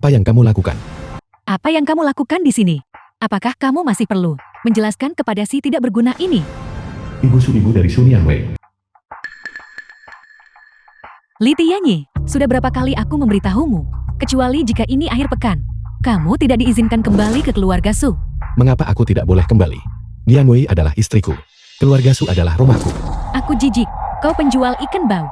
Apa yang kamu lakukan? Apa yang kamu lakukan di sini? Apakah kamu masih perlu menjelaskan kepada si tidak berguna ini? Ibu Su, ibu dari Sun Yanwei. Li Tianyi, sudah berapa kali aku memberitahumu, kecuali jika ini akhir pekan, kamu tidak diizinkan kembali ke keluarga Su. Mengapa aku tidak boleh kembali? Yanwei adalah istriku. Keluarga Su adalah rumahku. Aku jijik, kau penjual ikan bau.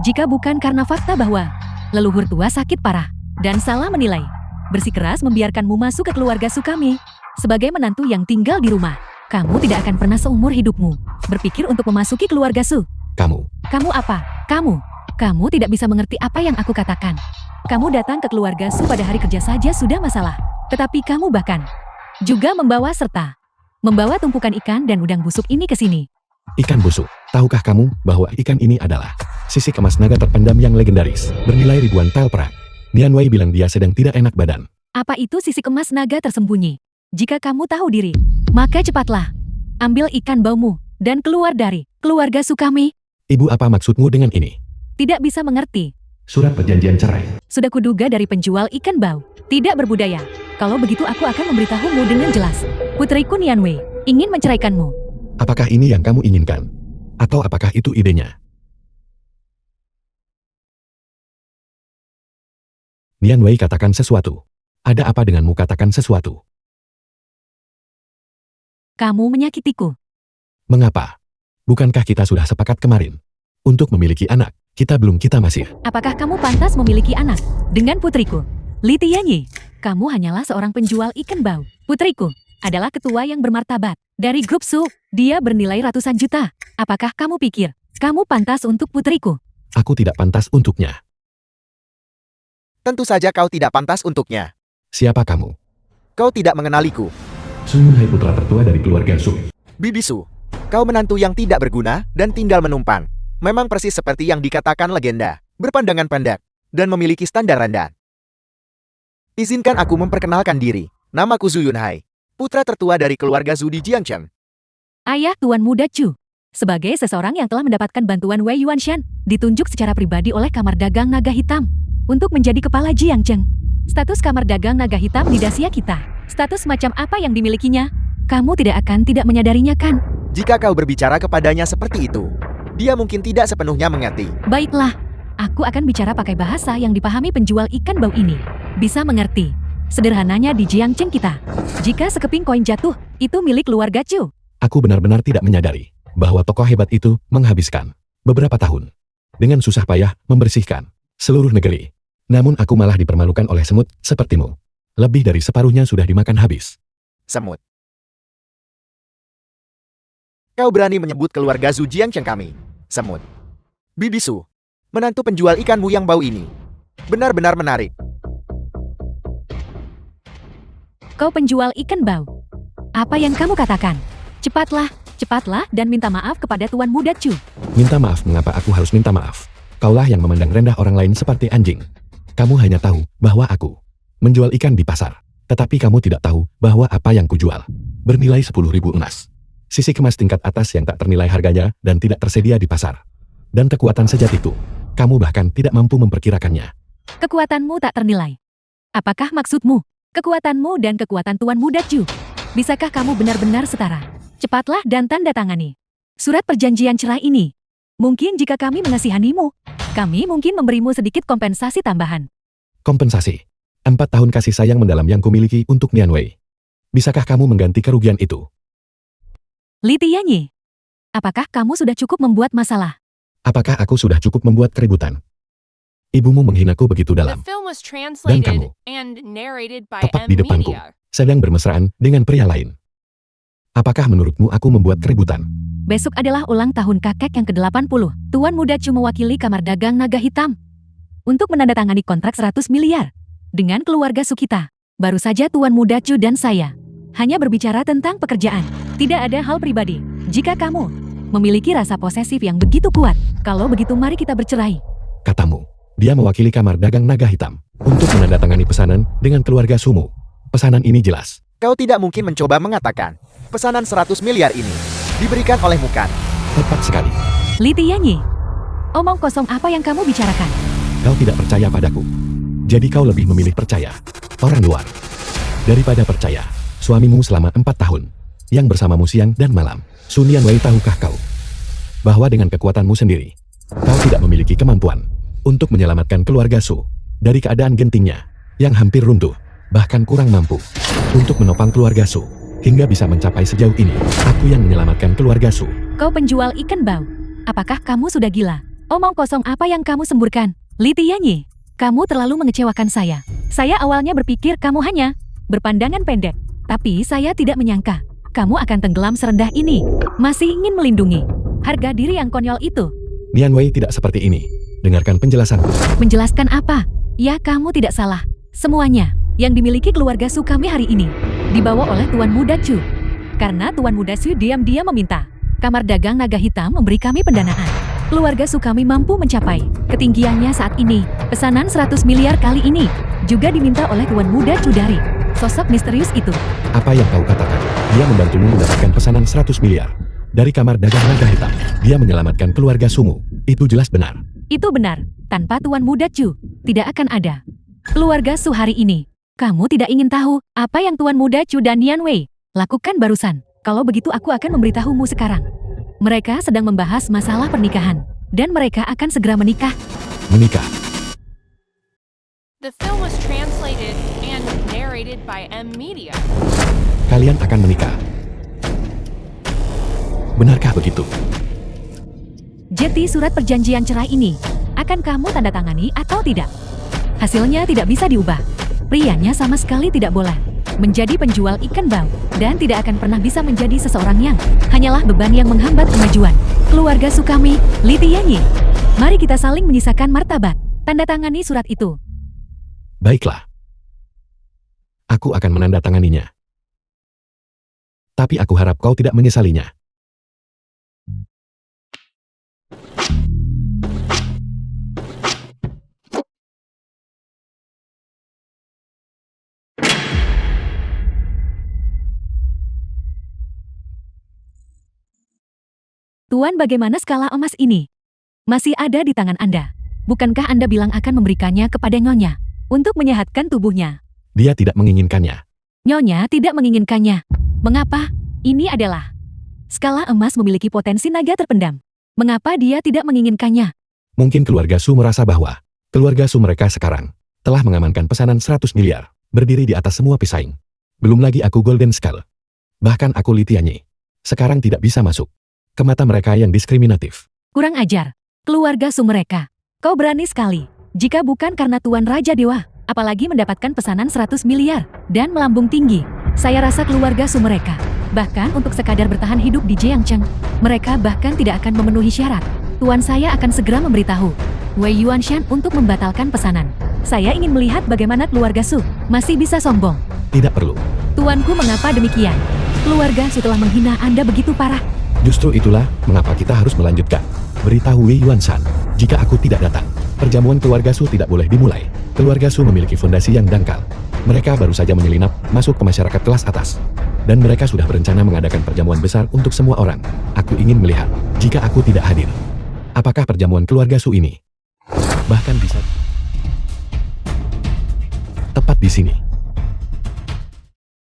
Jika bukan karena fakta bahwa leluhur tua sakit parah dan salah menilai, bersikeras membiarkanmu masuk ke keluarga Su kami. Sebagai menantu yang tinggal di rumah, kamu tidak akan pernah seumur hidupmu berpikir untuk memasuki keluarga Su. Kamu apa? Kamu tidak bisa mengerti apa yang aku katakan. Kamu datang ke keluarga Su pada hari kerja saja sudah masalah. Tetapi kamu bahkan juga membawa tumpukan ikan dan udang busuk ini ke sini. Ikan busuk. Tahukah kamu bahwa ikan ini adalah sisik emas naga terpendam yang legendaris, bernilai ribuan tel perak. Nian Wei bilang dia sedang tidak enak badan. Apa itu sisik emas naga tersembunyi? Jika kamu tahu diri, maka cepatlah ambil ikan baumu dan keluar dari keluarga Su kami. Ibu, apa maksudmu dengan ini? Tidak bisa mengerti. Surat perjanjian cerai. Sudah kuduga dari penjual ikan bau. Tidak berbudaya. Kalau begitu aku akan memberitahumu dengan jelas. Putriku Nian Wei ingin menceraikanmu. Apakah ini yang kamu inginkan? Atau apakah itu idenya? Nian Wei katakan sesuatu. Ada apa denganmu katakan sesuatu? Kamu menyakitiku. Mengapa? Bukankah kita sudah sepakat kemarin? Untuk memiliki anak, kita masih. Apakah kamu pantas memiliki anak dengan putriku? Li Tianyi, kamu hanyalah seorang penjual ikan bau. Putriku adalah ketua yang bermartabat dari grup Su. Dia bernilai ratusan juta. Apakah kamu pikir kamu pantas untuk putriku? Aku tidak pantas untuknya. Tentu saja kau tidak pantas untuknya. Siapa kamu? Kau tidak mengenaliku. Sun Yunhai, putra tertua dari keluarga Su. Bibi Su, kau menantu yang tidak berguna dan tinggal menumpang. Memang persis seperti yang dikatakan legenda, berpandangan pendek, dan memiliki standar rendah. Izinkan aku memperkenalkan diri. Namaku Zhu Yunhai, putra tertua dari keluarga Zhu di Jiangcheng. Ayah Tuan Muda Chu. Sebagai seseorang yang telah mendapatkan bantuan Wei Yuanshan, ditunjuk secara pribadi oleh Kamar Dagang Naga Hitam untuk menjadi kepala Jiangcheng. Status Kamar Dagang Naga Hitam di Dasia kita. Status macam apa yang dimilikinya? Kamu tidak menyadarinya kan? Jika kau berbicara kepadanya seperti itu, dia mungkin tidak sepenuhnya mengerti. Baiklah, aku akan bicara pakai bahasa yang dipahami penjual ikan bau ini. Bisa mengerti. Sederhananya di Jiangcheng kita, jika sekeping koin jatuh, itu milik keluarga Chu. Aku benar-benar tidak menyadari bahwa tokoh hebat itu menghabiskan beberapa tahun dengan susah payah membersihkan seluruh negeri. Namun aku malah dipermalukan oleh semut sepertimu. Lebih dari separuhnya sudah dimakan habis. Semut. Kau berani menyebut keluarga Zhu Jiangcheng kami? Semut. Bibi Su, menantu penjual ikanmu yang bau ini benar-benar menarik. Kau penjual ikan bau. Apa yang kamu katakan? Cepatlah dan minta maaf kepada Tuan Muda Chu. Minta maaf? Mengapa aku harus minta maaf? Kaulah yang memandang rendah orang lain seperti anjing. Kamu hanya tahu bahwa aku menjual ikan di pasar. Tetapi kamu tidak tahu bahwa apa yang kujual bernilai 10.000 emas. Sisik emas tingkat atas yang tak ternilai harganya dan tidak tersedia di pasar. Dan kekuatan sejatiku, kamu bahkan tidak mampu memperkirakannya. Kekuatanmu tak ternilai. Apakah maksudmu? Kekuatanmu dan kekuatan Tuan Muda Chu. Bisakah kamu benar-benar setara? Cepatlah dan tanda tangani surat perjanjian cerai ini. Mungkin jika kami mengasihanimu, kami mungkin memberimu sedikit kompensasi tambahan. Kompensasi? 4 tahun kasih sayang mendalam yang kumiliki untuk Nian Wei. Bisakah kamu mengganti kerugian itu? Li Tianyi, apakah kamu sudah cukup membuat masalah? Apakah aku sudah cukup membuat keributan? Ibumu menghinaku begitu dalam. Dan kamu, tepat di depanku, sedang bermesraan dengan pria lain. Apakah menurutmu aku membuat keributan? Besok adalah ulang tahun kakek yang ke-80. Tuan Muda Chu mewakili Kamar Dagang Naga Hitam untuk menandatangani kontrak 100 miliar dengan keluarga Sukita. Baru saja Tuan Muda Chu dan saya hanya berbicara tentang pekerjaan. Tidak ada hal pribadi. Jika kamu memiliki rasa posesif yang begitu kuat, kalau begitu mari kita bercerai. Katamu, dia mewakili Kamar Dagang Naga Hitam untuk menandatangani pesanan dengan keluarga Sumu. Pesanan ini jelas. Kau tidak mungkin mencoba mengatakan pesanan 100 miliar ini diberikan olehmu kan? Tepat sekali. Li Tianyi, omong kosong apa yang kamu bicarakan? Kau tidak percaya padaku. Jadi kau lebih memilih percaya orang luar daripada percaya suamimu selama 4 tahun yang bersamamu siang dan malam. Sun Yanwei, tahukah kau bahwa dengan kekuatanmu sendiri, kau tidak memiliki kemampuan untuk menyelamatkan keluarga Su dari keadaan gentingnya yang hampir runtuh, bahkan kurang mampu untuk menopang keluarga Su hingga bisa mencapai sejauh ini. Aku yang menyelamatkan keluarga Su. Kau penjual ikan bau. Apakah kamu sudah gila? Omong kosong apa yang kamu semburkan? Li Tianyi, kamu terlalu mengecewakan saya. Saya awalnya berpikir kamu hanya berpandangan pendek, tapi saya tidak menyangka kamu akan tenggelam serendah ini. Masih ingin melindungi harga diri yang konyol itu. Nian Wei tidak seperti ini. Dengarkan penjelasanku. Menjelaskan apa? Ya, kamu tidak salah. Semuanya yang dimiliki keluarga Su kami hari ini dibawa oleh Tuan Muda Chu. Karena Tuan Muda Chu diam-diam meminta Kamar Dagang Naga Hitam memberi kami pendanaan. Keluarga Su kami mampu mencapai ketinggiannya saat ini. Pesanan 100 miliar kali ini juga diminta oleh Tuan Muda Chu dari sosok misterius itu. Apa yang kau katakan? Dia membantumu mendapatkan pesanan 100 miliar dari Kamar Dagang Naga Hitam. Dia menyelamatkan keluarga Sumu. Itu jelas benar. Itu benar. Tanpa Tuan Muda Chu, tidak akan ada keluarga Su hari ini. Kamu tidak ingin tahu apa yang Tuan Muda Chu dan Nian Wei lakukan barusan. Kalau begitu aku akan memberitahumu sekarang. Mereka sedang membahas masalah pernikahan. Dan mereka akan segera menikah. Menikah. The film was translated and narrated by M Media. Kalian akan menikah. Benarkah begitu? Jadi surat perjanjian cerai ini akan kamu tanda tangani atau tidak? Hasilnya tidak bisa diubah. Prianya sama sekali tidak boleh menjadi penjual ikan bau dan tidak akan pernah bisa menjadi seseorang yang hanyalah beban yang menghambat kemajuan keluarga Sukami, Li Tianyi. Mari kita saling menyisakan martabat. Tanda tangani surat itu. Baiklah. Aku akan menandatanganinya. Tapi aku harap kau tidak menyesalinya. Tuan, bagaimana skala emas ini? Masih ada di tangan Anda. Bukankah Anda bilang akan memberikannya kepada Nyonya untuk menyehatkan tubuhnya? Dia tidak menginginkannya. Nyonya tidak menginginkannya. Mengapa? Ini adalah skala emas memiliki potensi naga terpendam. Mengapa dia tidak menginginkannya? Mungkin keluarga Su merasa bahwa keluarga Su mereka sekarang telah mengamankan pesanan 100 miliar, berdiri di atas semua pesaing. Belum lagi aku Golden Skull. Bahkan aku Li Tianyi. Sekarang tidak bisa masuk ke mata mereka yang diskriminatif. Kurang ajar. Keluarga Su mereka. Kau berani sekali. Jika bukan karena Tuan Raja Dewa, apalagi mendapatkan pesanan 100 miliar dan melambung tinggi. Saya rasa keluarga Su mereka, bahkan untuk sekadar bertahan hidup di Jiangcheng, mereka bahkan tidak akan memenuhi syarat. Tuan saya akan segera memberitahu Wei Yuanshan untuk membatalkan pesanan. Saya ingin melihat bagaimana keluarga Su masih bisa sombong. Tidak perlu. Tuanku, mengapa demikian? Keluarga Su telah menghina Anda begitu parah. Justru itulah mengapa kita harus melanjutkan. Beritahu Wei Yuanshan, jika aku tidak datang, perjamuan keluarga Su tidak boleh dimulai. Keluarga Su memiliki fondasi yang dangkal. Mereka baru saja menyelinap masuk ke masyarakat kelas atas. Dan mereka sudah berencana mengadakan perjamuan besar untuk semua orang. Aku ingin melihat, jika aku tidak hadir, apakah perjamuan keluarga Su ini bahkan bisa tepat di sini.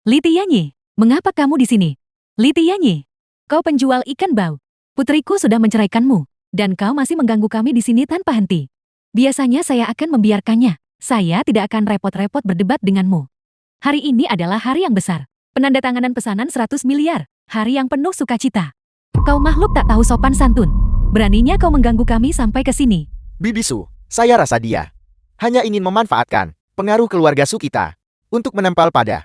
Li Tianyi, mengapa kamu di sini? Li Tianyi, kau penjual ikan bau. Putriku sudah menceraikanmu, dan kau masih mengganggu kami di sini tanpa henti. Biasanya saya akan membiarkannya. Saya tidak akan repot-repot berdebat denganmu. Hari ini adalah hari yang besar. Penandatanganan pesanan 100 miliar. Hari yang penuh sukacita. Kau makhluk tak tahu sopan santun. Beraninya kau mengganggu kami sampai ke sini. Bibi Su, saya rasa dia hanya ingin memanfaatkan pengaruh keluarga Su kita untuk menempel pada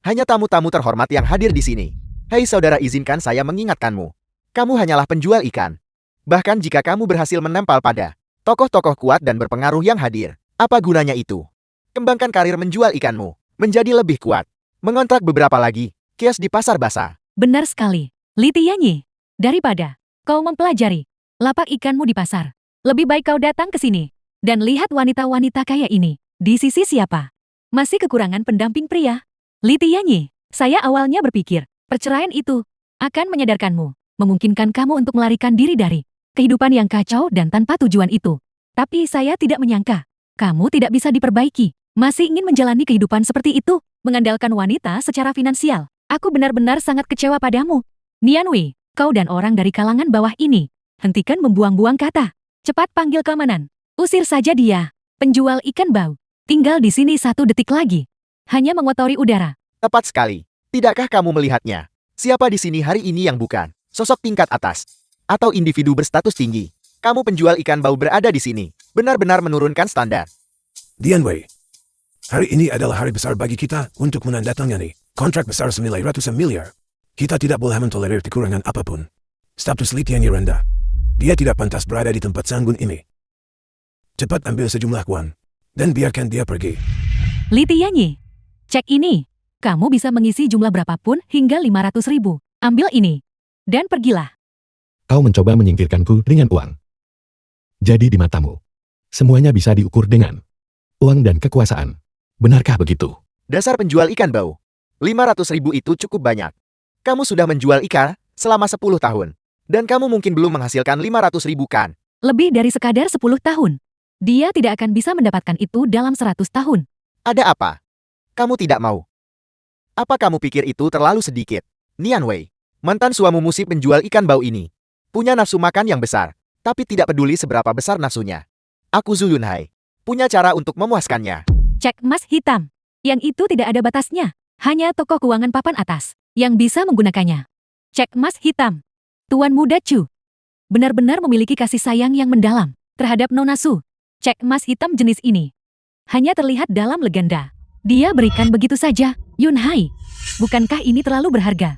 hanya tamu-tamu terhormat yang hadir di sini. Hei saudara, izinkan saya mengingatkanmu. Kamu hanyalah penjual ikan. Bahkan jika kamu berhasil menempel pada tokoh-tokoh kuat dan berpengaruh yang hadir, apa gunanya itu? Kembangkan karir menjual ikanmu menjadi lebih kuat. Mengontrak beberapa lagi kios di pasar basah. Benar sekali, Li Tianyi. Daripada kau mempelajari lapak ikanmu di pasar, lebih baik kau datang ke sini dan lihat wanita-wanita kaya ini. Di sisi siapa? Masih kekurangan pendamping pria. Li Tianyi, saya awalnya berpikir perceraian itu akan menyadarkanmu, memungkinkan kamu untuk melarikan diri dari kehidupan yang kacau dan tanpa tujuan itu. Tapi saya tidak menyangka Kamu tidak bisa diperbaiki. Masih ingin menjalani kehidupan seperti itu, mengandalkan wanita secara finansial. Aku benar-benar sangat kecewa padamu. Nianwei, kau dan orang dari kalangan bawah ini, hentikan membuang-buang kata. Cepat panggil keamanan. Usir saja dia. Penjual ikan bau. Tinggal di sini 1 detik lagi. Hanya mengotori udara. Tepat sekali. Tidakkah kamu melihatnya? Siapa di sini hari ini yang bukan sosok tingkat atas atau individu berstatus tinggi? Kamu penjual ikan bau berada di sini. Benar-benar menurunkan standar. Dianwei, hari ini adalah hari besar bagi kita untuk menandatangani kontrak besar senilai ratusan miliar. Kita tidak boleh mentolerir kekurangan apapun. Status Li Tianyi rendah. Dia tidak pantas berada di tempat sanggun ini. Cepat ambil sejumlah uang, dan biarkan dia pergi. Li Tianyi, cek ini. Kamu bisa mengisi jumlah berapapun hingga 500.000. Ambil ini. Dan pergilah. Kau mencoba menyingkirkanku dengan uang. Jadi di matamu, semuanya bisa diukur dengan uang dan kekuasaan. Benarkah begitu? Dasar penjual ikan bau. 500.000 itu cukup banyak. Kamu sudah menjual ikan selama 10 tahun. Dan kamu mungkin belum menghasilkan 500.000 kan? Lebih dari sekadar 10 tahun. Dia tidak akan bisa mendapatkan itu dalam 100 tahun. Ada apa? Kamu tidak mau? Apa kamu pikir itu terlalu sedikit? Nianwei, mantan suamimu si penjual ikan bau ini, punya nafsu makan yang besar, tapi tidak peduli seberapa besar nafsunya. Aku Zhu Yunhai, punya cara untuk memuaskannya. Cek emas hitam. Yang itu tidak ada batasnya. Hanya tokoh keuangan papan atas yang bisa menggunakannya. Cek emas hitam. Tuan Muda Chu benar-benar memiliki kasih sayang yang mendalam terhadap Nona Su. Cek emas hitam jenis ini hanya terlihat dalam legenda. Dia berikan begitu saja. Yunhai, bukankah ini terlalu berharga?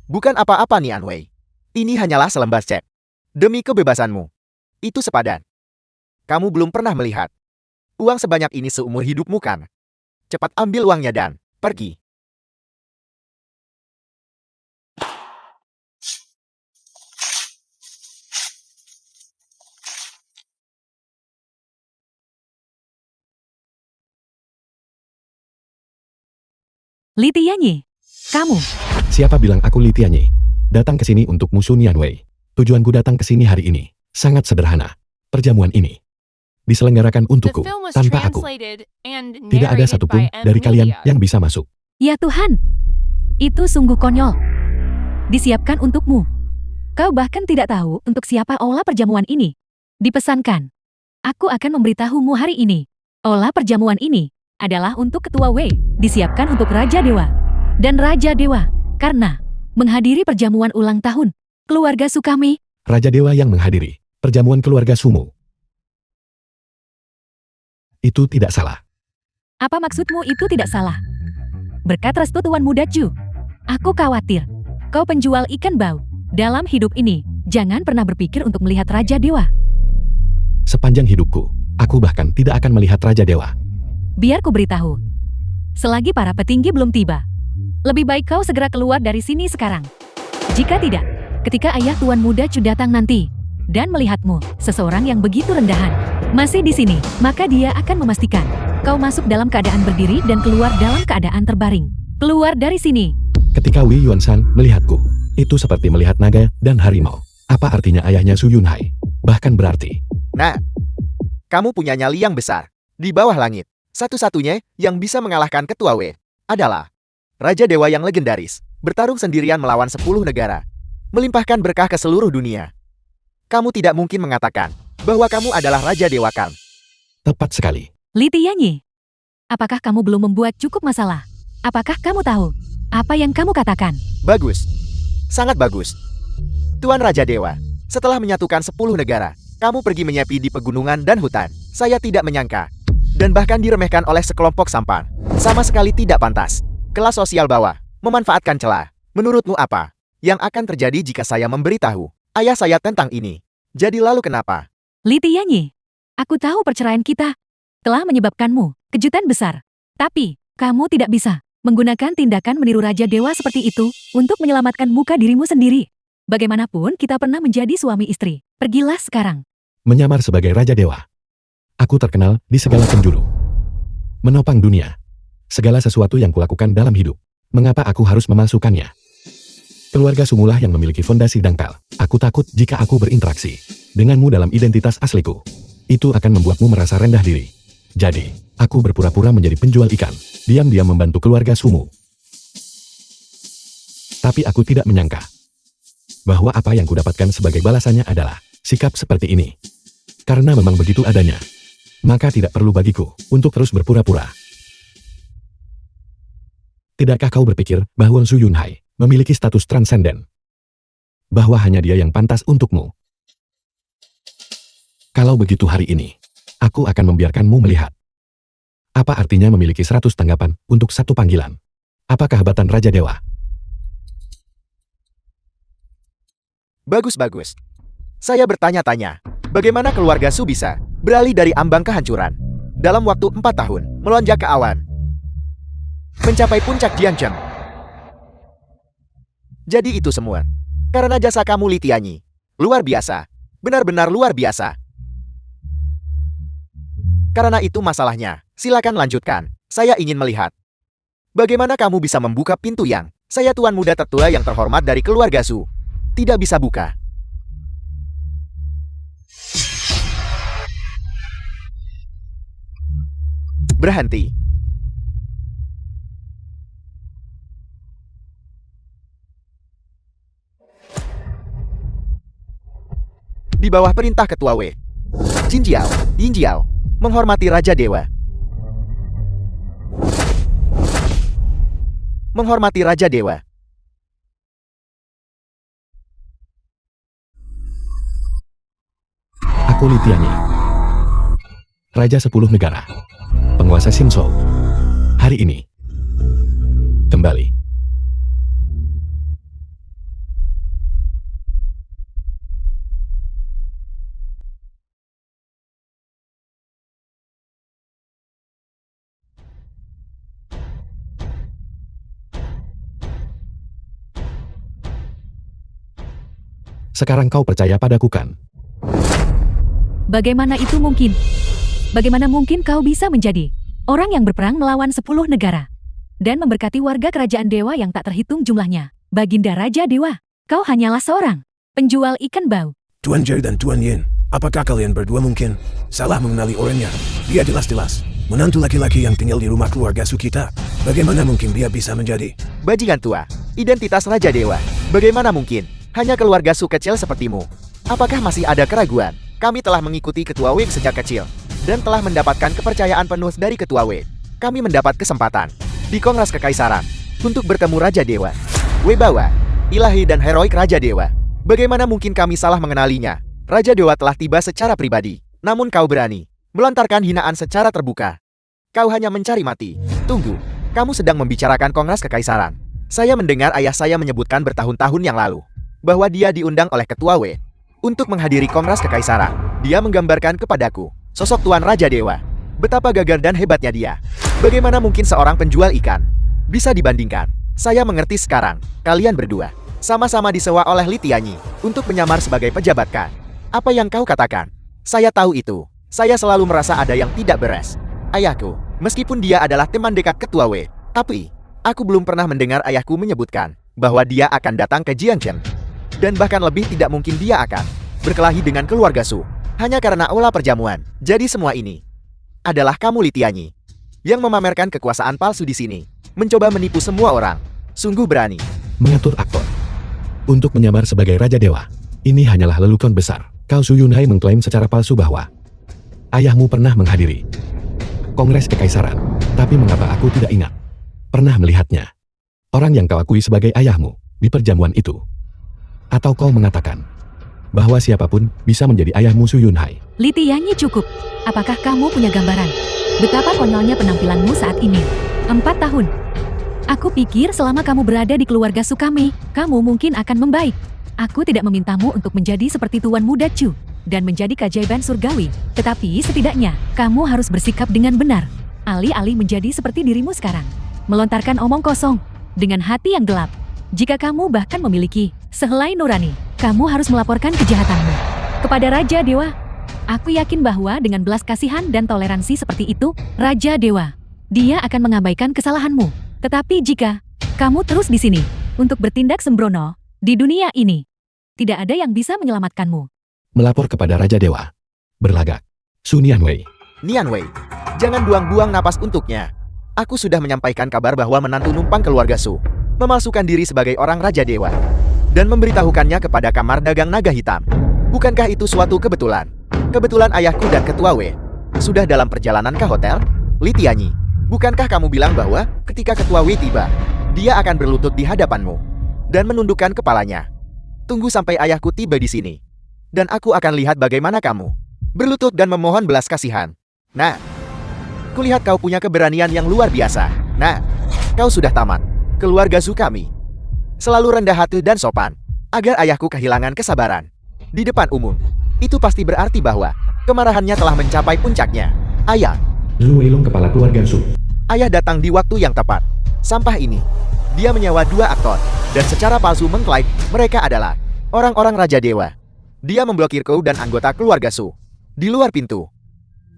Bukan apa-apa Nianwei. Ini hanyalah selembar cek. Demi kebebasanmu. Itu sepadan. Kamu belum pernah melihat uang sebanyak ini seumur hidupmu kan? Cepat ambil uangnya dan pergi. Li Tianyi, kamu. Siapa bilang aku Li Tianyi? Datang ke sini untuk musuh Nianwei. Tujuanku datang ke sini hari ini sangat sederhana. Perjamuan ini diselenggarakan The untukku film was tanpa aku. translated and Tidak ada narrated satupun by M. dari kalian Media. yang bisa masuk. Ya Tuhan, itu sungguh konyol. Disiapkan untukmu. Kau bahkan tidak tahu untuk siapa olah perjamuan ini. Dipesankan. Aku akan memberitahumu hari ini. Olah perjamuan ini adalah untuk Ketua Wei, disiapkan untuk Raja Dewa. Dan Raja Dewa, karena menghadiri perjamuan ulang tahun keluarga Sukami. Raja Dewa yang menghadiri perjamuan keluarga Sumo. Itu tidak salah. Apa maksudmu itu tidak salah? Berkat restu Tuan Muda Chu, aku khawatir. Kau penjual ikan bau. Dalam hidup ini, jangan pernah berpikir untuk melihat Raja Dewa. Sepanjang hidupku, aku bahkan tidak akan melihat Raja Dewa. Biar ku beritahu. Selagi para petinggi belum tiba, lebih baik kau segera keluar dari sini sekarang. Jika tidak, ketika ayah Tuan Muda Chu datang nanti dan melihatmu, seseorang yang begitu rendahan, masih di sini, maka dia akan memastikan kau masuk dalam keadaan berdiri dan keluar dalam keadaan terbaring. Keluar dari sini. Ketika Wei Yuanshan melihatku, itu seperti melihat naga dan harimau. Apa artinya ayahnya Su Yunhai? Bahkan berarti, Nah, kamu punya nyali yang besar. Di bawah langit, satu-satunya yang bisa mengalahkan Ketua Wei adalah Raja Dewa yang legendaris, bertarung sendirian melawan 10 negara, melimpahkan berkah ke seluruh dunia. Kamu tidak mungkin mengatakan bahwa kamu adalah Raja Dewa kan? tepat sekali. Li Tianyi, apakah kamu belum membuat cukup masalah? Apakah kamu tahu apa yang kamu katakan? Bagus. Sangat bagus. Tuan Raja Dewa, setelah menyatukan 10 negara, kamu pergi menyepi di pegunungan dan hutan. Saya tidak menyangka. Dan bahkan diremehkan oleh sekelompok sampan. Sama sekali tidak pantas. Kelas sosial bawah, memanfaatkan celah. Menurutmu apa yang akan terjadi jika saya memberitahu ayah saya tentang ini? Jadi lalu kenapa? Li Tianyi, aku tahu perceraian kita telah menyebabkanmu kejutan besar. Tapi, kamu tidak bisa menggunakan tindakan meniru Raja Dewa seperti itu untuk menyelamatkan muka dirimu sendiri. Bagaimanapun kita pernah menjadi suami istri. Pergilah sekarang. Menyamar sebagai Raja Dewa. Aku terkenal di segala penjuru. Menopang dunia. Segala sesuatu yang kulakukan dalam hidup. Mengapa aku harus memalsukannya? Keluarga Sumulah yang memiliki fondasi dangkal. Aku takut jika aku berinteraksi denganmu dalam identitas asliku. Itu akan membuatmu merasa rendah diri. Jadi, aku berpura-pura menjadi penjual ikan, diam-diam membantu keluarga Sumu. Tapi aku tidak menyangka bahwa apa yang kudapatkan sebagai balasannya adalah sikap seperti ini. Karena memang begitu adanya, maka tidak perlu bagiku untuk terus berpura-pura. Tidakkah kau berpikir bahwa Su Yunhai memiliki status transenden? Bahwa hanya dia yang pantas untukmu? Kalau begitu hari ini, aku akan membiarkanmu melihat. Apa artinya memiliki 100 tanggapan untuk satu panggilan? Apa kehebatan Raja Dewa? Bagus-bagus. Saya bertanya-tanya, bagaimana keluarga Su bisa beralih dari ambang kehancuran dalam waktu 4 tahun, melonjak ke awan, mencapai puncak Jiangcheng. Jadi itu semua karena jasa kamu, Li Tianyi. Luar biasa. Benar-benar luar biasa. Karena itu masalahnya. Silakan lanjutkan. Saya ingin melihat bagaimana kamu bisa membuka pintu yang saya tuan muda tertua yang terhormat dari keluarga Su tidak bisa buka. Berhenti. Di bawah perintah Ketua Wei, Jin Jiao, Yin Jiao, menghormati Raja Dewa. Menghormati Raja Dewa. Aku Li Tianyi, Raja 10 Negara, penguasa Simsou. Hari ini, kembali. Sekarang kau percaya padaku kan? Bagaimana itu mungkin? Bagaimana mungkin kau bisa menjadi orang yang berperang melawan 10 negara dan memberkati warga kerajaan dewa yang tak terhitung jumlahnya? Baginda Raja Dewa, kau hanyalah seorang penjual ikan bau. Tuan Jerry dan Tuan Yin, apakah kalian berdua mungkin salah mengenali orangnya? Dia jelas-jelas menantu laki-laki yang tinggal di rumah keluarga Su kita. Bagaimana mungkin dia bisa menjadi Bajingan tua, identitas Raja Dewa. Bagaimana mungkin? Hanya keluarga Su kecil sepertimu. Apakah masih ada keraguan? Kami telah mengikuti Ketua Wei sejak kecil dan telah mendapatkan kepercayaan penuh dari Ketua Wei. Kami mendapat kesempatan di Kongres Kekaisaran untuk bertemu Raja Dewa. Wei Bawa, ilahi dan heroik Raja Dewa. Bagaimana mungkin kami salah mengenalinya? Raja Dewa telah tiba secara pribadi. Namun kau berani melontarkan hinaan secara terbuka. Kau hanya mencari mati. Tunggu, kamu sedang membicarakan Kongres Kekaisaran. Saya mendengar ayah saya menyebutkan bertahun-tahun yang lalu bahwa dia diundang oleh Ketua Wei untuk menghadiri Kongres Kekaisaran. Dia menggambarkan kepadaku sosok Tuan Raja Dewa. Betapa gagah dan hebatnya dia. Bagaimana mungkin seorang penjual ikan bisa dibandingkan? Saya mengerti sekarang. Kalian berdua sama-sama disewa oleh Li Tianyi untuk menyamar sebagai pejabat kan? Apa yang kau katakan? Saya tahu itu. Saya selalu merasa ada yang tidak beres. Ayahku, meskipun dia adalah teman dekat Ketua Wei, tapi aku belum pernah mendengar ayahku menyebutkan bahwa dia akan datang ke Jiangcheng. Dan bahkan lebih tidak mungkin dia akan berkelahi dengan keluarga Su hanya karena olah perjamuan. Jadi semua ini adalah kamu, Li Tianyi, yang memamerkan kekuasaan palsu di sini, mencoba menipu semua orang. Sungguh berani. Mengatur aktor untuk menyamar sebagai Raja Dewa. Ini hanyalah lelucon besar. Kau Su Yunhai mengklaim secara palsu bahwa ayahmu pernah menghadiri Kongres Kekaisaran. Tapi mengapa aku tidak ingat pernah melihatnya? Orang yang kau akui sebagai ayahmu di perjamuan itu. Atau kau mengatakan bahwa siapapun bisa menjadi ayahmu Su Yunhai? Li Tianyi cukup. Apakah kamu punya gambaran betapa konyolnya penampilanmu saat ini? 4 tahun. Aku pikir selama kamu berada di keluarga Su kami, kamu mungkin akan membaik. Aku tidak memintamu untuk menjadi seperti Tuan Muda Chu dan menjadi keajaiban surgawi. Tetapi setidaknya, kamu harus bersikap dengan benar. Alih-alih menjadi seperti dirimu sekarang. Melontarkan omong kosong dengan hati yang gelap. Jika kamu bahkan memiliki sehelai nurani, kamu harus melaporkan kejahatanmu kepada Raja Dewa. Aku yakin bahwa dengan belas kasihan dan toleransi seperti itu, Raja Dewa, dia akan mengabaikan kesalahanmu. Tetapi jika kamu terus di sini untuk bertindak sembrono di dunia ini, tidak ada yang bisa menyelamatkanmu. Melapor kepada Raja Dewa. Berlagak. Su Nianwei. Nian Wei, Jangan buang-buang napas untuknya. Aku sudah menyampaikan kabar bahwa menantu numpang keluarga Su memalsukan diri sebagai orang Raja Dewa dan memberitahukannya kepada kamar dagang naga hitam. Bukankah itu suatu kebetulan? Kebetulan ayahku dan Ketua W sudah dalam perjalanan ke hotel? Li Tianyi, bukankah kamu bilang bahwa ketika Ketua W tiba, dia akan berlutut di hadapanmu dan menundukkan kepalanya? Tunggu sampai ayahku tiba di sini, dan aku akan lihat bagaimana kamu berlutut dan memohon belas kasihan. Nah, kulihat kau punya keberanian yang luar biasa. Nah, kau sudah tamat. Keluarga Su kami selalu rendah hati dan sopan, agar ayahku kehilangan kesabaran di depan umum. Itu pasti berarti bahwa kemarahannya telah mencapai puncaknya. Ayah, Zhu Weilong, kepala keluarga Su. ayah datang di waktu yang tepat. Sampah ini, dia menyewa 2 aktor, dan secara palsu mengklaim mereka adalah orang-orang Raja Dewa. Dia memblokir kau dan anggota keluarga Su di luar pintu,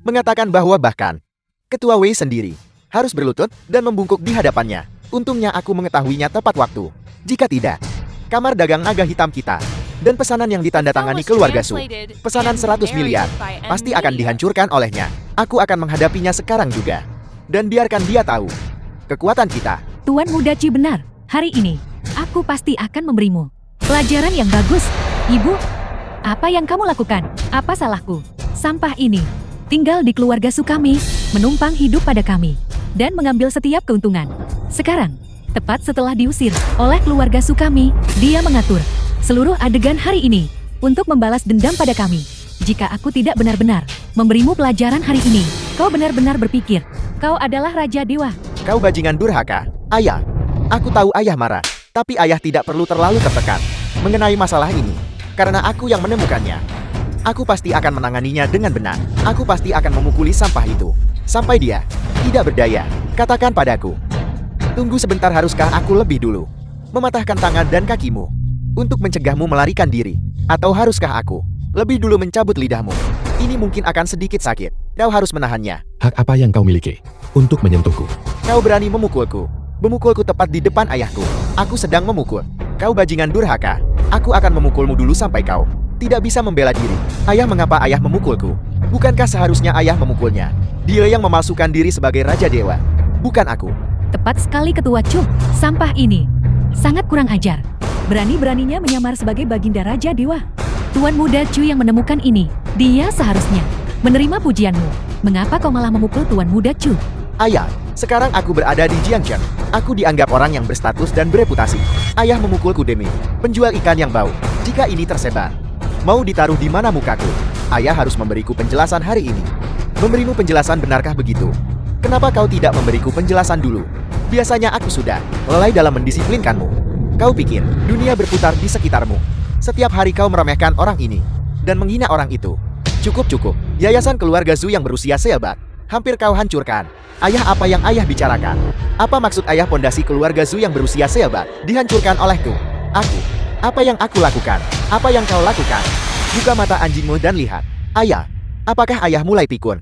mengatakan bahwa bahkan Ketua Wei sendiri harus berlutut dan membungkuk di hadapannya. Untungnya aku mengetahuinya tepat waktu. Jika tidak, kamar dagang naga hitam kita dan pesanan yang ditandatangani keluarga Su, pesanan 100 miliar, pasti akan dihancurkan olehnya. Aku akan menghadapinya sekarang juga. Dan biarkan dia tahu kekuatan kita. Tuan Muda Chu benar. Hari ini, aku pasti akan memberimu pelajaran yang bagus. Ibu, apa yang kamu lakukan? Apa salahku? Sampah ini tinggal di keluarga Su kami, menumpang hidup pada kami, dan mengambil setiap keuntungan. Sekarang, tepat setelah diusir oleh keluarga Su kami, dia mengatur seluruh adegan hari ini untuk membalas dendam pada kami. Jika aku tidak benar-benar memberimu pelajaran hari ini, kau benar-benar berpikir kau adalah Raja Dewa. Kau bajingan durhaka. Ayah, aku tahu ayah marah, tapi ayah tidak perlu terlalu tertekan mengenai masalah ini, karena aku yang menemukannya. Aku pasti akan menanganinya dengan benar. Aku pasti akan memukuli sampah itu sampai dia tidak berdaya. Katakan padaku, tunggu sebentar, haruskah aku lebih dulu mematahkan tangan dan kakimu untuk mencegahmu melarikan diri? Atau haruskah aku lebih dulu mencabut lidahmu? Ini mungkin akan sedikit sakit. Kau harus menahannya. Hak apa yang kau miliki untuk menyentuhku? Kau berani memukulku. Memukulku tepat di depan ayahku. Aku sedang memukul. Kau bajingan durhaka. Aku akan memukulmu dulu sampai kau tidak bisa membela diri. Ayah, mengapa ayah memukulku? Bukankah seharusnya ayah memukulnya? Dia yang memalsukan diri sebagai Raja Dewa, bukan aku. Tepat sekali Ketua Chu. Sampah ini sangat kurang ajar. Berani-beraninya menyamar sebagai Baginda Raja Dewa. Tuan Muda Chu yang menemukan ini, dia seharusnya menerima pujianmu. Mengapa kau malah memukul Tuan Muda Chu? Ayah, sekarang aku berada di Jiangchen. Aku dianggap orang yang berstatus dan bereputasi. Ayah memukulku demi penjual ikan yang bau. Jika ini tersebar, mau ditaruh di mana mukaku? Ayah harus memberiku penjelasan hari ini. Memberimu penjelasan, benarkah begitu? Kenapa kau tidak memberiku penjelasan dulu? Biasanya aku sudah lalai dalam mendisiplinkanmu. Kau pikir dunia berputar di sekitarmu? Setiap hari kau meremehkan orang ini dan menghina orang itu. Cukup. Yayasan keluarga Zhu yang berusia seabad hampir kau hancurkan. Ayah, apa yang ayah bicarakan? Apa maksud ayah pondasi keluarga Zhu yang berusia seabad dihancurkan olehku? Aku? Apa yang aku lakukan? Apa yang kau lakukan? Buka mata anjingmu dan lihat. Ayah, apakah ayah mulai pikun?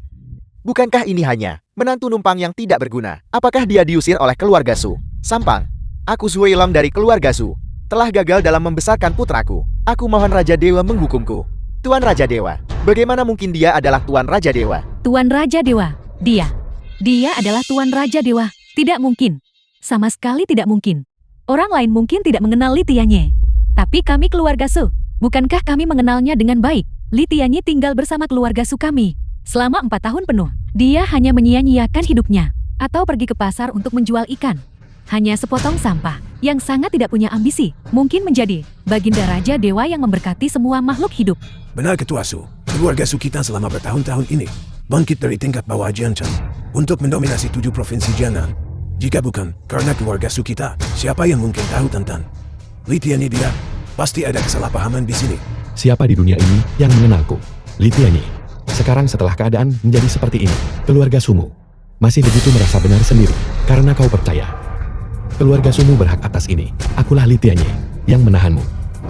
Bukankah ini hanya menantu numpang yang tidak berguna? Apakah dia diusir oleh keluarga Su? Sampang. Aku Zhu Weilong dari keluarga Su telah gagal dalam membesarkan putraku. Aku mohon Raja Dewa menghukumku. Tuan Raja Dewa, bagaimana mungkin dia adalah Tuan Raja Dewa? Tuan Raja Dewa, dia adalah Tuan Raja Dewa. Tidak mungkin. Sama sekali tidak mungkin. Orang lain mungkin tidak mengenal Li Tianyi. Tapi kami keluarga Su, bukankah kami mengenalnya dengan baik? Li Tianyi tinggal bersama keluarga Su kami selama 4 tahun penuh. Dia hanya menyia-nyiakan hidupnya atau pergi ke pasar untuk menjual ikan. Hanya sepotong sampah yang sangat tidak punya ambisi, mungkin menjadi Baginda Raja Dewa yang memberkati semua makhluk hidup. Benar Ketua Su, keluarga Su kita selama bertahun-tahun ini bangkit dari tingkat bawah Jiangchen untuk mendominasi 7 provinsi Jiangnan. Jika bukan karena keluarga Su kita, siapa yang mungkin tahu tentang Li Tianyi? Dia pasti ada kesalahpahaman di sini. Siapa di dunia ini yang mengenalku? Li Tianyi. Sekarang setelah keadaan menjadi seperti ini, keluarga Sumu masih begitu merasa benar sendiri karena kau percaya. Keluarga Sumu berhak atas ini. Akulah Li Tianyi yang menahanmu.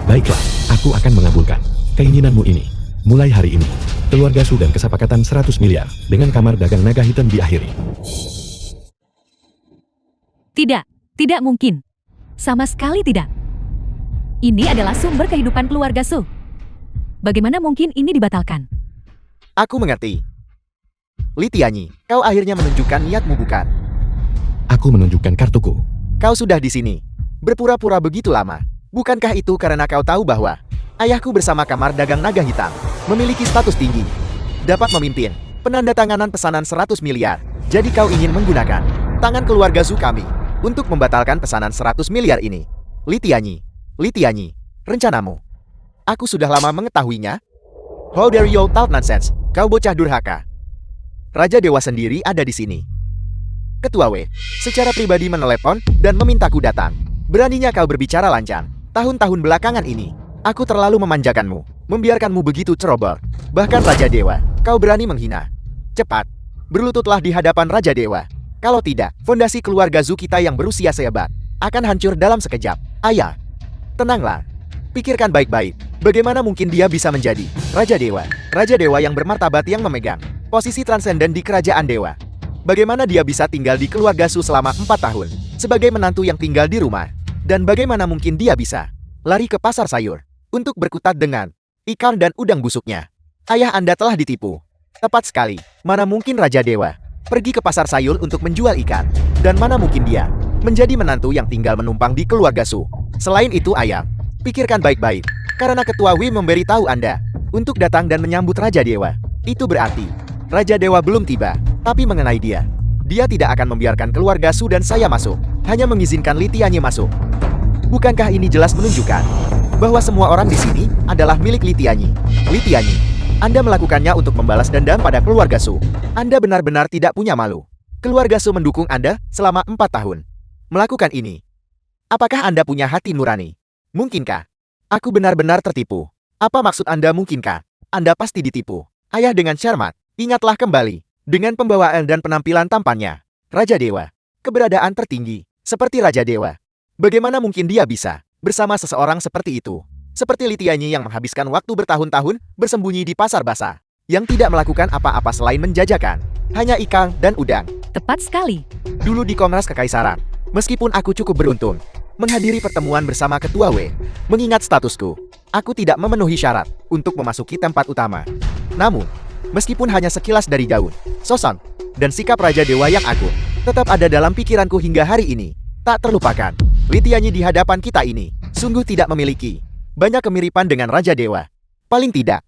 Baiklah, aku akan mengabulkan keinginanmu ini. Mulai hari ini, keluarga Su dan kesepakatan 100 miliar dengan kamar dagang naga hitam diakhiri. Tidak mungkin. Sama sekali tidak. Ini adalah sumber kehidupan keluarga Su. Bagaimana mungkin ini dibatalkan? Aku mengerti. Li Tianyi, kau akhirnya menunjukkan niatmu bukan? Aku menunjukkan kartuku. Kau sudah di sini. Berpura-pura begitu lama. Bukankah itu karena kau tahu bahwa ayahku bersama Kamar Dagang Naga Hitam memiliki status tinggi, dapat memimpin penandatanganan pesanan 100 miliar. Jadi kau ingin menggunakan tangan keluarga Zhu kami untuk membatalkan pesanan 100 miliar ini. Li Tianyi, rencanamu. Aku sudah lama mengetahuinya. How dare you talk nonsense, kau bocah durhaka. Raja Dewa sendiri ada di sini. Ketua W, secara pribadi menelepon dan memintaku datang. Beraninya kau berbicara lancang. Tahun-tahun belakangan ini, aku terlalu memanjakanmu, membiarkanmu begitu ceroboh. Bahkan Raja Dewa, kau berani menghina. Cepat, berlututlah di hadapan Raja Dewa. Kalau tidak, fondasi keluarga Zhu kita yang berusia sehebat akan hancur dalam sekejap. Ayah, tenanglah. Pikirkan baik-baik. Bagaimana mungkin dia bisa menjadi Raja Dewa? Raja Dewa yang bermartabat yang memegang posisi transenden di kerajaan dewa. Bagaimana dia bisa tinggal di keluarga Zhu selama 4 tahun sebagai menantu yang tinggal di rumah? Dan bagaimana mungkin dia bisa lari ke pasar sayur untuk berkutat dengan ikan dan udang busuknya? Ayah Anda telah ditipu. Tepat sekali. Mana mungkin Raja Dewa pergi ke pasar sayur untuk menjual ikan? Dan mana mungkin dia menjadi menantu yang tinggal menumpang di keluarga Zhu? Selain itu ayah, pikirkan baik-baik. Karena Ketua W memberi tahu Anda untuk datang dan menyambut Raja Dewa. Itu berarti Raja Dewa belum tiba. Tapi mengenai dia tidak akan membiarkan keluarga Zhu dan saya masuk. Hanya mengizinkan Li Tianyi masuk. Bukankah ini jelas menunjukkan bahwa semua orang di sini adalah milik Li Tianyi? Li Tianyi, Anda melakukannya untuk membalas dendam pada keluarga Zhu. Anda benar-benar tidak punya malu. Keluarga Zhu mendukung Anda selama 4 tahun. Melakukan ini. Apakah Anda punya hati nurani? Mungkinkah aku benar-benar tertipu? Apa maksud Anda mungkinkah? Anda pasti ditipu. Ayah dengan cermat. Ingatlah kembali, dengan pembawaan dan penampilan tampannya, Raja Dewa, keberadaan tertinggi, seperti Raja Dewa. Bagaimana mungkin dia bisa bersama seseorang seperti itu? Seperti Li Tianyi yang menghabiskan waktu bertahun-tahun bersembunyi di pasar basah, yang tidak melakukan apa-apa selain menjajakan, hanya ikan dan udang. Tepat sekali. Dulu di Kongres Kekaisaran, meskipun aku cukup beruntung menghadiri pertemuan bersama Ketua W, mengingat statusku, aku tidak memenuhi syarat untuk memasuki tempat utama. Namun, meskipun hanya sekilas dari daun, sosok, dan sikap Raja Dewa yang agung, tetap ada dalam pikiranku hingga hari ini. Tak terlupakan, Li Tianyi di hadapan kita ini, sungguh tidak memiliki banyak kemiripan dengan Raja Dewa. Paling tidak,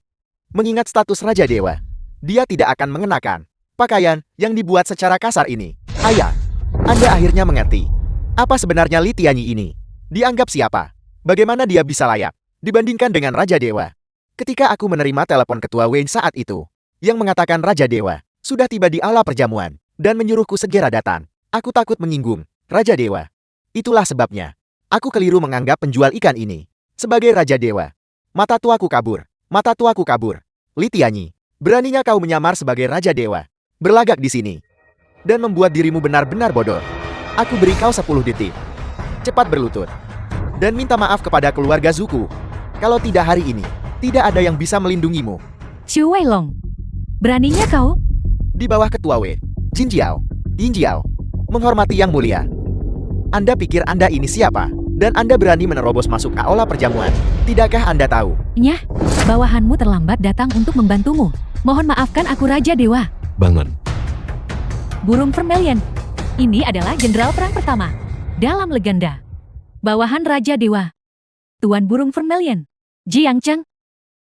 mengingat status Raja Dewa, dia tidak akan mengenakan pakaian yang dibuat secara kasar ini. Ayah, Anda akhirnya mengerti. Apa sebenarnya Li Tianyi ini? Dianggap siapa? Bagaimana dia bisa layak dibandingkan dengan Raja Dewa? Ketika aku menerima telepon Ketua Wei saat itu, yang mengatakan Raja Dewa sudah tiba di aula perjamuan dan menyuruhku segera datang, aku takut menyinggung Raja Dewa. Itulah sebabnya aku keliru menganggap penjual ikan ini sebagai Raja Dewa. Mata tuaku kabur, mata tuaku kabur. Li Tianyi, beraninya kau menyamar sebagai Raja Dewa, berlagak di sini, dan membuat dirimu benar-benar bodoh. Aku beri kau 10 detik. Cepat berlutut dan minta maaf kepada keluarga Zuku. Kalau tidak hari ini, tidak ada yang bisa melindungimu. Xu Weilong, beraninya kau? Di bawah Ketua W, Jin Jiao, Yin Jiao, menghormati yang mulia. Anda pikir Anda ini siapa? Dan Anda berani menerobos masuk ke aula perjamuan. Tidakkah Anda tahu? Nyah, bawahanmu terlambat datang untuk membantumu. Mohon maafkan aku Raja Dewa. Bangun. Burung Vermilion. Ini adalah jenderal perang pertama dalam legenda. Bawahan Raja Dewa. Tuan Burung Vermilion. Jiang Cheng.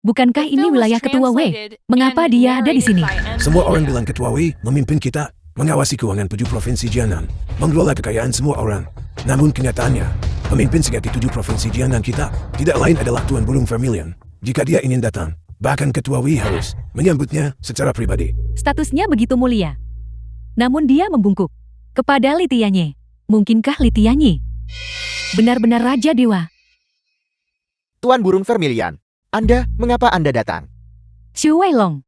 Bukankah The ini film was wilayah Ketua Wei? translated Mengapa and dia ada di narrated sini? by M. Semua orang Miller. bilang Ketua Wei memimpin kita, mengawasi keuangan 7 provinsi Jiangnan, mengelola kekayaan semua orang. Namun kenyataannya, pemimpin sejati 7 provinsi Jiangnan kita tidak lain adalah Tuan Burung Vermilion. Jika dia ingin datang, bahkan Ketua Wei harus menyambutnya secara pribadi. Statusnya begitu mulia. Namun dia membungkuk kepada Li Tianyi. Mungkinkah Li Tianyi benar-benar Raja Dewa? Tuan Burung Vermilion, mengapa Anda datang? Xu Weilong,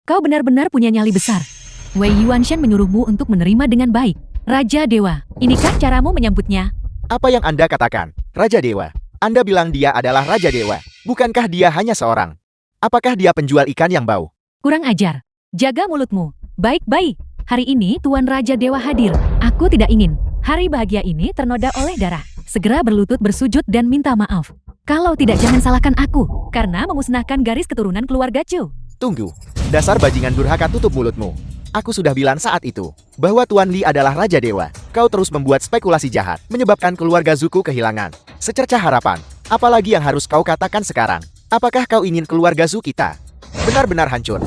kau benar-benar punya nyali besar. Wei Yuanshan menyuruhmu untuk menerima dengan baik. Raja Dewa, inikah caramu menyambutnya? Apa yang Anda katakan, Raja Dewa? Anda bilang dia adalah Raja Dewa. Bukankah dia hanya seorang? Apakah dia penjual ikan yang bau? Kurang ajar. Jaga mulutmu. Baik-baik. Hari ini Tuan Raja Dewa hadir. Aku tidak ingin hari bahagia ini ternoda oleh darah. Segera berlutut bersujud dan minta maaf. Kalau tidak jangan salahkan aku, karena memusnahkan garis keturunan keluarga Chu. Tunggu, dasar bajingan durhaka, tutup mulutmu. Aku sudah bilang saat itu, bahwa Tuan Li adalah Raja Dewa. Kau terus membuat spekulasi jahat, menyebabkan keluarga Zuko kehilangan secercah harapan. Apalagi yang harus kau katakan sekarang? Apakah kau ingin keluarga Zu kita benar-benar hancur?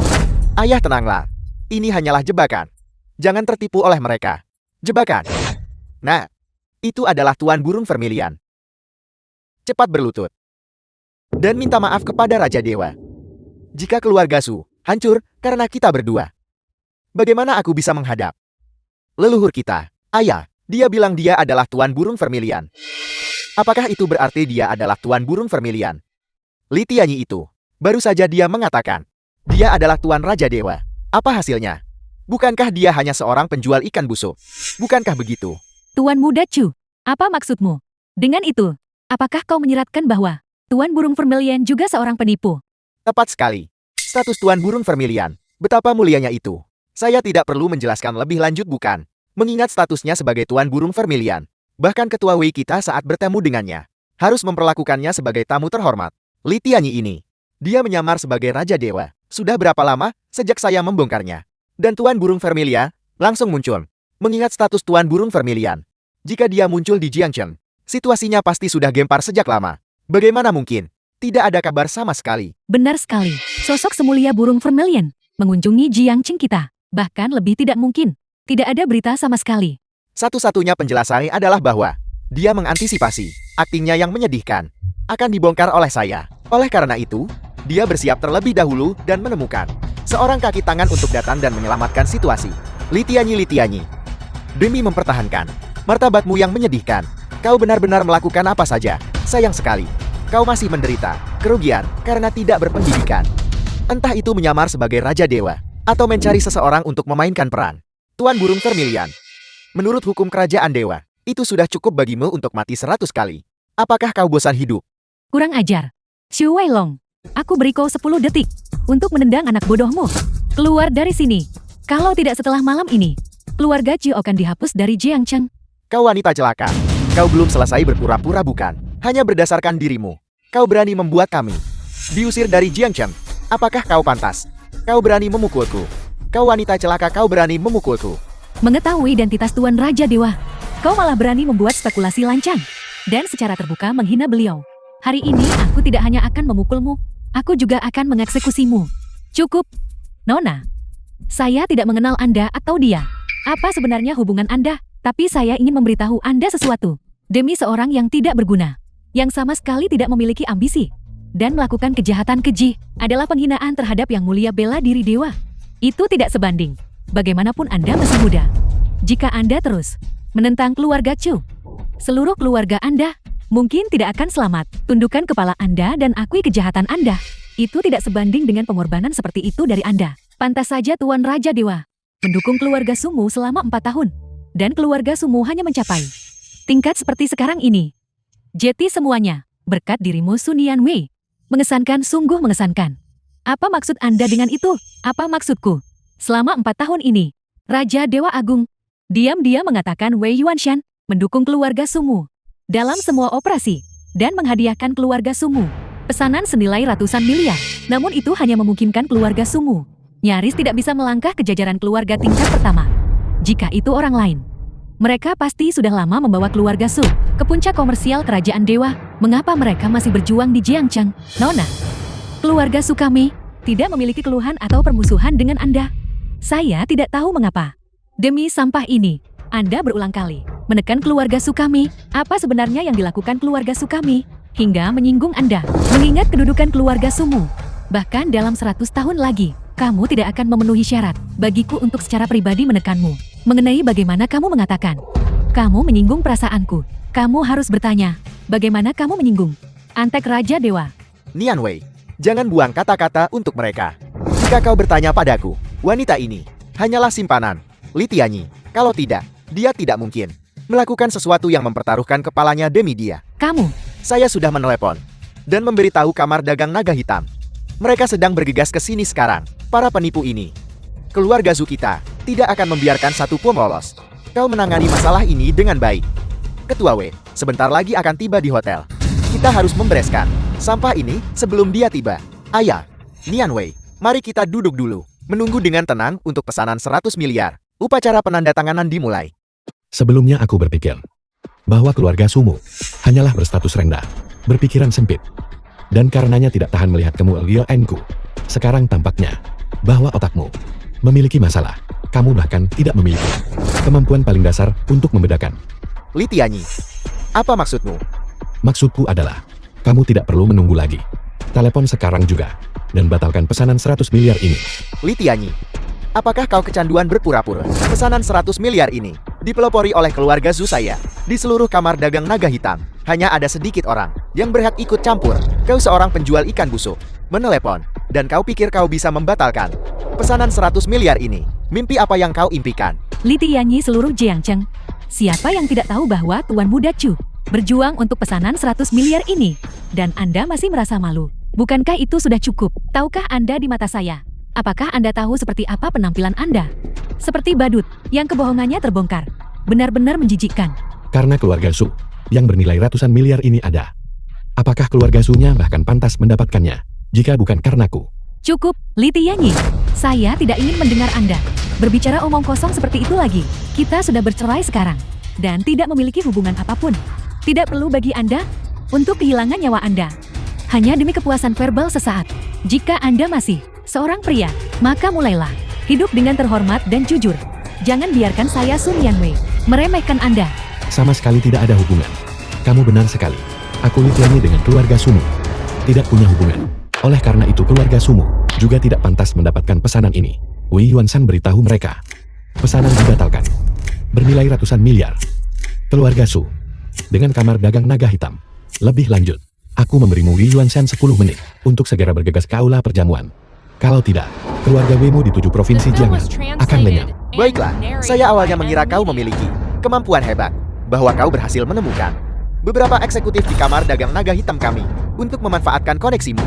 Ayah, tenanglah. Ini hanyalah jebakan. Jangan tertipu oleh mereka. Jebakan. Nah, itu adalah Tuan Burung Vermilion. Cepat berlutut dan minta maaf kepada Raja Dewa. Jika keluarga Su hancur karena kita berdua, bagaimana aku bisa menghadap leluhur kita? Ayah, dia bilang dia adalah Tuan Burung Vermilion. Apakah itu berarti dia adalah Tuan Burung Vermilion? Li Tianyi itu, baru saja dia mengatakan, dia adalah Tuan Raja Dewa. Apa hasilnya? Bukankah dia hanya seorang penjual ikan busuk? Bukankah begitu? Tuan Muda Chu, apa maksudmu? Dengan itu, apakah kau menyiratkan bahwa Tuan Burung Vermilion juga seorang penipu? Tepat sekali. Status Tuan Burung Vermilion, betapa mulianya itu. Saya tidak perlu menjelaskan lebih lanjut, bukan? Mengingat statusnya sebagai Tuan Burung Vermilion, bahkan ketua Wei kita saat bertemu dengannya harus memperlakukannya sebagai tamu terhormat. Li Tianyi ini, dia menyamar sebagai Raja Dewa. Sudah berapa lama sejak saya membongkarnya? Dan Tuan Burung Vermilion langsung muncul. Mengingat status Tuan Burung Vermilion, jika dia muncul di Jiangcheng, situasinya pasti sudah gempar sejak lama. Bagaimana mungkin tidak ada kabar sama sekali? Benar sekali, sosok semulia Burung Vermilion mengunjungi Jiangcheng kita. Bahkan lebih tidak mungkin, tidak ada berita sama sekali. Satu-satunya penjelasannya adalah bahwa dia mengantisipasi aktingnya yang menyedihkan akan dibongkar oleh saya. Oleh karena itu, dia bersiap terlebih dahulu dan menemukan seorang kaki tangan untuk datang dan menyelamatkan situasi. Li Tianyi, demi mempertahankan martabatmu yang menyedihkan, kau benar-benar melakukan apa saja. Sayang sekali, kau masih menderita kerugian karena tidak berpendidikan. Entah itu menyamar sebagai Raja Dewa, atau mencari seseorang untuk memainkan peran Tuan Burung Vermilion. Menurut hukum kerajaan Dewa, itu sudah cukup bagimu untuk mati 100 kali. Apakah kau bosan hidup? Kurang ajar. Xu Weilong, aku beri kau 10 detik untuk menendang anak bodohmu. Keluar dari sini. Kalau tidak setelah malam ini, keluarga Jiu akan dihapus dari Jiangcheng. Kau wanita celaka. Kau belum selesai berpura-pura, bukan? Hanya berdasarkan dirimu, kau berani membuat kami diusir dari Jiangcheng. Apakah kau pantas? Kau berani memukulku. Kau wanita celaka, kau berani memukulku. Mengetahui identitas Tuan Raja Dewa, kau malah berani membuat spekulasi lancang dan secara terbuka menghina beliau. Hari ini aku tidak hanya akan memukulmu, aku juga akan mengeksekusimu. Cukup, Nona. Saya tidak mengenal Anda atau dia. Apa sebenarnya hubungan Anda? Tapi saya ingin memberitahu Anda sesuatu. Demi seorang yang tidak berguna, yang sama sekali tidak memiliki ambisi, dan melakukan kejahatan keji, adalah penghinaan terhadap yang mulia bela diri dewa. Itu tidak sebanding. Bagaimanapun Anda masih muda. Jika Anda terus menentang keluarga Chu, seluruh keluarga Anda mungkin tidak akan selamat. Tundukkan kepala Anda dan akui kejahatan Anda. Itu tidak sebanding dengan pengorbanan seperti itu dari Anda. Pantas saja Tuan Raja Dewa mendukung keluarga Sumu selama 4 tahun. Dan keluarga Sumu hanya mencapai tingkat seperti sekarang ini. Jeti semuanya, berkat dirimu Sunian Wei. Mengesankan, sungguh mengesankan. Apa maksud Anda dengan itu? Apa maksudku? Selama 4 tahun ini, Raja Dewa Agung diam-diam mengatakan Wei Yuanshan mendukung keluarga Sumu dalam semua operasi dan menghadiahkan keluarga Sumu pesanan senilai ratusan miliar. Namun itu hanya memungkinkan keluarga Sumu nyaris tidak bisa melangkah ke jajaran keluarga tingkat pertama. Jika itu orang lain, mereka pasti sudah lama membawa keluarga Su ke puncak komersial kerajaan Dewa. Mengapa mereka masih berjuang di Jiangcheng? Nona, keluarga Su kami tidak memiliki keluhan atau permusuhan dengan Anda. Saya tidak tahu mengapa. Demi sampah ini, Anda berulang kali menekan keluarga Su kami. Apa sebenarnya yang dilakukan keluarga Su kami hingga menyinggung Anda? Mengingat kedudukan keluarga Sumu, bahkan dalam 100 tahun lagi, kamu tidak akan memenuhi syarat bagiku untuk secara pribadi menekanmu. Mengenai bagaimana kamu mengatakan, kamu menyinggung perasaanku. Kamu harus bertanya, bagaimana kamu menyinggung Antek Raja Dewa? Nian Wei, jangan buang kata-kata untuk mereka. Jika kau bertanya padaku, wanita ini hanyalah simpanan Li Tianyi. Kalau tidak, dia tidak mungkin melakukan sesuatu yang mempertaruhkan kepalanya demi dia. Kamu, saya sudah menelepon dan memberitahu kamar dagang naga hitam. Mereka sedang bergegas ke sini sekarang. Para penipu ini, keluarga Zu kita, tidak akan membiarkan satu pun lolos. Kau menangani masalah ini dengan baik. Ketua Wei, sebentar lagi akan tiba di hotel. Kita harus membereskan sampah ini sebelum dia tiba. Ayah, Nian Wei, Mari kita duduk dulu, menunggu dengan tenang untuk pesanan 100 miliar. Upacara penandatanganan dimulai. Sebelumnya aku berpikir bahwa keluarga Sumu hanyalah berstatus rendah, berpikiran sempit, dan karenanya tidak tahan melihat kemuliaanku. Sekarang tampaknya bahwa otakmu memiliki masalah. Kamu bahkan tidak memiliki kemampuan paling dasar untuk membedakan. Li Tianyi, apa maksudmu? Maksudku adalah, kamu tidak perlu menunggu lagi. Telepon sekarang juga, dan batalkan pesanan 100 miliar ini. Li Tianyi, apakah kau kecanduan berpura-pura? Pesanan 100 miliar ini dipelopori oleh keluarga Zhu saya. Di seluruh kamar dagang naga hitam, hanya ada sedikit orang yang berhak ikut campur. Kau seorang penjual ikan busuk, menelepon, dan kau pikir kau bisa membatalkan pesanan 100 miliar ini. Mimpi apa yang kau impikan? Li Tianyi seluruh Jiangcheng. Siapa yang tidak tahu bahwa Tuan Muda Chu berjuang untuk pesanan 100 miliar ini? Dan Anda masih merasa malu. Bukankah itu sudah cukup? Tahukah Anda di mata saya? Apakah Anda tahu seperti apa penampilan Anda? Seperti badut yang kebohongannya terbongkar. Benar-benar menjijikkan. Karena keluarga Su yang bernilai ratusan miliar ini ada. Apakah keluarga Su-nya bahkan pantas mendapatkannya jika bukan karenaku? Cukup, Li Tianyi. Saya tidak ingin mendengar Anda berbicara omong kosong seperti itu lagi. Kita sudah bercerai sekarang dan tidak memiliki hubungan apapun. Tidak perlu bagi Anda untuk kehilangan nyawa Anda hanya demi kepuasan verbal sesaat. Jika Anda masih seorang pria, maka mulailah hidup dengan terhormat dan jujur. Jangan biarkan saya Sun Yanwei meremehkan Anda. Sama sekali tidak ada hubungan. Kamu benar sekali. Aku Li Tianyi dengan keluarga Sumu tidak punya hubungan. Oleh karena itu keluarga Sumu juga tidak pantas mendapatkan pesanan ini. Wei Yuanshan beritahu mereka. Pesanan dibatalkan. Bernilai ratusan miliar. Keluarga Su dengan kamar dagang naga hitam. Lebih lanjut, aku memberimu Wei Yuanshan 10 menit untuk segera bergegas ke aula perjamuan. Kalau tidak, keluarga Weimu di 7 provinsi Jiangnan akan lenyap. Baiklah, saya awalnya mengira kau memiliki kemampuan hebat, bahwa kau berhasil menemukan beberapa eksekutif di kamar dagang naga hitam kami untuk memanfaatkan koneksimu.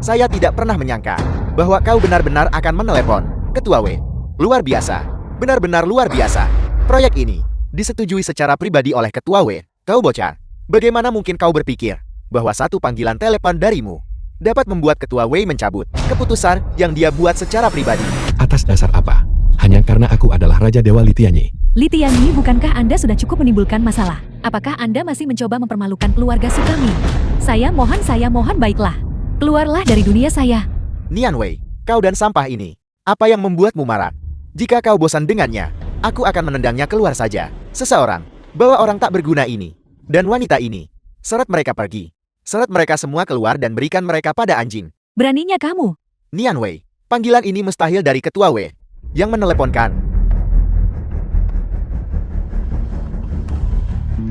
Saya tidak pernah menyangka bahwa kau benar-benar akan menelepon Ketua W. Luar biasa, benar-benar luar biasa. Proyek ini disetujui secara pribadi oleh Ketua W. Kau bocah, bagaimana mungkin kau berpikir bahwa satu panggilan telepon darimu dapat membuat Ketua W mencabut keputusan yang dia buat secara pribadi? Atas dasar apa? Hanya karena aku adalah Raja Dewa Li Tianyi. Li Tianyi, bukankah Anda sudah cukup menimbulkan masalah? Apakah Anda masih mencoba mempermalukan keluarga Su kami? Saya mohon baiklah. Keluarlah dari dunia saya. Nian Wei, kau dan sampah ini, apa yang membuatmu marah? Jika kau bosan dengannya, aku akan menendangnya keluar saja. Seseorang, bawa orang tak berguna ini, dan wanita ini. Seret mereka pergi. Seret mereka semua keluar dan berikan mereka pada anjing. Beraninya kamu. Nian Wei, panggilan ini mustahil dari Ketua W yang meneleponkan.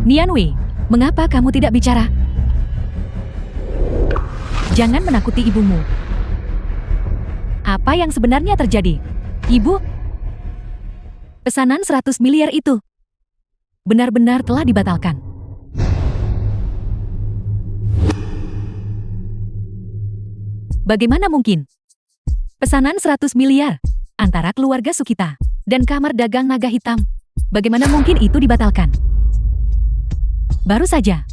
Nian Wei, mengapa kamu tidak bicara? Jangan menakuti ibumu. Apa yang sebenarnya terjadi? Ibu, pesanan 100 miliar itu benar-benar telah dibatalkan. Bagaimana mungkin? Pesanan 100 miliar antara keluarga Sukita dan kamar dagang naga hitam. Bagaimana mungkin itu dibatalkan? Baru saja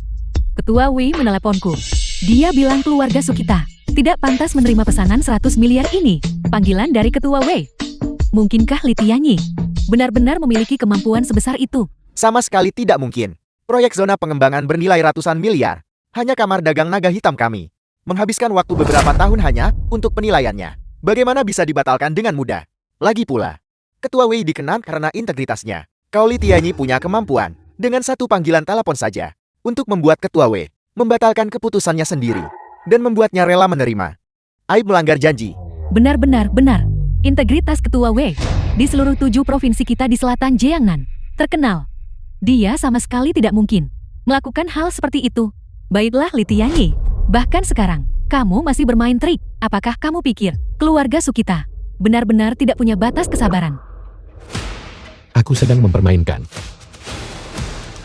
Ketua Wei meneleponku. Dia bilang keluarga Sukita tidak pantas menerima pesanan 100 miliar ini. Panggilan dari Ketua Wei. Mungkinkah Li Tianyi benar-benar memiliki kemampuan sebesar itu? Sama sekali tidak mungkin. Proyek zona pengembangan bernilai ratusan miliar. Hanya kamar dagang naga hitam kami menghabiskan waktu beberapa tahun hanya untuk penilaiannya. Bagaimana bisa dibatalkan dengan mudah? Lagi pula, Ketua Wei dikenal karena integritasnya. Kau Li Tianyi punya kemampuan dengan satu panggilan telepon saja untuk membuat Ketua Wei membatalkan keputusannya sendiri dan membuatnya rela menerima. Aib melanggar janji. Benar. Integritas Ketua Wei di seluruh 7 provinsi kita di selatan Jiangnan terkenal. Dia sama sekali tidak mungkin melakukan hal seperti itu. Baiklah Li Tianyi, bahkan sekarang kamu masih bermain trik. Apakah kamu pikir keluarga Sukita benar-benar tidak punya batas kesabaran? Aku sedang mempermainkan.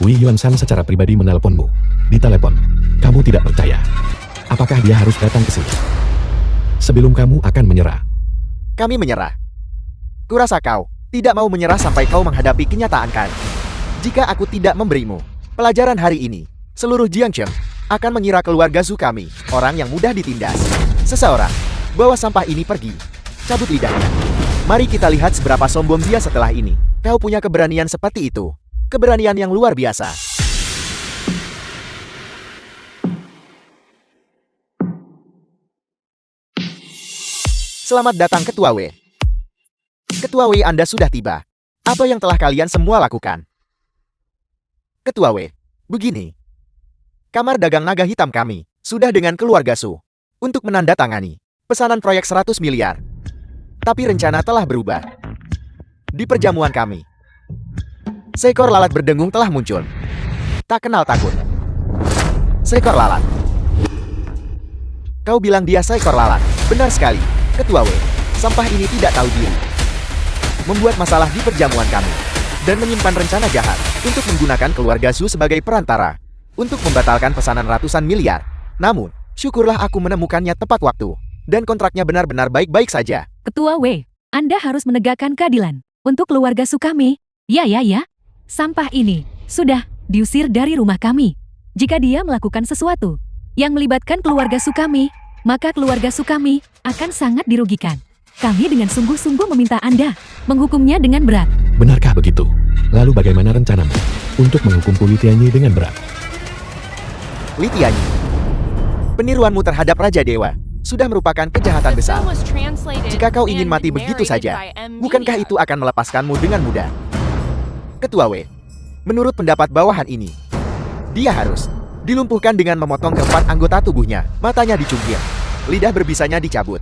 Wei Yuanshan secara pribadi menelponmu. Di telepon, kamu tidak percaya. Apakah dia harus datang ke sini? Sebelum kamu akan menyerah. Kami menyerah. Kurasa kau tidak mau menyerah sampai kau menghadapi kenyataan kan? Jika aku tidak memberimu pelajaran hari ini, seluruh Jiangcheng akan mengira keluarga Zhu kami orang yang mudah ditindas. Seseorang, bawa sampah ini pergi. Cabut lidahnya. Mari kita lihat seberapa sombong dia setelah ini. Kau punya keberanian seperti itu. Keberanian yang luar biasa. Selamat datang Ketua W. Ketua W, Anda sudah tiba. Apa yang telah kalian semua lakukan? Ketua W, begini. Kamar dagang naga hitam kami sudah dengan keluarga Su untuk menandatangani pesanan proyek 100 miliar. Tapi rencana telah berubah. Di perjamuan kami, seekor lalat berdengung telah muncul. Tak kenal takut. Seekor lalat. Kau bilang dia seekor lalat. Benar sekali, Ketua W. Sampah ini tidak tahu diri. Membuat masalah di perjamuan kami. Dan menyimpan rencana jahat untuk menggunakan keluarga Su sebagai perantara. Untuk membatalkan pesanan ratusan miliar. Namun, syukurlah aku menemukannya tepat waktu. Dan kontraknya benar-benar baik-baik saja. Ketua W, Anda harus menegakkan keadilan untuk keluarga Su kami. Ya. Sampah ini sudah diusir dari rumah kami. Jika dia melakukan sesuatu yang melibatkan keluarga Su kami, maka keluarga Su kami akan sangat dirugikan. Kami dengan sungguh-sungguh meminta Anda menghukumnya dengan berat. Benarkah begitu? Lalu bagaimana rencanamu untuk menghukum Li Tianyi dengan berat? Li Tianyi, peniruanmu terhadap Raja Dewa sudah merupakan kejahatan The besar. film was translated Jika kau ingin and mati begitu narrated saja, by M. bukankah Media. itu akan melepaskanmu dengan mudah? Ketua W, menurut pendapat bawahan ini, dia harus dilumpuhkan dengan memotong keempat anggota tubuhnya, matanya dicungkil, lidah berbisanya dicabut,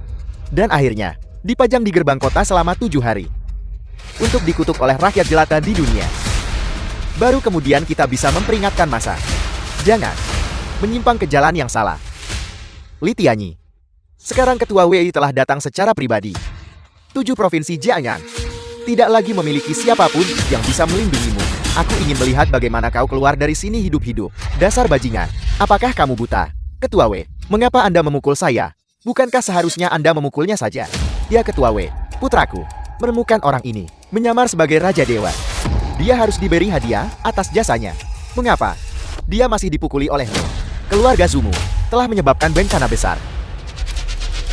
dan akhirnya dipajang di gerbang kota selama 7 hari. Untuk dikutuk oleh rakyat jelata di dunia. Baru kemudian kita bisa memperingatkan massa. Jangan menyimpang ke jalan yang salah. Li Tianyi, sekarang Ketua WI telah datang secara pribadi. 7 provinsi Jiangnan tidak lagi memiliki siapapun yang bisa melindungimu. Aku ingin melihat bagaimana kau keluar dari sini hidup-hidup. Dasar bajingan, apakah kamu buta? Ketua W, mengapa Anda memukul saya? Bukankah seharusnya Anda memukulnya saja? Ya Ketua W, putraku, menemukan orang ini, menyamar sebagai Raja Dewa. Dia harus diberi hadiah atas jasanya. Mengapa? Dia masih dipukuli olehmu. Keluarga Zumu telah menyebabkan bencana besar.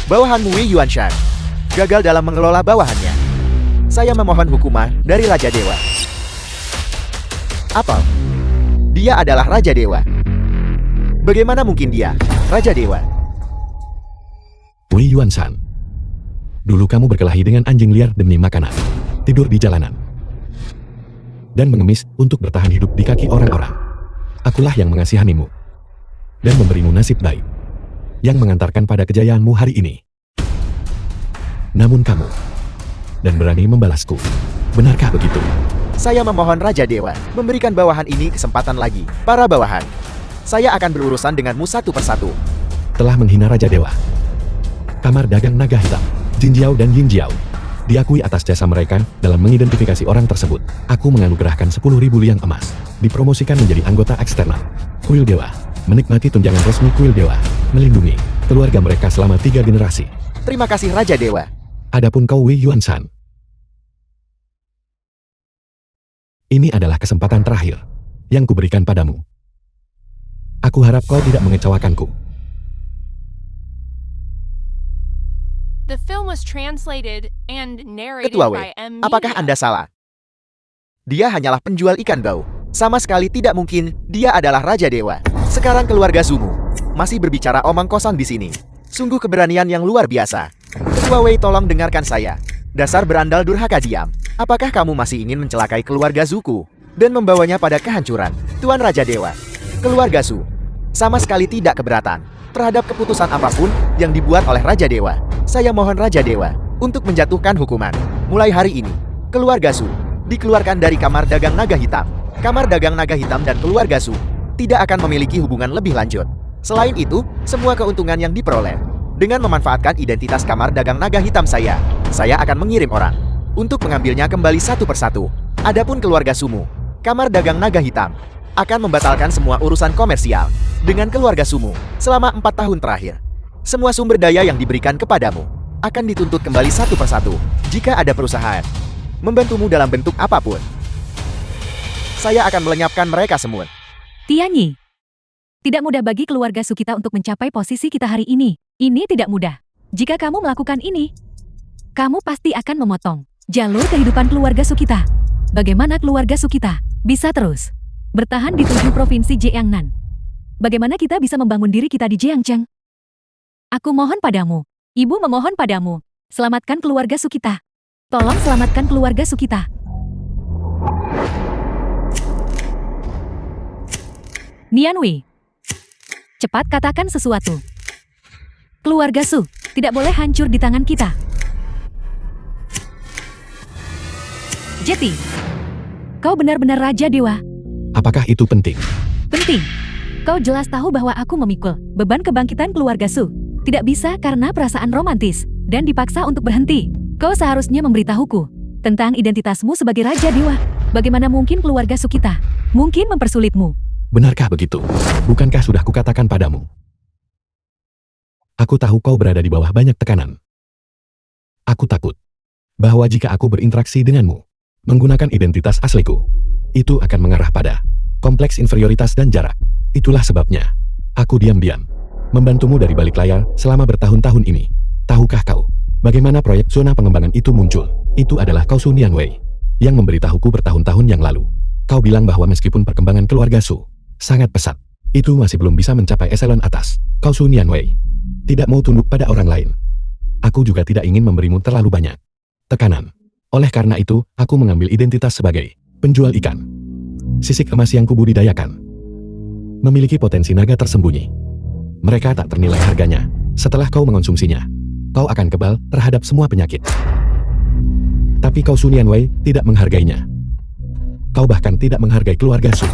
Bawahanmu Wei Yuanshan gagal dalam mengelola bawahannya. Saya memohon hukuman dari Raja Dewa. Apa? Dia adalah Raja Dewa. Bagaimana mungkin dia Raja Dewa? Wei Yuanshan, dulu kamu berkelahi dengan anjing liar demi makanan, tidur di jalanan, dan mengemis untuk bertahan hidup di kaki orang-orang. Akulah yang mengasihanimu dan memberimu nasib baik yang mengantarkan pada kejayaanmu hari ini. Namun kamu dan berani membalasku. Benarkah begitu? Saya memohon Raja Dewa memberikan bawahan ini kesempatan lagi. Para bawahan, saya akan berurusan denganmu satu persatu. Telah menghina Raja Dewa, Kamar Dagang Naga Hitam, Jin Jiao dan Yin Jiao diakui atas jasa mereka dalam mengidentifikasi orang tersebut. Aku menganugerahkan 10.000 liang emas, dipromosikan menjadi anggota eksternal Kuil Dewa, menikmati tunjangan resmi Kuil Dewa, melindungi keluarga mereka selama 3 generasi. Terima kasih Raja Dewa. Adapun kau Wei Yuanshan, ini adalah kesempatan terakhir yang kuberikan padamu. Aku harap kau tidak mengecewakanku. The film was translated and narrated Ketua W, by M. apakah Media. Anda salah? Dia hanyalah penjual ikan bau. Sama sekali tidak mungkin dia adalah Raja Dewa. Sekarang keluarga Zumu masih berbicara omong kosong di sini. Sungguh keberanian yang luar biasa. Ketua Wei, tolong dengarkan saya. Dasar berandal durhaka, diam. Apakah kamu masih ingin mencelakai keluarga Zuku dan membawanya pada kehancuran? Tuan Raja Dewa, keluarga Su sama sekali tidak keberatan terhadap keputusan apapun yang dibuat oleh Raja Dewa. Saya mohon Raja Dewa untuk menjatuhkan hukuman. Mulai hari ini, keluarga Su dikeluarkan dari Kamar Dagang Naga Hitam. Kamar Dagang Naga Hitam dan keluarga Su tidak akan memiliki hubungan lebih lanjut. Selain itu, semua keuntungan yang diperoleh dengan memanfaatkan identitas Kamar Dagang Naga Hitam saya akan mengirim orang untuk mengambilnya kembali satu persatu. Adapun keluarga Sumu, Kamar Dagang Naga Hitam akan membatalkan semua urusan komersial dengan keluarga Sumu selama 4 tahun terakhir. Semua sumber daya yang diberikan kepadamu akan dituntut kembali satu persatu jika ada perusahaan membantumu dalam bentuk apapun. Saya akan melenyapkan mereka semua. Tianyi, tidak mudah bagi keluarga Su kita untuk mencapai posisi kita hari ini. Ini tidak mudah. Jika kamu melakukan ini, kamu pasti akan memotong jalur kehidupan keluarga Sukita. Bagaimana keluarga Sukita bisa terus bertahan di 7 provinsi Jiangnan? Bagaimana kita bisa membangun diri kita di Jiangcheng? Aku mohon padamu, ibu memohon padamu, selamatkan keluarga Sukita. Tolong selamatkan keluarga Sukita. Nianwei, cepat katakan sesuatu. Keluarga Su tidak boleh hancur di tangan kita. Jetty, kau benar-benar Raja Dewa. Apakah itu penting? Penting. Kau jelas tahu bahwa aku memikul beban kebangkitan keluarga Su. Tidak bisa karena perasaan romantis dan dipaksa untuk berhenti. Kau seharusnya memberitahuku tentang identitasmu sebagai Raja Dewa. Bagaimana mungkin keluarga Sukita mungkin mempersulitmu? Benarkah begitu? Bukankah sudah kukatakan padamu? Aku tahu kau berada di bawah banyak tekanan. Aku takut bahwa jika aku berinteraksi denganmu, menggunakan identitas asliku, itu akan mengarah pada kompleks inferioritas dan jarak. Itulah sebabnya aku diam-diam membantumu dari balik layar selama bertahun-tahun ini. Tahukah kau bagaimana proyek zona pengembangan itu muncul? Itu adalah kau Su Nianwei yang memberitahuku bertahun-tahun yang lalu. Kau bilang bahwa meskipun perkembangan keluarga Su sangat pesat, itu masih belum bisa mencapai eselon atas. Kau Su Nianwei tidak mau tunduk pada orang lain. Aku juga tidak ingin memberimu terlalu banyak tekanan. Oleh karena itu, aku mengambil identitas sebagai penjual ikan. Sisik emas yang kubudidayakan memiliki potensi naga tersembunyi. Mereka tak ternilai harganya. Setelah kau mengonsumsinya, kau akan kebal terhadap semua penyakit. Tapi kau Su Nianwei tidak menghargainya. Kau bahkan tidak menghargai keluarga Su.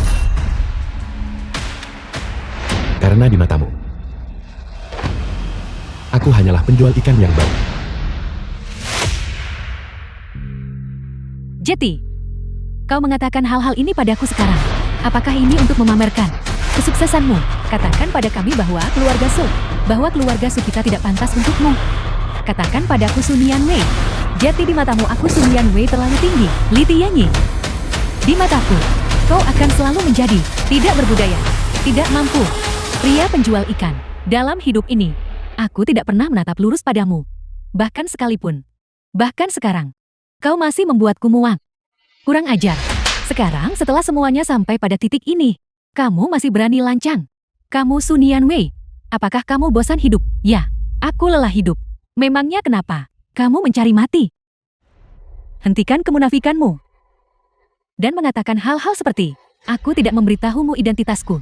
Karena di matamu, aku hanyalah penjual ikan yang baik. Jetty, kau mengatakan hal-hal ini padaku sekarang. Apakah ini untuk memamerkan kesuksesanmu? Katakan pada kami bahwa keluarga Su kita tidak pantas untukmu. Katakan padaku Su Nianwei. Jetty, di matamu aku Su Nianwei terlalu tinggi. Li Tianyi, di mataku, kau akan selalu menjadi tidak berbudaya, tidak mampu. Pria penjual ikan. Dalam hidup ini, aku tidak pernah menatap lurus padamu. Bahkan sekalipun. Bahkan sekarang, kau masih membuatku muak. Kurang ajar. Sekarang setelah semuanya sampai pada titik ini, kamu masih berani lancang. Kamu Su Nianwei, apakah kamu bosan hidup? Ya, aku lelah hidup. Memangnya kenapa? Kamu mencari mati. Hentikan kemunafikanmu. Dan mengatakan hal-hal seperti, aku tidak memberitahumu identitasku.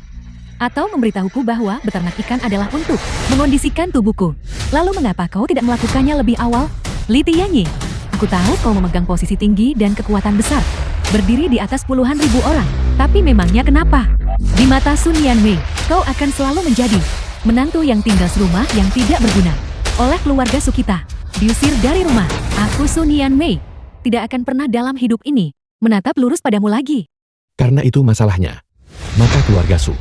Atau memberitahuku bahwa beternak ikan adalah untuk mengondisikan tubuhku. Lalu mengapa kau tidak melakukannya lebih awal? Li Tianyi, aku tahu kau memegang posisi tinggi dan kekuatan besar. Berdiri di atas puluhan ribu orang. Tapi memangnya kenapa? Di mata Su Nianwei, kau akan selalu menjadi menantu yang tinggal serumah yang tidak berguna. Oleh keluarga Sukita, diusir dari rumah. Aku Su Nianwei tidak akan pernah dalam hidup ini menatap lurus padamu lagi. Karena itu masalahnya. Maka keluarga Su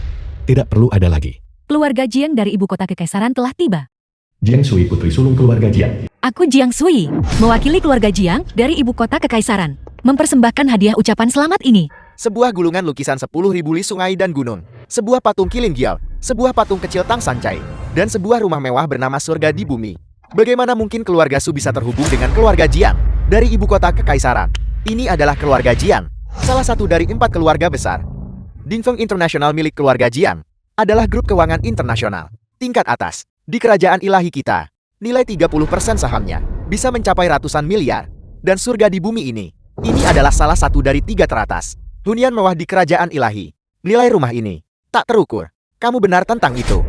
tidak perlu ada lagi. Keluarga Jiang dari ibu kota kekaisaran telah tiba. Jiang Sui, putri sulung keluarga Jiang. Aku Jiang Sui, mewakili keluarga Jiang dari ibu kota kekaisaran, mempersembahkan hadiah ucapan selamat ini. Sebuah gulungan lukisan 10.000 li sungai dan gunung, sebuah patung Kilin Gial, sebuah patung kecil Tang Sancai, dan sebuah rumah mewah bernama Surga di Bumi. Bagaimana mungkin keluarga Su bisa terhubung dengan keluarga Jiang dari ibu kota kekaisaran? Ini adalah keluarga Jiang, salah satu dari 4 keluarga besar. Dingfeng International milik keluarga Jiang adalah grup keuangan internasional tingkat atas di kerajaan ilahi kita. Nilai 30% sahamnya bisa mencapai ratusan miliar. Dan surga di bumi ini adalah salah satu dari 3 teratas hunian mewah di kerajaan ilahi. Nilai rumah ini tak terukur. Kamu benar tentang itu.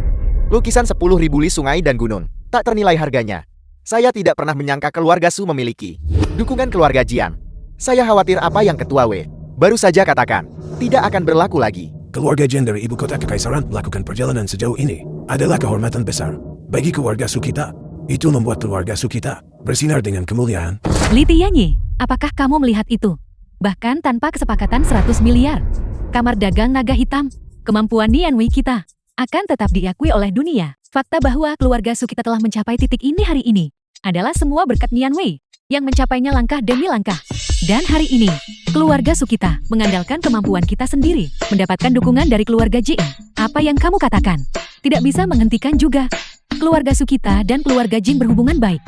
Lukisan 10.000 li sungai dan gunung tak ternilai harganya. Saya tidak pernah menyangka keluarga Su memiliki dukungan keluarga Jiang. Saya khawatir apa yang Ketua W baru saja katakan tidak akan berlaku lagi. Keluarga Jiang dari ibu kota kekaisaran melakukan perjalanan sejauh ini adalah kehormatan besar bagi keluarga Su kita. Itu membuat keluarga Su kita bersinar dengan kemuliaan. Li Tianyi, apakah kamu melihat itu? Bahkan tanpa kesepakatan 100 miliar. Kamar dagang naga hitam, kemampuan Nianwei kita akan tetap diakui oleh dunia. Fakta bahwa keluarga Su kita telah mencapai titik ini hari ini adalah semua berkat Nianwei yang mencapainya langkah demi langkah. Dan hari ini, keluarga Su kita mengandalkan kemampuan kita sendiri, mendapatkan dukungan dari keluarga Jiang. Apa yang kamu katakan tidak bisa menghentikan juga. Keluarga Su kita dan keluarga Jing berhubungan baik.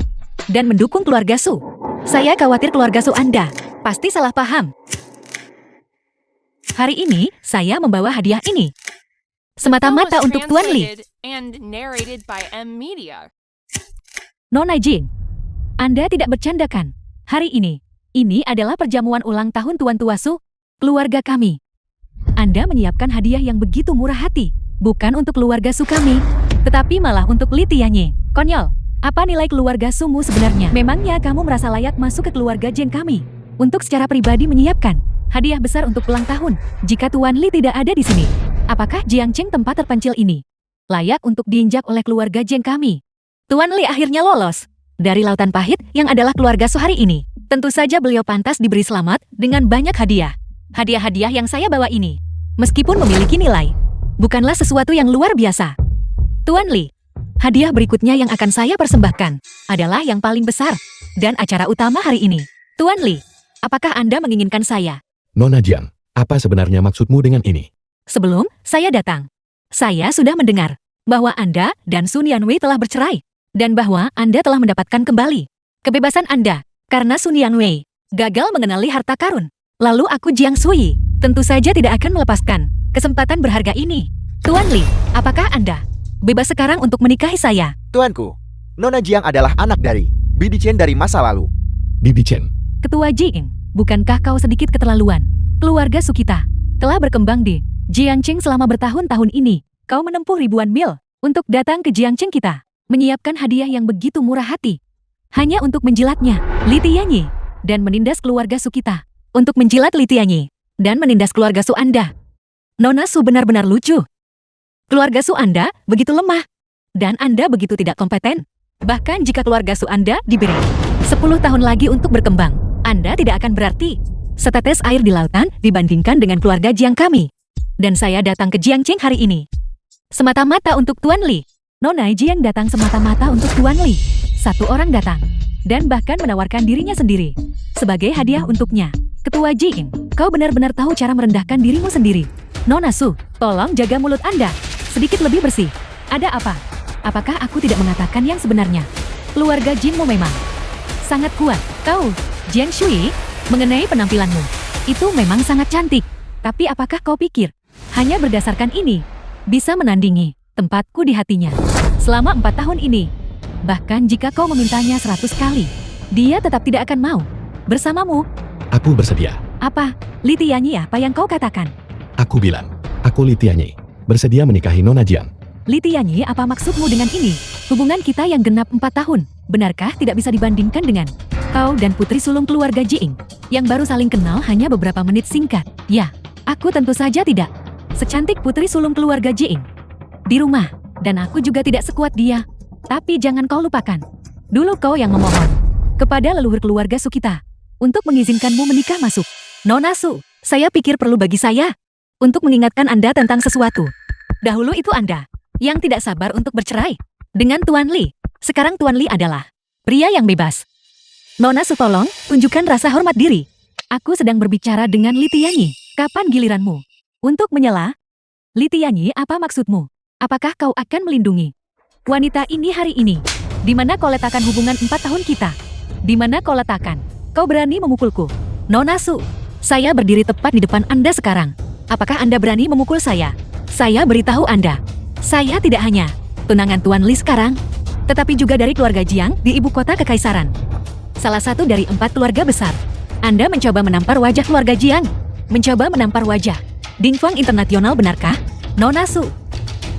dan mendukung keluarga Su. Saya khawatir keluarga Su Anda pasti salah paham. Hari ini, saya membawa hadiah ini. The film was Semata-mata untuk Tuan Li. translated and narrated by M Media. Nona Jing, Anda tidak bercandakan. Hari ini adalah perjamuan ulang tahun Tuan Tua Su, keluarga kami. Anda menyiapkan hadiah yang begitu murah hati, bukan untuk keluarga Su kami, tetapi malah untuk Li Tianye. Konyol, apa nilai keluarga Sumu sebenarnya? Memangnya kamu merasa layak masuk ke keluarga Jeng kami? Untuk secara pribadi menyiapkan hadiah besar untuk ulang tahun, jika Tuan Li tidak ada di sini. Apakah Jiangcheng tempat terpencil ini layak untuk diinjak oleh keluarga Jeng kami? Tuan Li akhirnya lolos dari lautan pahit yang adalah keluarga Su hari ini. Tentu saja beliau pantas diberi selamat dengan banyak hadiah. Hadiah-hadiah yang saya bawa ini, meskipun memiliki nilai, bukanlah sesuatu yang luar biasa. Tuan Li, hadiah berikutnya yang akan saya persembahkan adalah yang paling besar dan acara utama hari ini. Tuan Li, apakah Anda menginginkan saya? Nona Jiang, apa sebenarnya maksudmu dengan ini? Sebelum saya datang, saya sudah mendengar bahwa Anda dan Sun Yanwei telah bercerai, dan bahwa Anda telah mendapatkan kembali kebebasan Anda karena Sun Yanwei gagal mengenali harta karun. Lalu aku Jiang Sui, tentu saja tidak akan melepaskan kesempatan berharga ini. Tuan Li, apakah Anda bebas sekarang untuk menikahi saya? Tuanku, Nona Jiang adalah anak dari Bibi Chen dari masa lalu. Bibi Chen, Ketua Jing, bukankah kau sedikit keterlaluan? Keluarga Sukita telah berkembang di Jiangcheng selama bertahun-tahun ini. Kau menempuh ribuan mil untuk datang ke Jiangcheng kita, menyiapkan hadiah yang begitu murah hati, hanya untuk menjilatnya, Li Tianye, dan menindas keluarga Sukita. Untuk menjilat Li Tianye dan menindas keluarga Su Anda. Nona Su benar-benar lucu. Keluarga Su Anda begitu lemah, dan Anda begitu tidak kompeten. Bahkan jika keluarga Su Anda diberi 10 tahun lagi untuk berkembang, Anda tidak akan berarti setetes air di lautan dibandingkan dengan keluarga Jiang kami. Dan saya datang ke Jiangcheng hari ini semata-mata untuk Tuan Li. Nona Jiang datang semata-mata untuk Tuan Li. Satu orang datang dan bahkan menawarkan dirinya sendiri sebagai hadiah untuknya. Ketua Jing, kau benar-benar tahu cara merendahkan dirimu sendiri. Nona Su, tolong jaga mulut Anda sedikit lebih bersih. Ada apa? Apakah aku tidak mengatakan yang sebenarnya? Keluarga Jinmu memang sangat kuat. Kau, Jiang Shui, mengenai penampilanmu, itu memang sangat cantik. Tapi apakah kau pikir hanya berdasarkan ini bisa menandingi tempatku di hatinya selama 4 tahun ini? Bahkan jika kau memintanya 100 kali, dia tetap tidak akan mau bersamamu. aku bersedia. Apa, Li Tianye, apa yang kau katakan? Aku bilang, aku Li Tianye, bersedia menikahi Nona Jiang. Li Tianye, apa maksudmu dengan ini? Hubungan kita yang genap 4 tahun, benarkah tidak bisa dibandingkan dengan kau dan putri sulung keluarga Jing, yang baru saling kenal hanya beberapa menit singkat? Ya, aku tentu saja tidak secantik putri sulung keluarga Jing di rumah, dan aku juga tidak sekuat dia. Tapi jangan kau lupakan, dulu kau yang memohon kepada leluhur keluarga Sukita untuk mengizinkanmu menikah masuk. Nona Su, saya pikir perlu bagi saya untuk mengingatkan Anda tentang sesuatu. Dahulu itu Anda yang tidak sabar untuk bercerai dengan Tuan Li. Sekarang Tuan Li adalah pria yang bebas. Nona Su, tolong tunjukkan rasa hormat diri. Aku sedang berbicara dengan Li Tianye. Kapan giliranmu untuk menyela? Li Tianye, apa maksudmu? Apakah kau akan melindungi wanita ini hari ini? Di mana kau letakkan hubungan 4 tahun kita? Di mana kau letakkan? Kau berani memukulku? Nona Su, saya berdiri tepat di depan Anda sekarang. Apakah Anda berani memukul saya? Saya beritahu Anda, saya tidak hanya tunangan Tuan Li sekarang, tetapi juga dari keluarga Jiang di ibu kota kekaisaran. Salah satu dari 4 keluarga besar. Anda mencoba menampar wajah keluarga Jiang. Mencoba menampar wajah Dingfang Internasional, benarkah? Nona Su,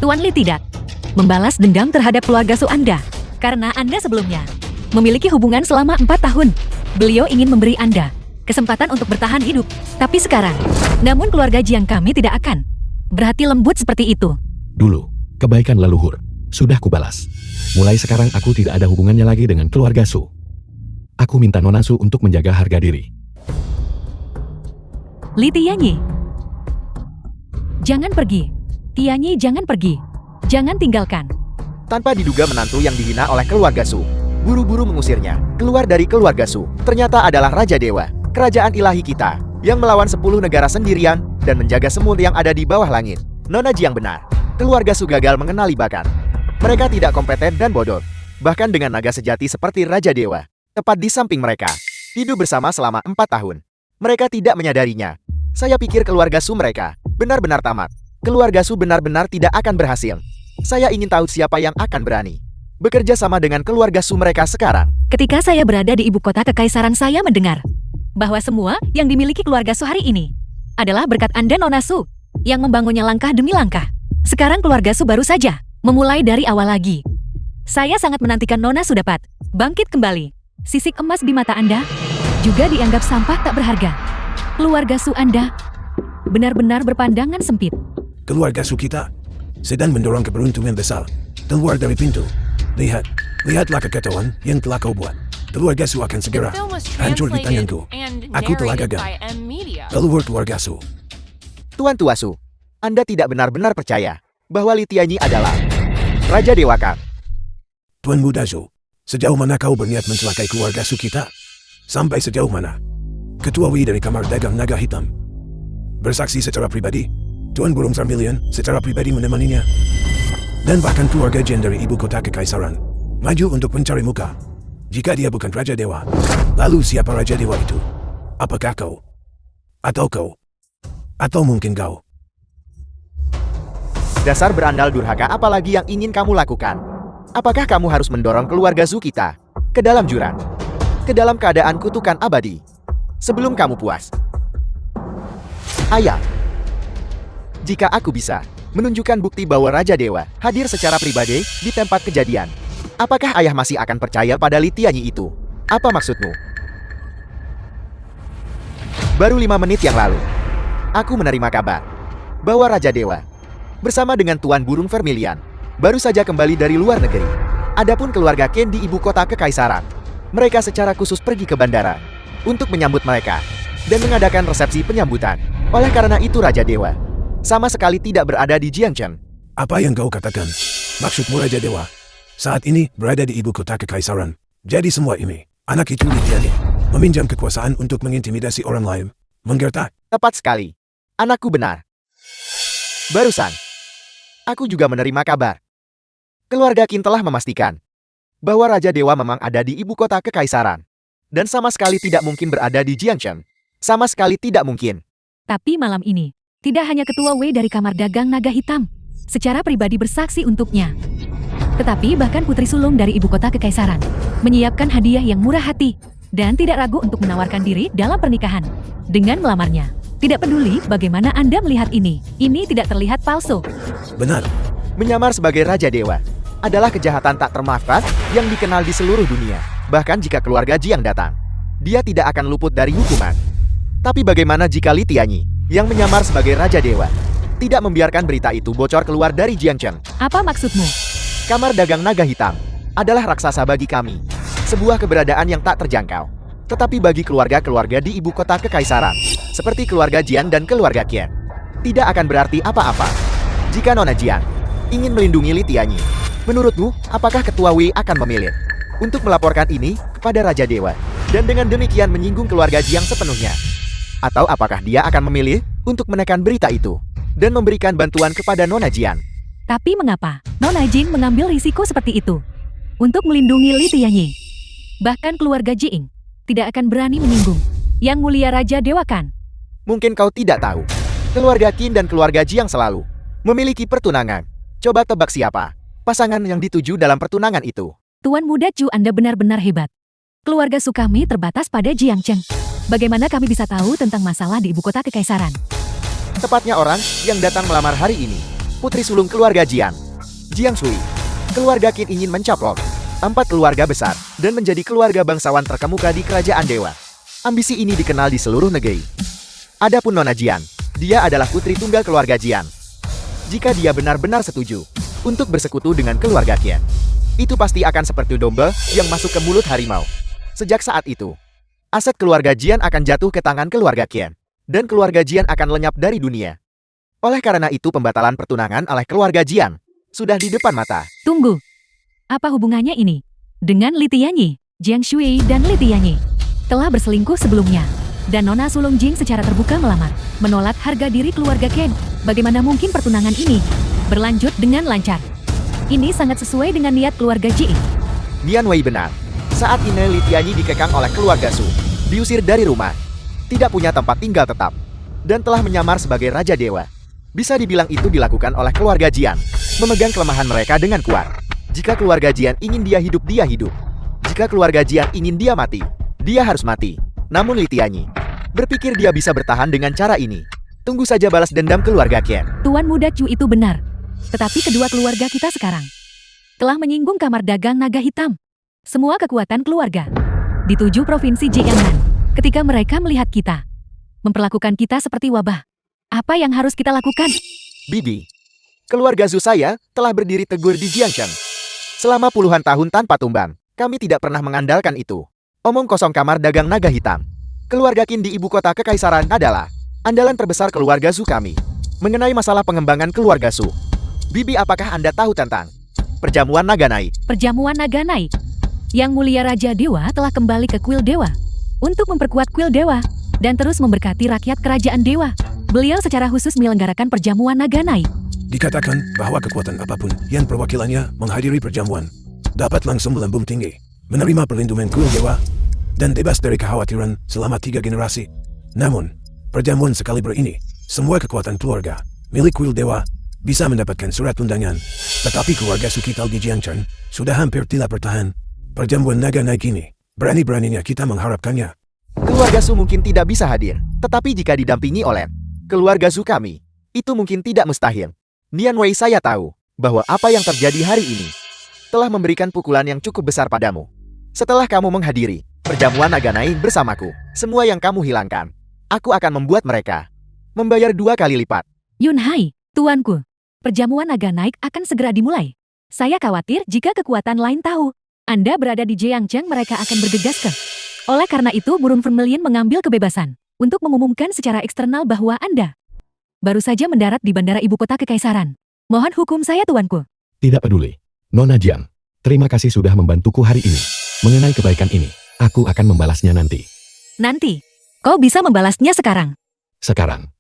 Tuan Li tidak membalas dendam terhadap keluarga Su Anda, karena Anda sebelumnya memiliki hubungan selama 4 tahun. Beliau ingin memberi Anda kesempatan untuk bertahan hidup. Tapi sekarang, namun keluarga Jiang kami tidak akan berhati lembut seperti itu. Dulu, kebaikan leluhur sudah kubalas. Mulai sekarang aku tidak ada hubungannya lagi dengan keluarga Su. Aku minta Nona Su untuk menjaga harga diri. Li Tianye, jangan pergi. Tianye, jangan pergi. Jangan tinggalkan. Tanpa diduga, menantu yang dihina oleh keluarga Su buru-buru mengusirnya keluar dari keluarga Su. Ternyata adalah Raja Dewa, kerajaan ilahi kita, yang melawan 10 negara sendirian dan menjaga semut yang ada di bawah langit. Nona Jiang benar. Keluarga Su gagal mengenali bakat. Mereka tidak kompeten dan bodoh. bahkan dengan naga sejati seperti Raja Dewa, tepat di samping mereka. Hidup bersama selama 4 tahun. Mereka tidak menyadarinya. Saya pikir keluarga Su mereka benar-benar tamat. Keluarga Su benar-benar tidak akan berhasil. Saya ingin tahu siapa yang akan berani bekerja sama dengan keluarga Su mereka sekarang. Ketika saya berada di ibu kota kekaisaran, saya mendengar bahwa semua yang dimiliki keluarga Su hari ini adalah berkat Anda, Nona Su, yang membangunnya langkah demi langkah. Sekarang keluarga Su baru saja memulai dari awal lagi. Saya sangat menantikan Nona Su dapat bangkit kembali. Sisik emas di mata Anda juga dianggap sampah tak berharga. Keluarga Su Anda benar-benar berpandangan sempit. Keluarga Su kita sedang mendorong keberuntungan besar. Keluar dari pintu. Lihatlah kekacauan yang telah kau buat. Keluarga Su akan The segera film was hancur di translated tanganku. and Aku telah narrated gagal. by M Media. Keluar keluarga Su. Tuan Tua Su, Anda tidak benar-benar percaya bahwa Litianyi adalah Raja Dewa Kang. Tuan Muda Su, sejauh mana kau berniat mencelakai keluarga Su kita? Sampai sejauh mana? Ketua Wei dari Kamar Dagang Naga Hitam bersaksi secara pribadi. Tuan Burung Vermilion secara pribadi menemaninya. Dan bahkan keluarga Jin dari ibu kota kekaisaran maju untuk mencari muka. Jika dia bukan Raja Dewa, lalu siapa Raja Dewa itu? Apakah kau? Atau kau? Atau mungkin kau? Dasar berandal durhaka, apalagi yang ingin kamu lakukan? Apakah kamu harus mendorong keluarga Su kita ke dalam jurang? Ke dalam keadaan kutukan abadi? Sebelum kamu puas. Ayah, jika aku bisa menunjukkan bukti bahwa Raja Dewa hadir secara pribadi di tempat kejadian, apakah ayah masih akan percaya pada Litianyi itu? Apa maksudmu? Baru 5 menit yang lalu, aku menerima kabar bahwa Raja Dewa bersama dengan Tuan Burung Vermilion baru saja kembali dari luar negeri. Adapun keluarga Ken di ibu kota kekaisaran, mereka secara khusus pergi ke bandara untuk menyambut mereka dan mengadakan resepsi penyambutan. Oleh karena itu Raja Dewa sama sekali tidak berada di Jiangchen. Apa yang kau katakan? Maksudmu Raja Dewa saat ini berada di ibu kota kekaisaran. Jadi semua ini, anak itu Litianyi meminjam kekuasaan untuk mengintimidasi orang lain. Menggertak? Tepat sekali. Anakku benar. Barusan, aku juga menerima kabar. Keluarga Qin telah memastikan bahwa Raja Dewa memang ada di ibu kota kekaisaran. Dan sama sekali tidak mungkin berada di Jiangchen. Sama sekali tidak mungkin. Tapi malam ini, tidak hanya Ketua Wei dari Kamar Dagang Naga Hitam secara pribadi bersaksi untuknya, tetapi bahkan Putri Sulung dari ibu kota kekaisaran menyiapkan hadiah yang murah hati dan tidak ragu untuk menawarkan diri dalam pernikahan dengan melamarnya. Tidak peduli bagaimana Anda melihat ini tidak terlihat palsu. Benar. Menyamar sebagai Raja Dewa adalah kejahatan tak termaafkan yang dikenal di seluruh dunia. Bahkan jika keluarga Jiang datang, dia tidak akan luput dari hukuman. Tapi bagaimana jika Litianyi yang menyamar sebagai Raja Dewa tidak membiarkan berita itu bocor keluar dari Jiangchen? Apa maksudmu? Kamar Dagang Naga Hitam adalah raksasa bagi kami. Sebuah keberadaan yang tak terjangkau. Tetapi bagi keluarga-keluarga di ibu kota kekaisaran, seperti keluarga Jian dan keluarga Qian, tidak akan berarti apa-apa. Jika Nona Jian ingin melindungi Litianyi, menurutmu, apakah Ketua Wei akan memilih untuk melaporkan ini kepada Raja Dewa dan dengan demikian menyinggung keluarga Jiang sepenuhnya? Atau apakah dia akan memilih untuk menekan berita itu dan memberikan bantuan kepada Nona Jian? Tapi mengapa Nona Jing mengambil risiko seperti itu untuk melindungi Litianyi? Bahkan keluarga Jing tidak akan berani menyinggung Yang Mulia Raja Dewa Kan. Mungkin kau tidak tahu, keluarga Qin dan keluarga Jiang selalu memiliki pertunangan. Coba tebak siapa pasangan yang dituju dalam pertunangan itu? Tuan Muda Chu, Anda benar-benar hebat. Keluarga Su kami terbatas pada Jiangchen. Bagaimana kami bisa tahu tentang masalah di ibu kota kekaisaran? Tepatnya orang yang datang melamar hari ini, putri sulung keluarga Jiang, Jiang Shui. Keluarga Qin ingin mencaplok 4 keluarga besar dan menjadi keluarga bangsawan terkemuka di kerajaan dewa. Ambisi ini dikenal di seluruh negeri. Adapun Nona Jian, dia adalah putri tunggal keluarga Jian. Jika dia benar-benar setuju untuk bersekutu dengan keluarga Qian, itu pasti akan seperti domba yang masuk ke mulut harimau. Sejak saat itu, aset keluarga Jian akan jatuh ke tangan keluarga Qian, dan keluarga Jian akan lenyap dari dunia. Oleh karena itu pembatalan pertunangan oleh keluarga Jian sudah di depan mata. Tunggu. Apa hubungannya ini dengan Litianyi? Jiang Shui dan Litianyi telah berselingkuh sebelumnya. Dan Nona Sulung Jing secara terbuka melamar, menolak harga diri keluarga Ken. Bagaimana mungkin pertunangan ini berlanjut dengan lancar? Ini sangat sesuai dengan niat keluarga Jing. Nian Wei benar. Saat ini Li Tianyi dikekang oleh keluarga Su. Diusir dari rumah. Tidak punya tempat tinggal tetap. Dan telah menyamar sebagai Raja Dewa. Bisa dibilang itu dilakukan oleh keluarga Jian. Memegang kelemahan mereka dengan kuat. Jika keluarga Jian ingin dia hidup, dia hidup. Jika keluarga Jian ingin dia mati, dia harus mati. Namun Li Tianyi berpikir dia bisa bertahan dengan cara ini. Tunggu saja balas dendam keluarga Qian. Tuan muda Chu itu benar. Tetapi kedua keluarga kita sekarang telah menyinggung kamar dagang naga hitam. Semua kekuatan keluarga di 7 provinsi Jiangnan. Ketika mereka melihat kita memperlakukan kita seperti wabah, apa yang harus kita lakukan? Bibi, keluarga Zhu saya telah berdiri teguh di Jiangsheng. Selama puluhan tahun tanpa tumbang, kami tidak pernah mengandalkan itu. Omong kosong kamar dagang naga hitam. Keluarga Qin di ibu kota kekaisaran adalah andalan terbesar keluarga Zhu kami. Mengenai masalah pengembangan keluarga Zhu, Bibi, apakah Anda tahu tentang perjamuan naga naik? Perjamuan naga naik. Yang mulia Raja Dewa telah kembali ke kuil Dewa untuk memperkuat kuil Dewa dan terus memberkati rakyat kerajaan Dewa. Beliau secara khusus menyelenggarakan perjamuan naga naik. Dikatakan bahwa kekuatan apapun yang perwakilannya menghadiri perjamuan dapat langsung melambung tinggi, menerima perlindungan kuil Dewa, dan bebas dari kekhawatiran selama 3 generasi. Namun, perjamuan sekaliber ini, semua kekuatan keluarga milik kuil Dewa bisa mendapatkan surat undangan. Tetapi keluarga Sukital di Jiangchen sudah hampir tidak bertahan. Perjamuan naga naik ini, berani-beraninya kita mengharapkannya. Keluarga Su mungkin tidak bisa hadir, tetapi jika didampingi oleh keluarga Zhu kami, itu mungkin tidak mustahil. Nian Wei, saya tahu bahwa apa yang terjadi hari ini telah memberikan pukulan yang cukup besar padamu. Setelah kamu menghadiri perjamuan naga naik bersamaku, semua yang kamu hilangkan, aku akan membuat mereka membayar 2 kali lipat. Yun Hai, tuanku, perjamuan naga naik akan segera dimulai. Saya khawatir jika kekuatan lain tahu Anda berada di Jiangcheng, mereka akan bergegas ke. Oleh karena itu, Burung Vermilion mengambil kebebasan untuk mengumumkan secara eksternal bahwa Anda baru saja mendarat di bandara ibu kota kekaisaran. Mohon hukum saya, tuanku. Tidak peduli. Nona Jiang, terima kasih sudah membantuku hari ini. Mengenai kebaikan ini, aku akan membalasnya nanti. Nanti, kau bisa membalasnya sekarang. Sekarang,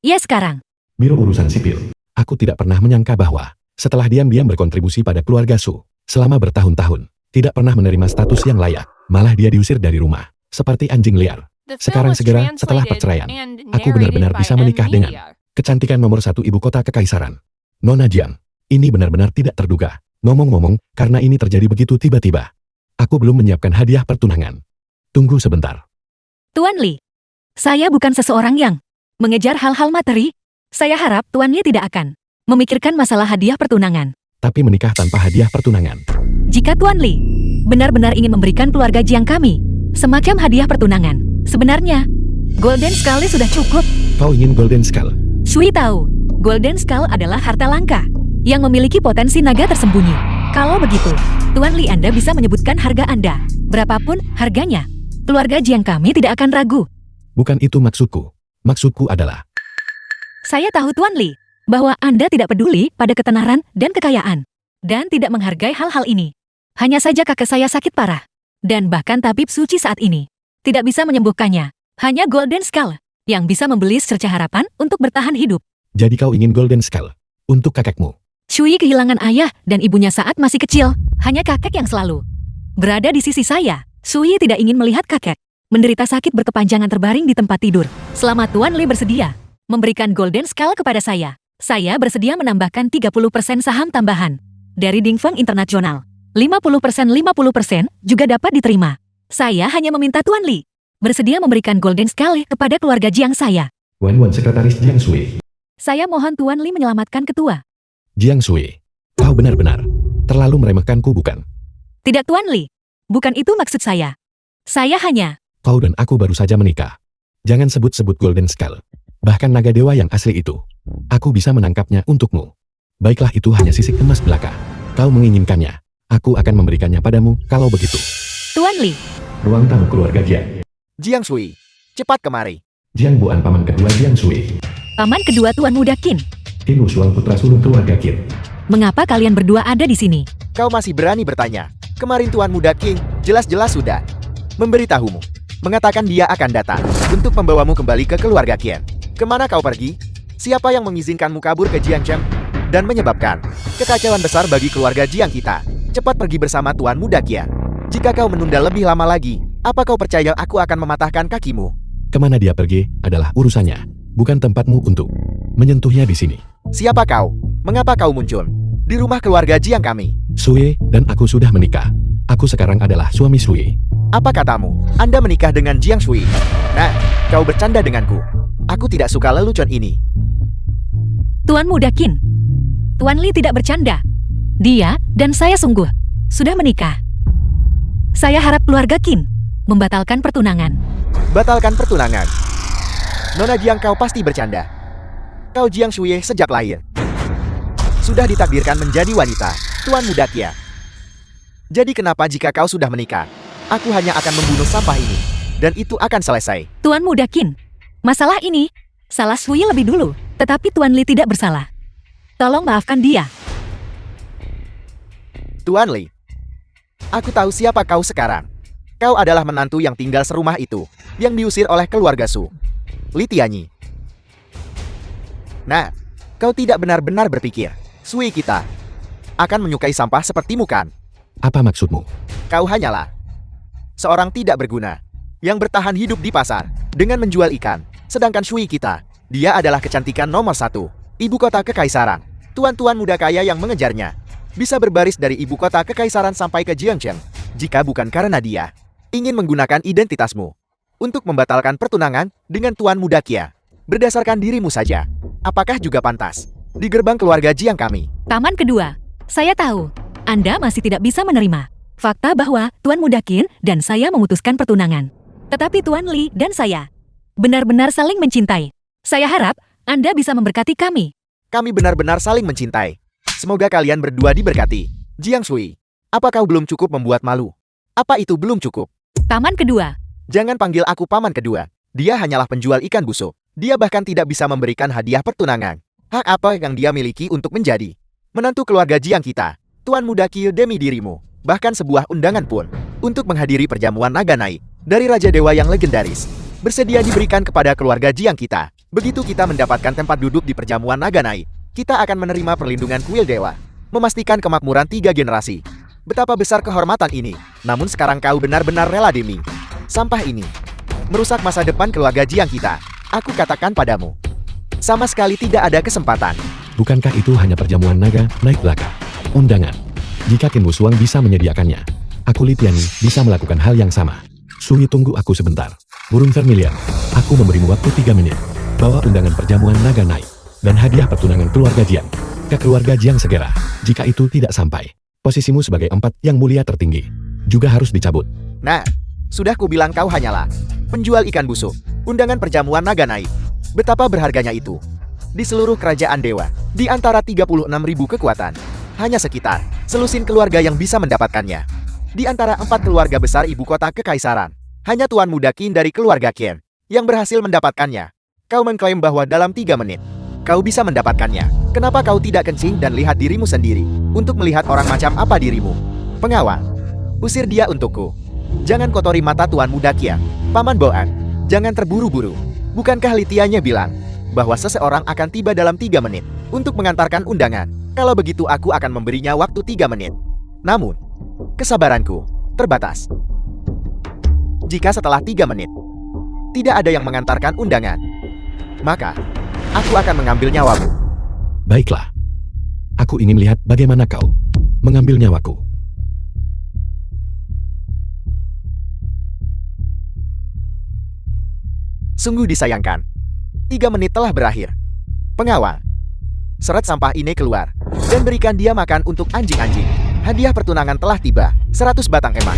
Ya sekarang. Biro Urusan Sipil. Aku tidak pernah menyangka bahwa setelah diam-diam berkontribusi pada keluarga Su selama bertahun-tahun, tidak pernah menerima status yang layak, malah dia diusir dari rumah, seperti anjing liar. The film Sekarang was segera setelah translated perceraian, and aku benar-benar narrated bisa by menikah M. dengan Media. kecantikan nomor 1 ibu kota kekaisaran. Nona Jiang, ini benar-benar tidak terduga. Ngomong-ngomong, karena ini terjadi begitu tiba-tiba, aku belum menyiapkan hadiah pertunangan. Tunggu sebentar. Tuan Li, saya bukan seseorang yang mengejar hal-hal materi. Saya harap Tuan Li tidak akan memikirkan masalah hadiah pertunangan. Tapi menikah tanpa hadiah pertunangan. Jika Tuan Li benar-benar ingin memberikan keluarga Jiang kami semacam hadiah pertunangan, sebenarnya Golden Skull sudah cukup. Kau ingin Golden Skull? Shui tahu, Golden Skull adalah harta langka yang memiliki potensi naga tersembunyi. Kalau begitu, Tuan Li, Anda bisa menyebutkan harga Anda. Berapapun harganya, keluarga Jiang kami tidak akan ragu. Bukan itu maksudku. Maksudku adalah, Saya tahu Tuan Li, bahwa Anda tidak peduli pada ketenaran dan kekayaan, dan tidak menghargai hal-hal ini. Hanya saja kakek saya sakit parah, dan bahkan tabib suci saat ini tidak bisa menyembuhkannya. Hanya Golden Skull yang bisa membeli secerca harapan untuk bertahan hidup. jadi kau ingin Golden Skull untuk kakekmu. Shui kehilangan ayah dan ibunya saat masih kecil. Hanya kakek yang selalu berada di sisi saya. Shui tidak ingin melihat kakek menderita sakit berkepanjangan terbaring di tempat tidur. Selama Tuan Li bersedia memberikan Golden Skull kepada saya bersedia menambahkan 30% saham tambahan dari Dingfeng Internasional. 50% juga dapat diterima. Saya hanya meminta Tuan Li bersedia memberikan Golden Skull kepada keluarga Jiang saya. Wan Sekretaris Jiang Sui. Saya mohon Tuan Li menyelamatkan ketua. Jiang Sui, kau benar-benar terlalu meremehkanku, bukan? Tidak Tuan Li, bukan itu maksud saya. Saya hanya... Kau dan aku baru saja menikah. Jangan sebut-sebut Golden Skull. Bahkan naga dewa yang asli itu, aku bisa menangkapnya untukmu. Baiklah, itu hanya sisik emas belaka. Kau menginginkannya, aku akan memberikannya padamu kalau begitu. Tuan Li, Ruang tamu keluarga Jiang. Jiang Sui, cepat kemari. Jiang Buan, paman kedua Jiang Sui. paman kedua Tuan Muda Qin. Qin Wusuang, putra sulung keluarga Qin. Mengapa kalian berdua ada di sini? Kau masih berani bertanya? Kemarin Tuan Muda King jelas-jelas sudah memberitahumu, mengatakan dia akan datang untuk membawamu kembali ke keluarga Qian. Kemana kau pergi? Siapa yang mengizinkanmu kabur ke Jiangcheng dan menyebabkan kekacauan besar bagi keluarga Jiang kita? cepat pergi bersama Tuan Muda Kia. Jika kau menunda lebih lama lagi, apa kau percaya aku akan mematahkan kakimu? Kemana dia pergi adalah urusannya, bukan tempatmu untuk menyentuhnya di sini. Siapa kau? Mengapa kau muncul di rumah keluarga Jiang kami? Sui dan aku sudah menikah. Aku sekarang adalah suami Sui. Apa katamu? Anda menikah dengan Jiang Shui? Nah, kau bercanda denganku. Aku tidak suka lelucon ini. Tuan Muda Qin. Tuan Li tidak bercanda. Dia dan saya sungguh sudah menikah. Saya harap keluarga Qin membatalkan pertunangan. Batalkan pertunangan. Nona Jiang, kau pasti bercanda. Kau Jiang Shui sejak lahir sudah ditakdirkan menjadi wanita, Tuan Muda Kia. Jadi kenapa jika kau sudah menikah, aku hanya akan membunuh sampah ini, dan itu akan selesai. Tuan Muda Qin, masalah ini salah Sui lebih dulu, tetapi Tuan Li tidak bersalah. Tolong maafkan dia. Tuan Li, aku tahu siapa kau sekarang. Kau adalah menantu yang tinggal serumah itu, yang diusir oleh keluarga Su, Li Tianyi. Nah, kau tidak benar-benar berpikir, Sui kita akan menyukai sampah sepertimu kan? Apa maksudmu? Kau hanyalah seorang tidak berguna, yang bertahan hidup di pasar, dengan menjual ikan. Sedangkan Sui kita, dia adalah kecantikan nomor 1, ibu kota kekaisaran. Tuan-tuan muda kaya yang mengejarnya bisa berbaris dari ibu kota kekaisaran sampai ke Jiangcheng. Jika bukan karena dia ingin menggunakan identitasmu untuk membatalkan pertunangan dengan Tuan Muda Kia, berdasarkan dirimu saja, apakah juga pantas di gerbang keluarga Jiang kami? Taman kedua, saya tahu Anda masih tidak bisa menerima fakta bahwa Tuan Muda Qin dan saya memutuskan pertunangan. Tetapi Tuan Li dan saya benar-benar saling mencintai. Saya harap Anda bisa memberkati kami. Kami benar-benar saling mencintai. Semoga kalian berdua diberkati. Jiang Shui, apa kau belum cukup membuat malu? Apa itu belum cukup? Taman kedua, Jangan panggil aku paman kedua. Dia hanyalah penjual ikan busuk. Dia bahkan tidak bisa memberikan hadiah pertunangan. Hak apa yang dia miliki untuk menjadi menantu keluarga Jiang kita? Tuan Muda Kia demi dirimu. Bahkan sebuah undangan pun untuk menghadiri perjamuan naga naik dari Raja Dewa yang legendaris bersedia diberikan kepada keluarga Jiang kita. Begitu kita mendapatkan tempat duduk di perjamuan naga naik, kita akan menerima perlindungan kuil dewa, memastikan kemakmuran 3 generasi. Betapa besar kehormatan ini. Namun sekarang kau benar-benar rela demi sampah ini merusak masa depan keluarga Jiang kita. Aku katakan padamu, sama sekali tidak ada kesempatan. Bukankah itu hanya perjamuan naga naik belaka? Undangan. Jika Qin Wusuang bisa menyediakannya, aku Li Tianyi bisa melakukan hal yang sama. Sui, tunggu aku sebentar. Burung Vermilion, aku memberimu waktu 3 menit. Bawa undangan perjamuan naga naik dan hadiah pertunangan keluarga Jiang ke keluarga Jiang segera. Jika itu tidak sampai, posisimu sebagai 4 yang mulia tertinggi juga harus dicabut. Nah, sudah kubilang kau hanyalah penjual ikan busuk. Undangan perjamuan naga naik. Betapa berharganya itu. Di seluruh kerajaan dewa, di antara 36.000 kekuatan, hanya sekitar selusin keluarga yang bisa mendapatkannya. Di antara 4 keluarga besar ibu kota kekaisaran, hanya Tuan Muda Qin dari keluarga Qin yang berhasil mendapatkannya. Kau mengklaim bahwa dalam 3 menit, kau bisa mendapatkannya. Kenapa kau tidak kencing dan lihat dirimu sendiri untuk melihat orang macam apa dirimu? Pengawal, usir dia untukku. Jangan kotori mata Tuan Muda Kia. Paman Boan, jangan terburu-buru. Bukankah Li Tianyi bilang bahwa seseorang akan tiba dalam 3 menit untuk mengantarkan undangan? Kalau begitu aku akan memberinya waktu 3 menit. Namun, kesabaranku terbatas. Jika setelah 3 menit tidak ada yang mengantarkan undangan, maka aku akan mengambil nyawamu. Baiklah. Aku ingin lihat bagaimana kau mengambil nyawaku. Sungguh disayangkan. 3 menit telah berakhir. Pengawal, seret sampah ini keluar dan berikan dia makan untuk anjing-anjing. Hadiah pertunangan telah tiba, 100 batang emas.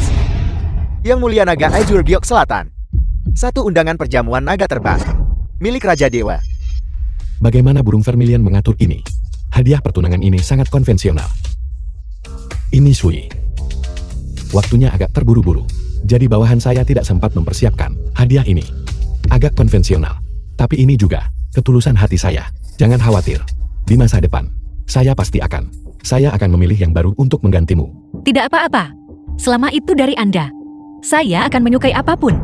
Yang Mulia Naga Azure Giok Selatan. 1 undangan perjamuan naga terbang milik Raja Dewa. Bagaimana Burung Vermilion mengatur ini? Hadiah pertunangan ini sangat konvensional. Ini Sui. Waktunya agak terburu-buru. Jadi bawahan saya tidak sempat mempersiapkan hadiah ini. Agak konvensional. Tapi ini juga ketulusan hati saya. Jangan khawatir. Di masa depan, saya akan memilih yang baru untuk menggantimu. tidak apa-apa. Selama itu dari Anda, saya akan menyukai apapun.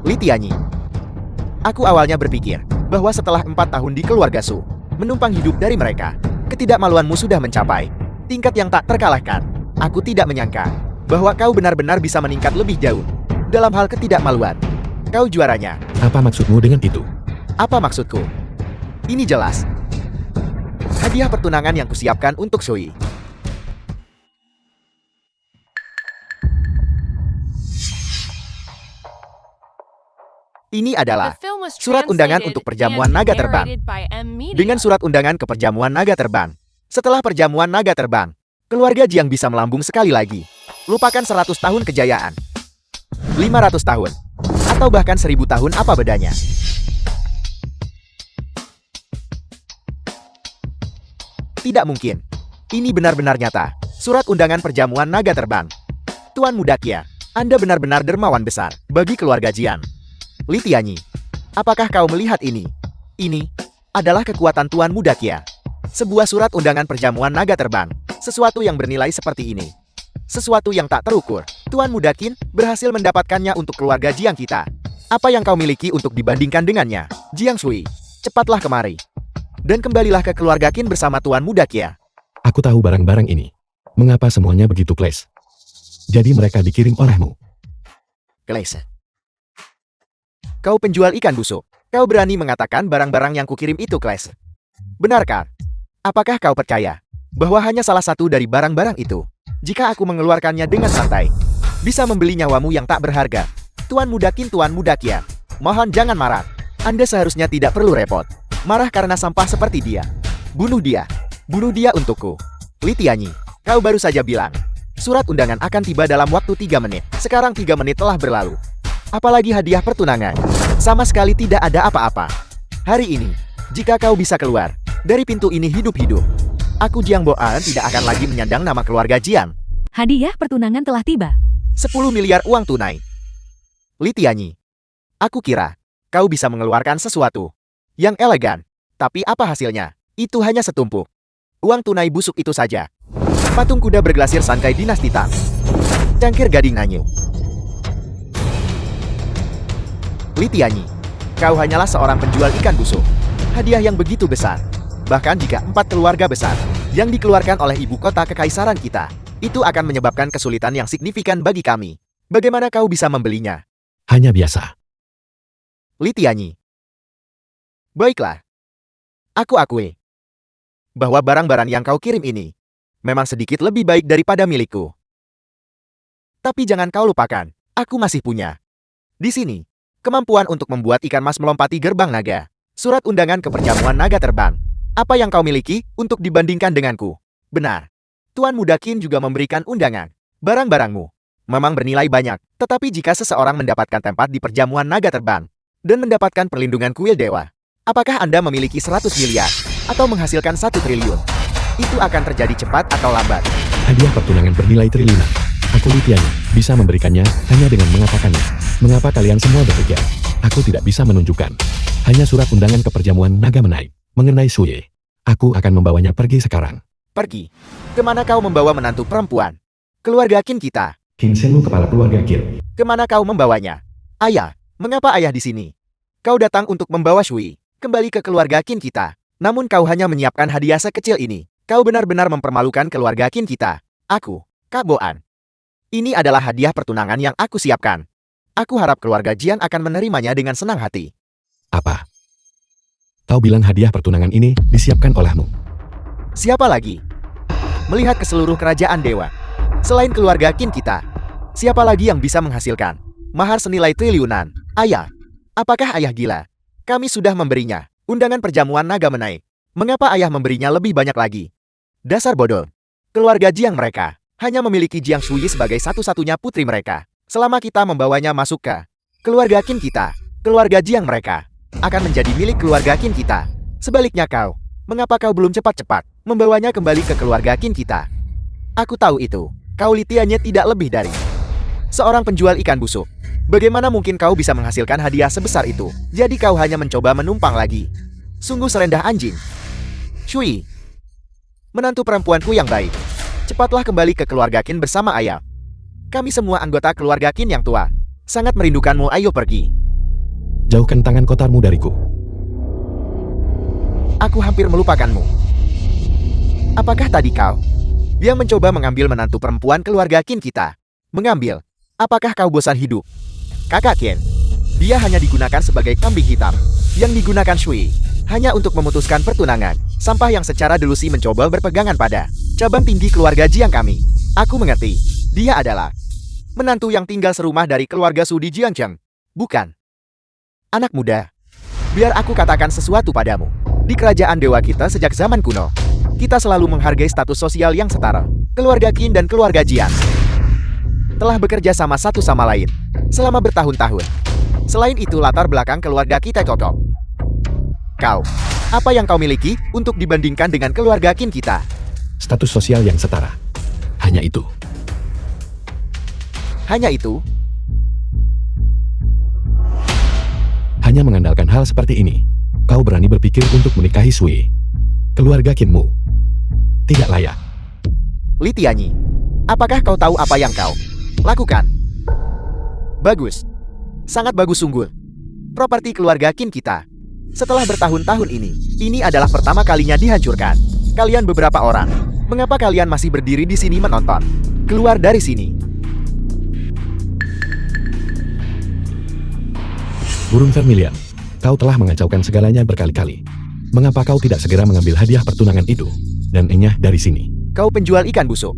Li Tianyi, aku awalnya berpikir bahwa setelah 4 tahun di keluarga Su, menumpang hidup dari mereka, ketidakmaluanmu sudah mencapai tingkat yang tak terkalahkan. Aku tidak menyangka bahwa kau benar-benar bisa meningkat lebih jauh dalam hal ketidakmaluan. Kau juaranya. Apa maksudmu dengan itu? Apa maksudku? Ini jelas. Hadiah pertunangan yang kusiapkan untuk Shui. Ini adalah The film was surat undangan translated untuk perjamuan and naga terbang. narrated by M. Media. Dengan surat undangan ke perjamuan naga terbang. Setelah perjamuan naga terbang, keluarga Jiang bisa melambung sekali lagi. Lupakan 100 tahun kejayaan. 500 tahun. Atau bahkan 1000 tahun, apa bedanya? Tidak mungkin. Ini benar-benar nyata. Surat undangan perjamuan naga terbang. Tuan Muda Kia, Anda benar-benar dermawan besar bagi keluarga Jiang. Li Tianyi, apakah kau melihat ini? Ini adalah kekuatan Tuan Muda Kia. Sebuah surat undangan perjamuan naga terbang. Sesuatu yang bernilai seperti ini. Sesuatu yang tak terukur. Tuan Muda Qin berhasil mendapatkannya untuk keluarga Jiang kita. Apa yang kau miliki untuk dibandingkan dengannya? Jiang Shui, cepatlah kemari. Dan kembalilah ke keluarga Qin bersama Tuan Muda Kia. Aku tahu barang-barang ini. Mengapa semuanya begitu kles? Jadi mereka dikirim olehmu. Kles. Kau penjual ikan busuk. Kau berani mengatakan barang-barang yang kukirim itu kles. Benarkah? Apakah kau percaya bahwa hanya salah satu dari barang-barang itu, jika aku mengeluarkannya dengan santai, bisa membeli nyawamu yang tak berharga? Tuan Muda Qin, Tuan Muda Kia, mohon jangan marah. Anda seharusnya tidak perlu repot. Marah karena sampah seperti dia. Bunuh dia. Bunuh dia untukku. Li Tianyi, kau baru saja bilang surat undangan akan tiba dalam waktu 3 menit. Sekarang 3 menit telah berlalu. Apalagi hadiah pertunangan. Sama sekali tidak ada apa-apa. Hari ini, jika kau bisa keluar dari pintu ini hidup-hidup, aku Jiang Boan tidak akan lagi menyandang nama keluarga Jiang. Hadiah pertunangan telah tiba. 10 miliar uang tunai. Li Tianyi, aku kira kau bisa mengeluarkan sesuatu yang elegan. Tapi apa hasilnya? Itu hanya setumpuk uang tunai busuk itu saja. Patung kuda berglasir Sankai Dinasti Tang. Cangkir gading Nanyu. Li Tianyi, kau hanyalah seorang penjual ikan busuk. Hadiah yang begitu besar. Bahkan jika 4 keluarga besar yang dikeluarkan oleh ibu kota kekaisaran kita, itu akan menyebabkan kesulitan yang signifikan bagi kami. Bagaimana kau bisa membelinya? Hanya biasa. Li Tianyi. Baiklah. Aku akui bahwa barang-barang yang kau kirim ini memang sedikit lebih baik daripada milikku. Tapi jangan kau lupakan, aku masih punya. Di sini, kemampuan untuk membuat ikan mas melompati gerbang naga. Surat undangan ke perjamuan naga terbang. Apa yang kau miliki untuk dibandingkan denganku? Benar. Tuan Muda Qin juga memberikan undangan. Barang-barangmu memang bernilai banyak. Tetapi jika seseorang mendapatkan tempat di perjamuan naga terbang dan mendapatkan perlindungan kuil dewa, apakah Anda memiliki 100 miliar atau menghasilkan 1 triliun? Itu akan terjadi cepat atau lambat. Hadiah pertunangan bernilai triliunan. Aku Li Tianyi bisa memberikannya hanya dengan mengatakannya. Mengapa kalian semua berpikir aku tidak bisa menunjukkan? Hanya surat undangan ke perjamuan naga menaik. Mengenai Sui, aku akan membawanya pergi sekarang. Pergi. Kemana kau membawa menantu perempuan? Keluarga Qin kita. Qin Shenlu, kepala keluarga Qin. Kemana kau membawanya? Ayah, mengapa ayah di sini? Kau datang untuk membawa Shui kembali ke keluarga Qin kita. Namun kau hanya menyiapkan hadiah sekecil ini. Kau benar-benar mempermalukan keluarga Qin kita. Aku, Kak Boan. Ini adalah hadiah pertunangan yang aku siapkan. Aku harap keluarga Jian akan menerimanya dengan senang hati. Apa? Kau bilang hadiah pertunangan ini disiapkan olehmu. Siapa lagi? Melihat ke seluruh kerajaan dewa, selain keluarga Qin kita, siapa lagi yang bisa menghasilkan mahar senilai triliunan? Ayah, apakah ayah gila? Kami sudah memberinya undangan perjamuan naga menaik. Mengapa ayah memberinya lebih banyak lagi? Dasar bodoh. Keluarga Jiang mereka hanya memiliki Jiang Shui sebagai satu-satunya putri mereka. Selama kita membawanya masuk ke keluarga Qin kita, keluarga Jiang mereka akan menjadi milik keluarga Qin kita. Sebaliknya kau, mengapa kau belum cepat-cepat membawanya kembali ke keluarga Qin kita? Aku tahu itu. Kau Li Tianyi tidak lebih dari seorang penjual ikan busuk. Bagaimana mungkin kau bisa menghasilkan hadiah sebesar itu? Jadi kau hanya mencoba menumpang lagi. Sungguh serendah anjing. Shui, menantu perempuanku yang baik. Cepatlah kembali ke keluarga Qin bersama ayah. Kami semua anggota keluarga Qin yang tua sangat merindukanmu. Ayo pergi. Jauhkan tangan kotormu dariku. Aku hampir melupakanmu. Apakah tadi kau Dia mencoba mengambil menantu perempuan keluarga Qin kita. Mengambil. Apakah kau bosan hidup? Kakak Qin. Dia hanya digunakan sebagai kambing hitam. Yang digunakan Shui. Hanya untuk memutuskan pertunangan. Sampah yang secara delusi mencoba berpegangan pada cabang tinggi keluarga Jiang kami. Aku mengerti. Dia adalah menantu yang tinggal serumah dari keluarga Su di Jiangcheng. Bukan. Anak muda. Biar aku katakan sesuatu padamu. Di kerajaan dewa kita sejak zaman kuno, kita selalu menghargai status sosial yang setara. Keluarga Qin dan keluarga Jiang telah bekerja sama satu sama lain selama bertahun-tahun. Selain itu latar belakang keluarga kita cocok. Kau, apa yang kau miliki untuk dibandingkan dengan keluarga Qin kita? Status sosial yang setara. Hanya itu. Hanya itu? Hanya mengandalkan hal seperti ini, kau berani berpikir untuk menikahi Sui. Keluarga Qinmu tidak layak. Li Tianyi, apakah kau tahu apa yang kau lakukan? Bagus. Sangat bagus sungguh. Properti keluarga Qin kita. Setelah bertahun-tahun ini adalah pertama kalinya dihancurkan. Kalian beberapa orang, mengapa kalian masih berdiri di sini menonton? Keluar dari sini. Burung Vermilion, kau telah mengacaukan segalanya berkali-kali. Mengapa kau tidak segera mengambil hadiah pertunangan itu dan enyah dari sini? Kau penjual ikan busuk.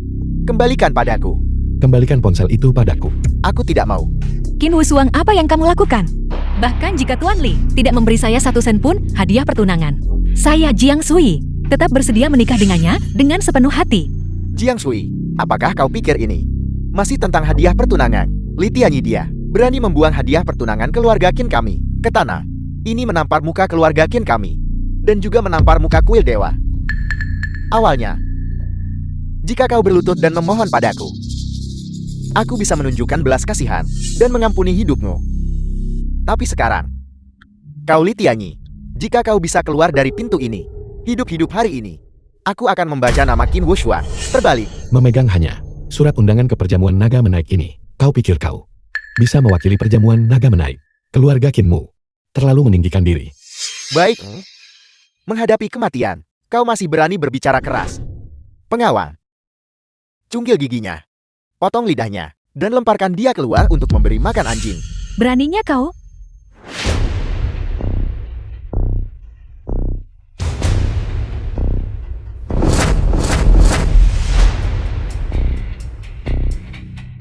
Kembalikan padaku. Kembalikan ponsel itu padaku. Aku tidak mau. Qin Wusuang, apa yang kamu lakukan? Bahkan jika Tuan Li tidak memberi saya 1 sen pun hadiah pertunangan, saya Jiang Sui tetap bersedia menikah dengannya dengan sepenuh hati. Jiang Sui, apakah kau pikir ini masih tentang hadiah pertunangan? Li Tianyi dia berani membuang hadiah pertunangan keluarga Qin kami ke tanah. Ini menampar muka keluarga Qin kami dan juga menampar muka kuil dewa. Awalnya, jika kau berlutut dan memohon padaku, aku bisa menunjukkan belas kasihan dan mengampuni hidupmu. Tapi sekarang, kau Li Tianyi, jika kau bisa keluar dari pintu ini, hidup-hidup hari ini, aku akan membaca nama Qin Wusuang terbalik. Memegang hanya surat undangan ke perjamuan naga menaik ini, kau pikir kau bisa mewakili perjamuan naga menaik? Keluarga Qinmu terlalu meninggikan diri. Baik. Menghadapi kematian, kau masih berani berbicara keras. Pengawal. Cungkil giginya. Potong lidahnya. Dan lemparkan dia keluar untuk memberi makan anjing. Beraninya kau?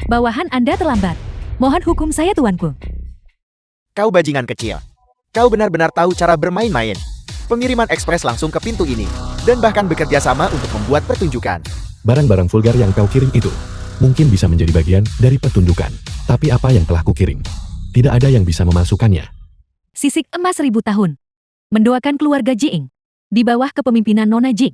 Bawahan Anda terlambat. Mohon hukum saya, tuanku. Kau bajingan kecil. Kau benar-benar tahu cara bermain-main. Pengiriman ekspres langsung ke pintu ini. Dan bahkan bekerja sama untuk membuat pertunjukan. Barang-barang vulgar yang kau kirim itu mungkin bisa menjadi bagian dari pertunjukan. Tapi apa yang telah kukirim? Tidak ada yang bisa memasukkannya. Sisik emas 1000 tahun. Mendoakan keluarga Jing. Di bawah kepemimpinan Nona Jing.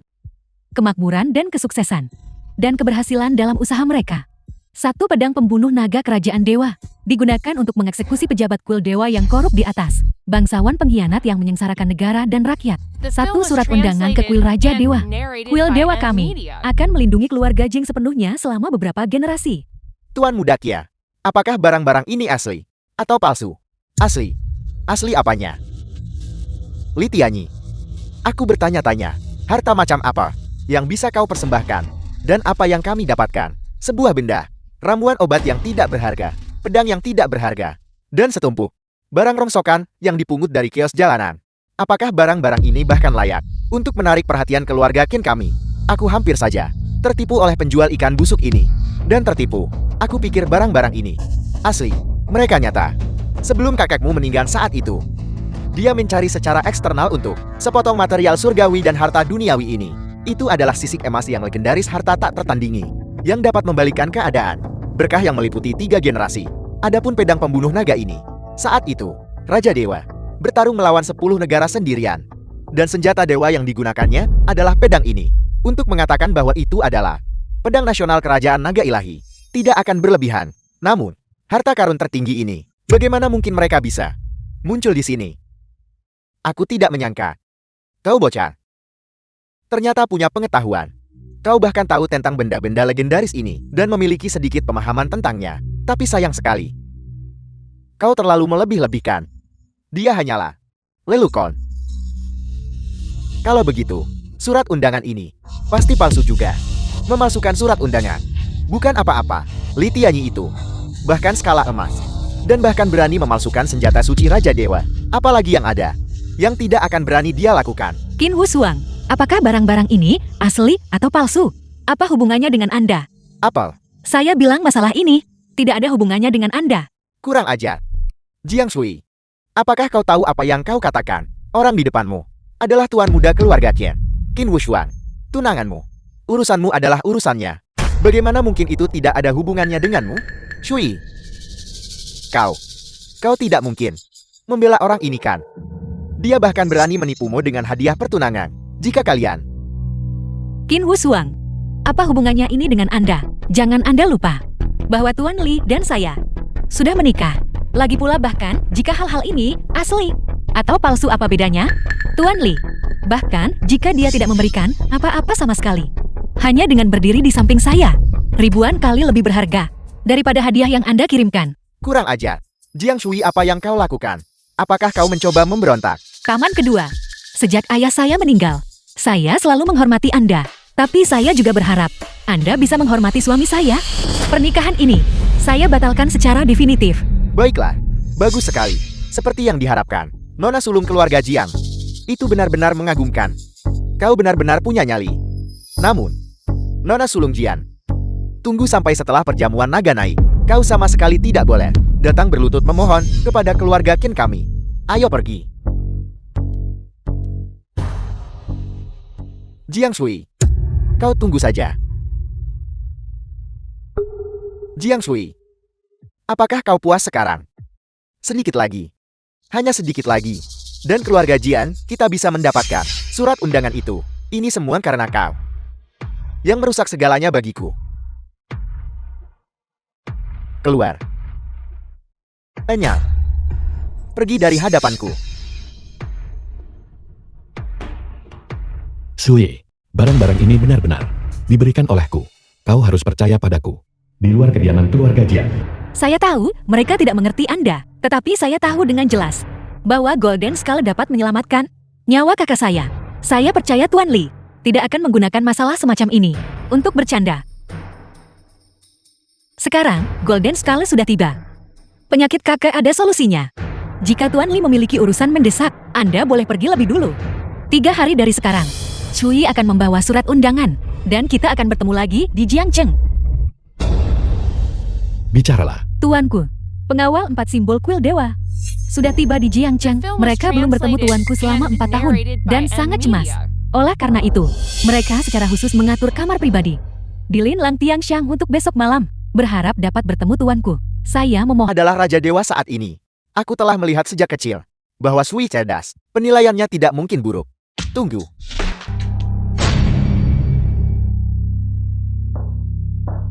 Kemakmuran dan kesuksesan. Dan keberhasilan dalam usaha mereka. 1 pedang pembunuh naga kerajaan dewa. Digunakan untuk mengeksekusi pejabat kuil dewa yang korup di atas. Bangsawan pengkhianat yang menyengsarakan negara dan rakyat. 1 surat undangan ke kuil Raja Dewa. Kuil dewa kami akan melindungi keluarga Jing sepenuhnya selama beberapa generasi. Tuan Muda Kia, apakah barang-barang ini asli? Atau palsu? Asli. Asli apanya? Li Tianyi, aku bertanya-tanya, harta macam apa yang bisa kau persembahkan? Dan apa yang kami dapatkan? Sebuah benda. Ramuan obat yang tidak berharga, pedang yang tidak berharga, dan setumpuk barang rongsokan yang dipungut dari kios jalanan. Apakah barang-barang ini bahkan layak untuk menarik perhatian keluarga Qin kami? Aku hampir saja tertipu oleh penjual ikan busuk ini. Dan tertipu, aku pikir barang-barang ini asli. Mereka nyata. Sebelum kakekmu meninggal saat itu, dia mencari secara eksternal untuk sepotong material surgawi dan harta duniawi ini. Itu adalah sisik emas yang legendaris, harta tak tertandingi yang dapat membalikkan keadaan. Berkah yang meliputi 3 generasi. Adapun pedang pembunuh naga ini, saat itu, Raja Dewa bertarung melawan 10 negara sendirian. Dan senjata dewa yang digunakannya adalah pedang ini. Untuk mengatakan bahwa itu adalah pedang nasional kerajaan naga ilahi, tidak akan berlebihan. Namun, harta karun tertinggi ini, bagaimana mungkin mereka bisa muncul di sini? Aku tidak menyangka. Kau bocah ternyata punya pengetahuan. Kau bahkan tahu tentang benda-benda legendaris ini dan memiliki sedikit pemahaman tentangnya. Tapi sayang sekali, kau terlalu melebih-lebihkan. Dia hanyalah lelukon. Kalau begitu, surat undangan ini pasti palsu juga. memalsukan surat undangan. Bukan apa-apa, Li Tianyi itu. Bahkan skala emas. Dan bahkan berani memalsukan senjata suci Raja Dewa. Apalagi yang ada, yang tidak akan berani dia lakukan. Qin Wushuang, apakah barang-barang ini asli atau palsu? Apa hubungannya dengan Anda? Apel, Saya bilang masalah ini tidak ada hubungannya dengan Anda. kurang ajar. Jiang Shui, apakah kau tahu apa yang kau katakan? Orang di depanmu adalah tuan muda keluarga Qian, Qin Wushuang. Tunanganmu. Urusanmu adalah urusannya. Bagaimana mungkin itu tidak ada hubungannya denganmu? Shui. Kau tidak mungkin membela orang ini kan? Dia bahkan berani menipumu dengan hadiah pertunangan. Jika kalian... Qin Wushuang, apa hubungannya ini dengan Anda? Jangan Anda lupa bahwa Tuan Li dan saya sudah menikah. Lagi pula bahkan jika hal-hal ini asli atau palsu apa bedanya? Tuan Li, bahkan jika dia tidak memberikan apa-apa sama sekali, hanya dengan berdiri di samping saya, ribuan kali lebih berharga daripada hadiah yang Anda kirimkan. Kurang ajar. Jiang Shui, apa yang kau lakukan? Apakah kau mencoba memberontak? Taman kedua, sejak ayah saya meninggal, saya selalu menghormati Anda. Tapi saya juga berharap Anda bisa menghormati suami saya. Pernikahan ini, saya batalkan secara definitif. Baiklah, bagus sekali. Seperti yang diharapkan. Nona sulung keluarga Jiang. Itu benar-benar mengagumkan. Kau benar-benar punya nyali. Namun, Nona sulung Jian, tunggu sampai setelah perjamuan naga naik. Kau sama sekali tidak boleh datang berlutut memohon kepada keluarga Qin kami. Ayo pergi. Jiang Shui, kau tunggu saja. Jiang Shui, apakah kau puas sekarang? Sedikit lagi. Hanya sedikit lagi. Dan keluarga Jian, kita bisa mendapatkan surat undangan itu. Ini semua karena kau. Yang merusak segalanya bagiku. Keluar. Enyal. Pergi dari hadapanku. Sui, barang-barang ini benar-benar diberikan olehku. Kau harus percaya padaku. Di luar kediaman keluarga Jian. Saya tahu mereka tidak mengerti Anda, tetapi saya tahu dengan jelas bahwa Golden Skull dapat menyelamatkan nyawa kakak saya. Saya percaya Tuan Li tidak akan menggunakan masalah semacam ini untuk bercanda. Sekarang, Golden Skull sudah tiba. Penyakit kakek ada solusinya. Jika Tuan Li memiliki urusan mendesak, Anda boleh pergi lebih dulu. 3 hari dari sekarang, Cui akan membawa surat undangan, dan kita akan bertemu lagi di Jiangcheng. Bicaralah. Tuanku, pengawal 4 simbol kuil dewa sudah tiba di Jiangcheng. Mereka belum bertemu tuanku selama 4 tahun dan sangat cemas. Oleh karena itu, mereka secara khusus mengatur kamar pribadi di Lin Lang Tiangxiang untuk besok malam, berharap dapat bertemu tuanku. Saya memohon. Adalah Raja Dewa saat ini. Aku telah melihat sejak kecil bahwa Sui cerdas. Penilaiannya tidak mungkin buruk. Tunggu.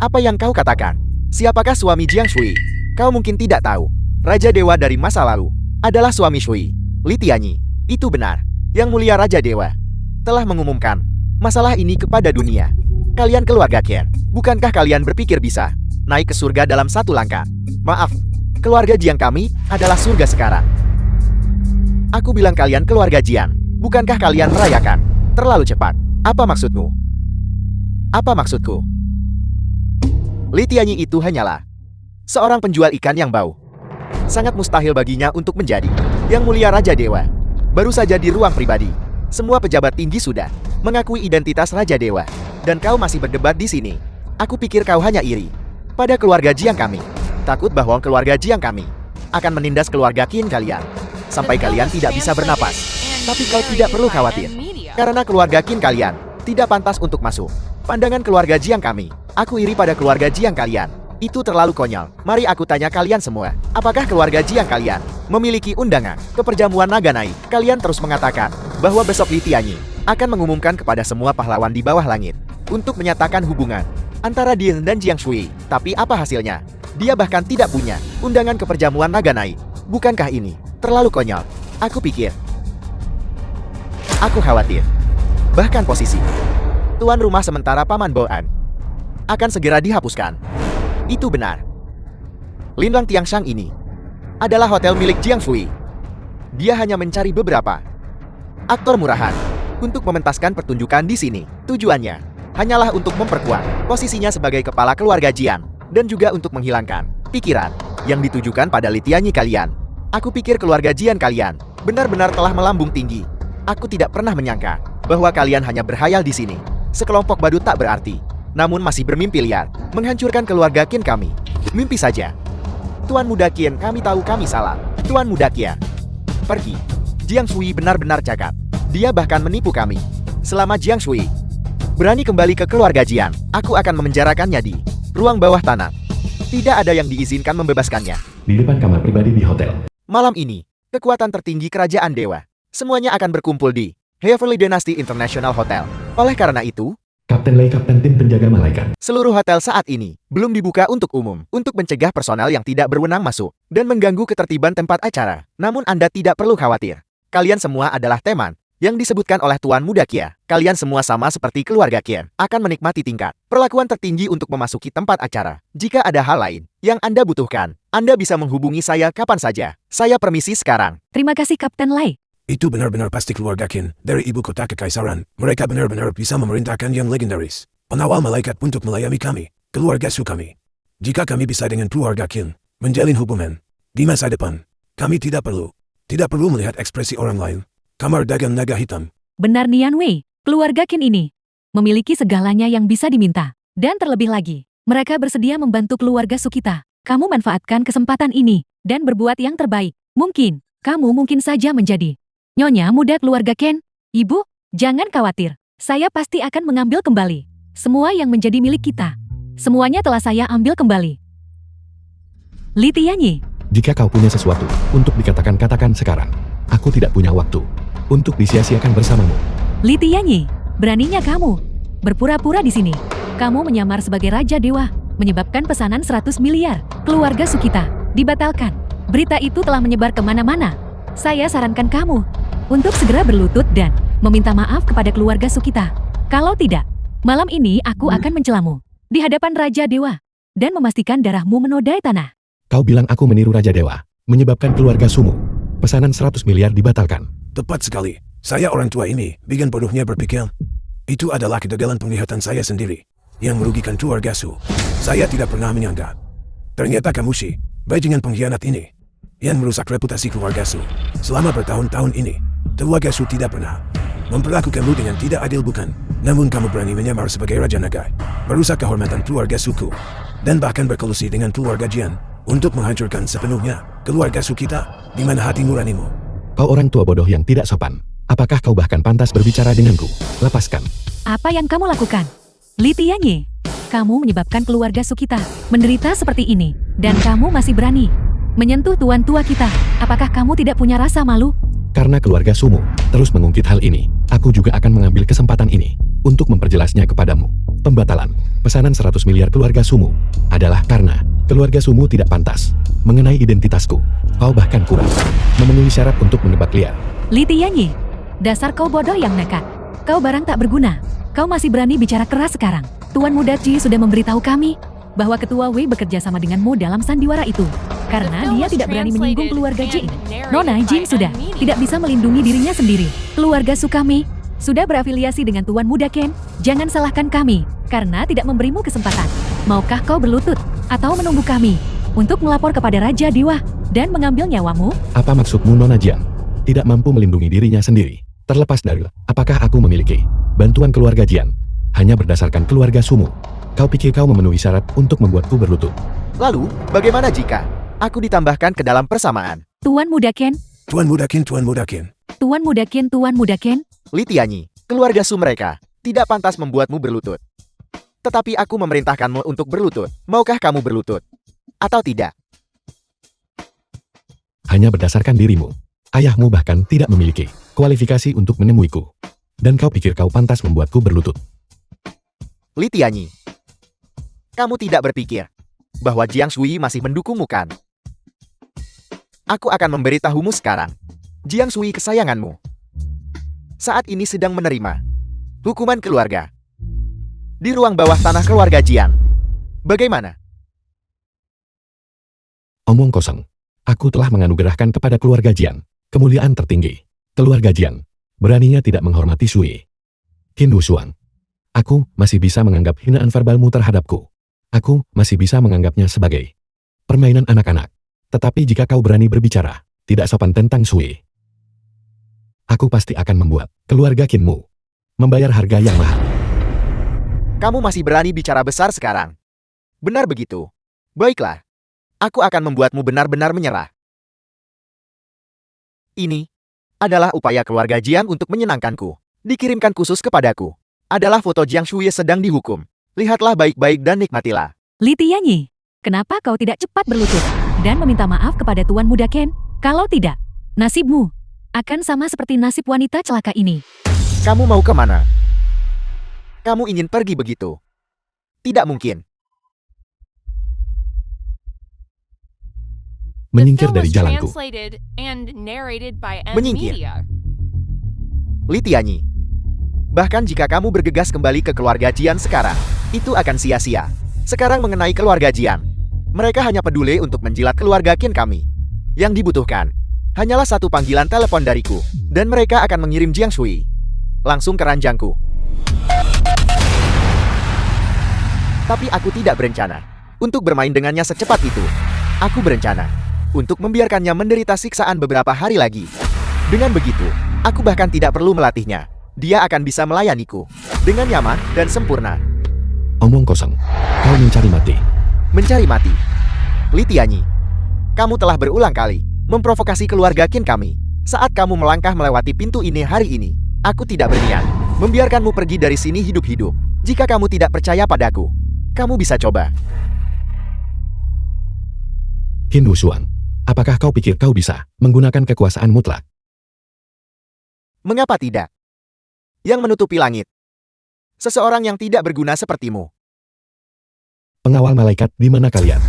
Apa yang kau katakan? Siapakah suami Jiang Shui? Kau mungkin tidak tahu. Raja Dewa dari masa lalu adalah suami Shui, Li Tianyi. Itu benar. Yang mulia Raja Dewa telah mengumumkan masalah ini kepada dunia. Kalian keluarga Qian, bukankah kalian berpikir bisa naik ke surga dalam 1 langkah? Maaf, keluarga Jiang kami adalah surga sekarang. Aku bilang kalian keluarga Jiang, bukankah kalian merayakan terlalu cepat? Apa maksudmu? Apa maksudku? Li Tianyi itu hanyalah seorang penjual ikan yang bau. Sangat mustahil baginya untuk menjadi yang mulia Raja Dewa. Baru saja di ruang pribadi, semua pejabat tinggi sudah mengakui identitas Raja Dewa. Dan kau masih berdebat di sini. Aku pikir kau hanya iri pada keluarga Jiang kami. Takut bahwa keluarga Jiang kami akan menindas keluarga Qin kalian sampai kalian tidak bisa bernapas. Tapi kau tidak perlu khawatir, karena keluarga Qin kalian tidak pantas untuk masuk. Pandangan keluarga Jiang kami, aku iri pada keluarga Jiang kalian. Itu terlalu konyol. Mari aku tanya kalian semua, apakah keluarga Jiang kalian memiliki undangan ke perjamuan naga naik? Kalian terus mengatakan bahwa besok Li Tianyi akan mengumumkan kepada semua pahlawan di bawah langit untuk menyatakan hubungan antara Dian dan Jiang Shui. Tapi apa hasilnya? Dia bahkan tidak punya undangan ke perjamuan naga naik. Bukankah ini terlalu konyol? Aku pikir. Aku khawatir. Bahkan posisi tuan rumah sementara Paman Boan akan segera dihapuskan. Itu benar. Lin Lang Tiangxiang ini adalah hotel milik Jiang Shui. Dia hanya mencari beberapa aktor murahan untuk mementaskan pertunjukan di sini. Tujuannya hanyalah untuk memperkuat posisinya sebagai kepala keluarga Jian, dan juga untuk menghilangkan pikiran yang ditujukan pada Litianyi kalian. Aku pikir keluarga Jian kalian benar-benar telah melambung tinggi. Aku tidak pernah menyangka bahwa kalian hanya berhayal di sini. Sekelompok badut tak berarti, namun masih bermimpi liar, menghancurkan keluarga Qin kami. Mimpi saja. Tuan Muda Qin, kami tahu kami salah. Tuan Muda Qin, pergi. Jiang Shui benar-benar jagat. Dia bahkan menipu kami. Selama Jiang Shui berani kembali ke keluarga Jian, aku akan memenjarakannya di ruang bawah tanah. Tidak ada yang diizinkan membebaskannya. Di depan kamar pribadi di hotel. Malam ini, kekuatan tertinggi kerajaan dewa semuanya akan berkumpul di Heavenly Dynasty International Hotel. Oleh karena itu, Kapten Lei, kapten tim penjaga malaikat. seluruh hotel saat ini belum dibuka untuk umum, untuk mencegah personal yang tidak berwenang masuk dan mengganggu ketertiban tempat acara. Namun Anda tidak perlu khawatir. Kalian semua adalah teman yang disebutkan oleh Tuan Muda Qin. Kalian semua sama seperti keluarga Qin, akan menikmati tingkat perlakuan tertinggi untuk memasuki tempat acara. Jika ada hal lain yang Anda butuhkan, Anda bisa menghubungi saya kapan saja. Saya permisi sekarang. Terima kasih Kapten Lei. Itu benar-benar pasti keluarga Qin dari ibu kota kekaisaran. Mereka benar-benar bisa memerintahkan yang legendaris. Pengawal malaikat untuk melayani kami, keluarga Su kami. Jika kami bisa dengan keluarga Qin menjalin hubungan di masa depan, kami tidak perlu melihat ekspresi orang lain. Kamar dagang naga hitam. Benar Nian Wei, keluarga Qin ini memiliki segalanya yang bisa diminta. Dan terlebih lagi, mereka bersedia membantu keluarga Su kita. Kamu manfaatkan kesempatan ini dan berbuat yang terbaik. Kamu mungkin saja menjadi Nyonya muda keluarga Qin. Ibu, jangan khawatir. Saya pasti akan mengambil kembali semua yang menjadi milik kita. Semuanya telah saya ambil kembali. Litianyi, Jika kau punya sesuatu untuk katakan sekarang. Aku tidak punya waktu untuk disia-siakan bersamamu. Litianyi, beraninya kamu berpura-pura di sini. Kamu menyamar sebagai Raja Dewa, menyebabkan pesanan 100 miliar keluarga Su kita dibatalkan. Berita itu telah menyebar kemana-mana. Saya sarankan kamu untuk segera berlutut dan meminta maaf kepada keluarga Su kita. Kalau tidak, malam ini aku akan mencelamu di hadapan Raja Dewa dan memastikan darahmu menodai tanah. Kau bilang aku meniru Raja Dewa, menyebabkan keluarga Sumu pesanan 100 miliar dibatalkan. Tepat sekali. Saya orang tua ini bikin bodohnya berpikir. Itu adalah kegagalan penglihatan saya sendiri yang merugikan keluarga Su. Saya tidak pernah menyangka. Ternyata kamu si bajingan pengkhianat ini yang merusak reputasi keluarga Su. Selama bertahun-tahun ini, keluarga Su tidak pernah memperlakukanmu dengan tidak adil, bukan? Namun kamu berani menyamar sebagai Raja Naga, merusak kehormatan keluarga Suku, dan bahkan berkolusi dengan keluarga Jian untuk menghancurkan sepenuhnya keluarga Su kita. Di mana hati nuranimu? Kau orang tua bodoh yang tidak sopan. Apakah kau bahkan pantas berbicara denganku? Lepaskan. Apa yang kamu lakukan? Litianyi, kamu menyebabkan keluarga Su kita menderita seperti ini, dan kamu masih berani menyentuh tuan tua kita. Apakah kamu tidak punya rasa malu? Karena keluarga Sumu terus mengungkit hal ini, aku juga akan mengambil kesempatan ini untuk memperjelasnya kepadamu. Pembatalan pesanan 100 miliar keluarga Sumu adalah karena keluarga Sumu tidak pantas mengenai identitasku. Kau bahkan kurang memenuhi syarat untuk menebak liar. Litianyi, dasar kau bodoh yang nekat. Kau barang tak berguna. Kau masih berani bicara keras sekarang. Tuan Muda Ji sudah memberitahu kami bahwa Ketua Wei bekerja sama denganmu dalam sandiwara itu. Karena dia tidak berani menyinggung keluarga Jing. Nona Jing sudah tidak bisa melindungi dirinya sendiri. Keluarga Su kami sudah berafiliasi dengan Tuan Muda Ken. Jangan salahkan kami karena tidak memberimu kesempatan. Maukah kau berlutut atau menunggu kami untuk melapor kepada Raja Dewa dan mengambil nyawamu? Apa maksudmu, Nona Jiang? Tidak mampu melindungi dirinya sendiri. Terlepas dari apakah aku memiliki bantuan keluarga Jian hanya berdasarkan keluarga Sumu. Kau pikir kau memenuhi syarat untuk membuatku berlutut? Lalu, bagaimana jika aku ditambahkan ke dalam persamaan? Tuan Muda Ken, Tuan Muda Qin, Tuan Muda Qin. Tuan Muda Ken, Tuan Muda Ken. Litianyi, keluarga Su mereka tidak pantas membuatmu berlutut. Tetapi aku memerintahkanmu untuk berlutut. Maukah kamu berlutut? Atau tidak? Hanya berdasarkan dirimu. Ayahmu bahkan tidak memiliki kualifikasi untuk menemuiku. Dan kau pikir kau pantas membuatku berlutut? Litianyi, kamu tidak berpikir bahwa Jiang Shui masih mendukungmu, kan? Aku akan memberitahumu sekarang. Jiang Shui kesayanganmu saat ini sedang menerima hukuman keluarga di ruang bawah tanah keluarga Jian. Bagaimana? Omong kosong. Aku telah menganugerahkan kepada keluarga Jian kemuliaan tertinggi. Keluarga Jian beraninya tidak menghormati Sui. Qin Wusuan. Aku masih bisa menganggap hinaan verbalmu terhadapku. Aku masih bisa menganggapnya sebagai permainan anak-anak. Tetapi jika kau berani berbicara tidak sopan tentang Sui, aku pasti akan membuat keluarga Kinmu membayar harga yang mahal. Kamu masih berani bicara besar sekarang. Benar begitu. Baiklah. Aku akan membuatmu benar-benar menyerah. Ini adalah upaya keluarga Jiang untuk menyenangkanku. Dikirimkan khusus kepadaku. Adalah foto Jiang Shuye sedang dihukum. Lihatlah baik-baik dan nikmatilah. Li Tianyi, kenapa kau tidak cepat berlutut dan meminta maaf kepada Tuan Muda Ken? Kalau tidak, nasibmu akan sama seperti nasib wanita celaka ini. Kamu mau kemana? Kamu ingin pergi begitu? Tidak mungkin. The Menyingkir film dari was jalanku. translated and narrated by M Menyingkir. Media. Li Tianyi. Bahkan jika kamu bergegas kembali ke keluarga Jian sekarang, itu akan sia-sia. Sekarang mengenai keluarga Jian. Mereka hanya peduli untuk menjilat keluarga Qin kami. Yang dibutuhkan hanyalah satu panggilan telepon dariku, dan mereka akan mengirim Jiang Shui langsung ke ranjangku. Tapi aku tidak berencana untuk bermain dengannya secepat itu. Aku berencana untuk membiarkannya menderita siksaan beberapa hari lagi. Dengan begitu, aku bahkan tidak perlu melatihnya. Dia akan bisa melayaniku dengan nyaman dan sempurna. Omong kosong. Kau mencari mati. Mencari mati. Li Tianyi, kamu telah berulang kali memprovokasi keluarga Qin kami. Saat kamu melangkah melewati pintu ini hari ini, aku tidak berniat membiarkanmu pergi dari sini hidup-hidup. Jika kamu tidak percaya padaku, kamu bisa coba. Qin Wushuang, apakah kau pikir kau bisa menggunakan kekuasaan mutlak? Mengapa tidak? Yang menutupi langit. Seseorang yang tidak berguna sepertimu. Pengawal malaikat, di mana kalian?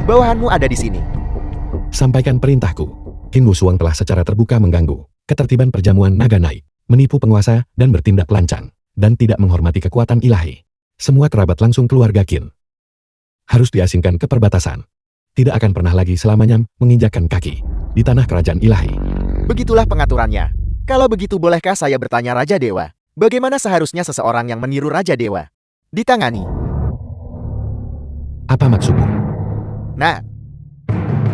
Bawahanmu ada di sini. Sampaikan perintahku. Qin Wushuang telah secara terbuka mengganggu ketertiban perjamuan naga naik, menipu penguasa, dan bertindak lancang, dan tidak menghormati kekuatan ilahi. Semua kerabat langsung keluarga Qin harus diasingkan ke perbatasan. Tidak akan pernah lagi selamanya menginjakkan kaki di tanah kerajaan ilahi. Begitulah pengaturannya. Kalau begitu bolehkah saya bertanya Raja Dewa? Bagaimana seharusnya seseorang yang meniru Raja Dewa ditangani? Apa maksudmu? Nah,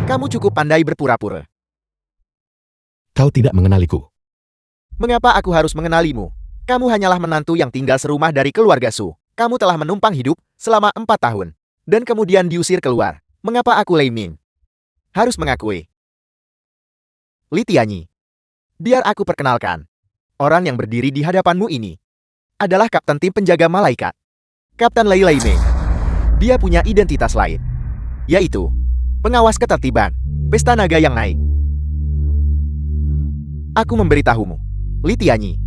kamu cukup pandai berpura-pura. Kau tidak mengenaliku. Mengapa aku harus mengenalimu? Kamu hanyalah menantu yang tinggal serumah dari keluarga Su. Kamu telah menumpang hidup selama 4 tahun. Dan kemudian diusir keluar. Mengapa aku Lei Ming harus mengakui? Li Tianyi, biar aku perkenalkan. Orang yang berdiri di hadapanmu ini adalah Kapten Tim Penjaga Malaikat. Kapten Lei Ming. Dia punya identitas lain, yaitu pengawas ketertiban Pesta Naga yang naik. Aku memberitahumu, Li Tianyi.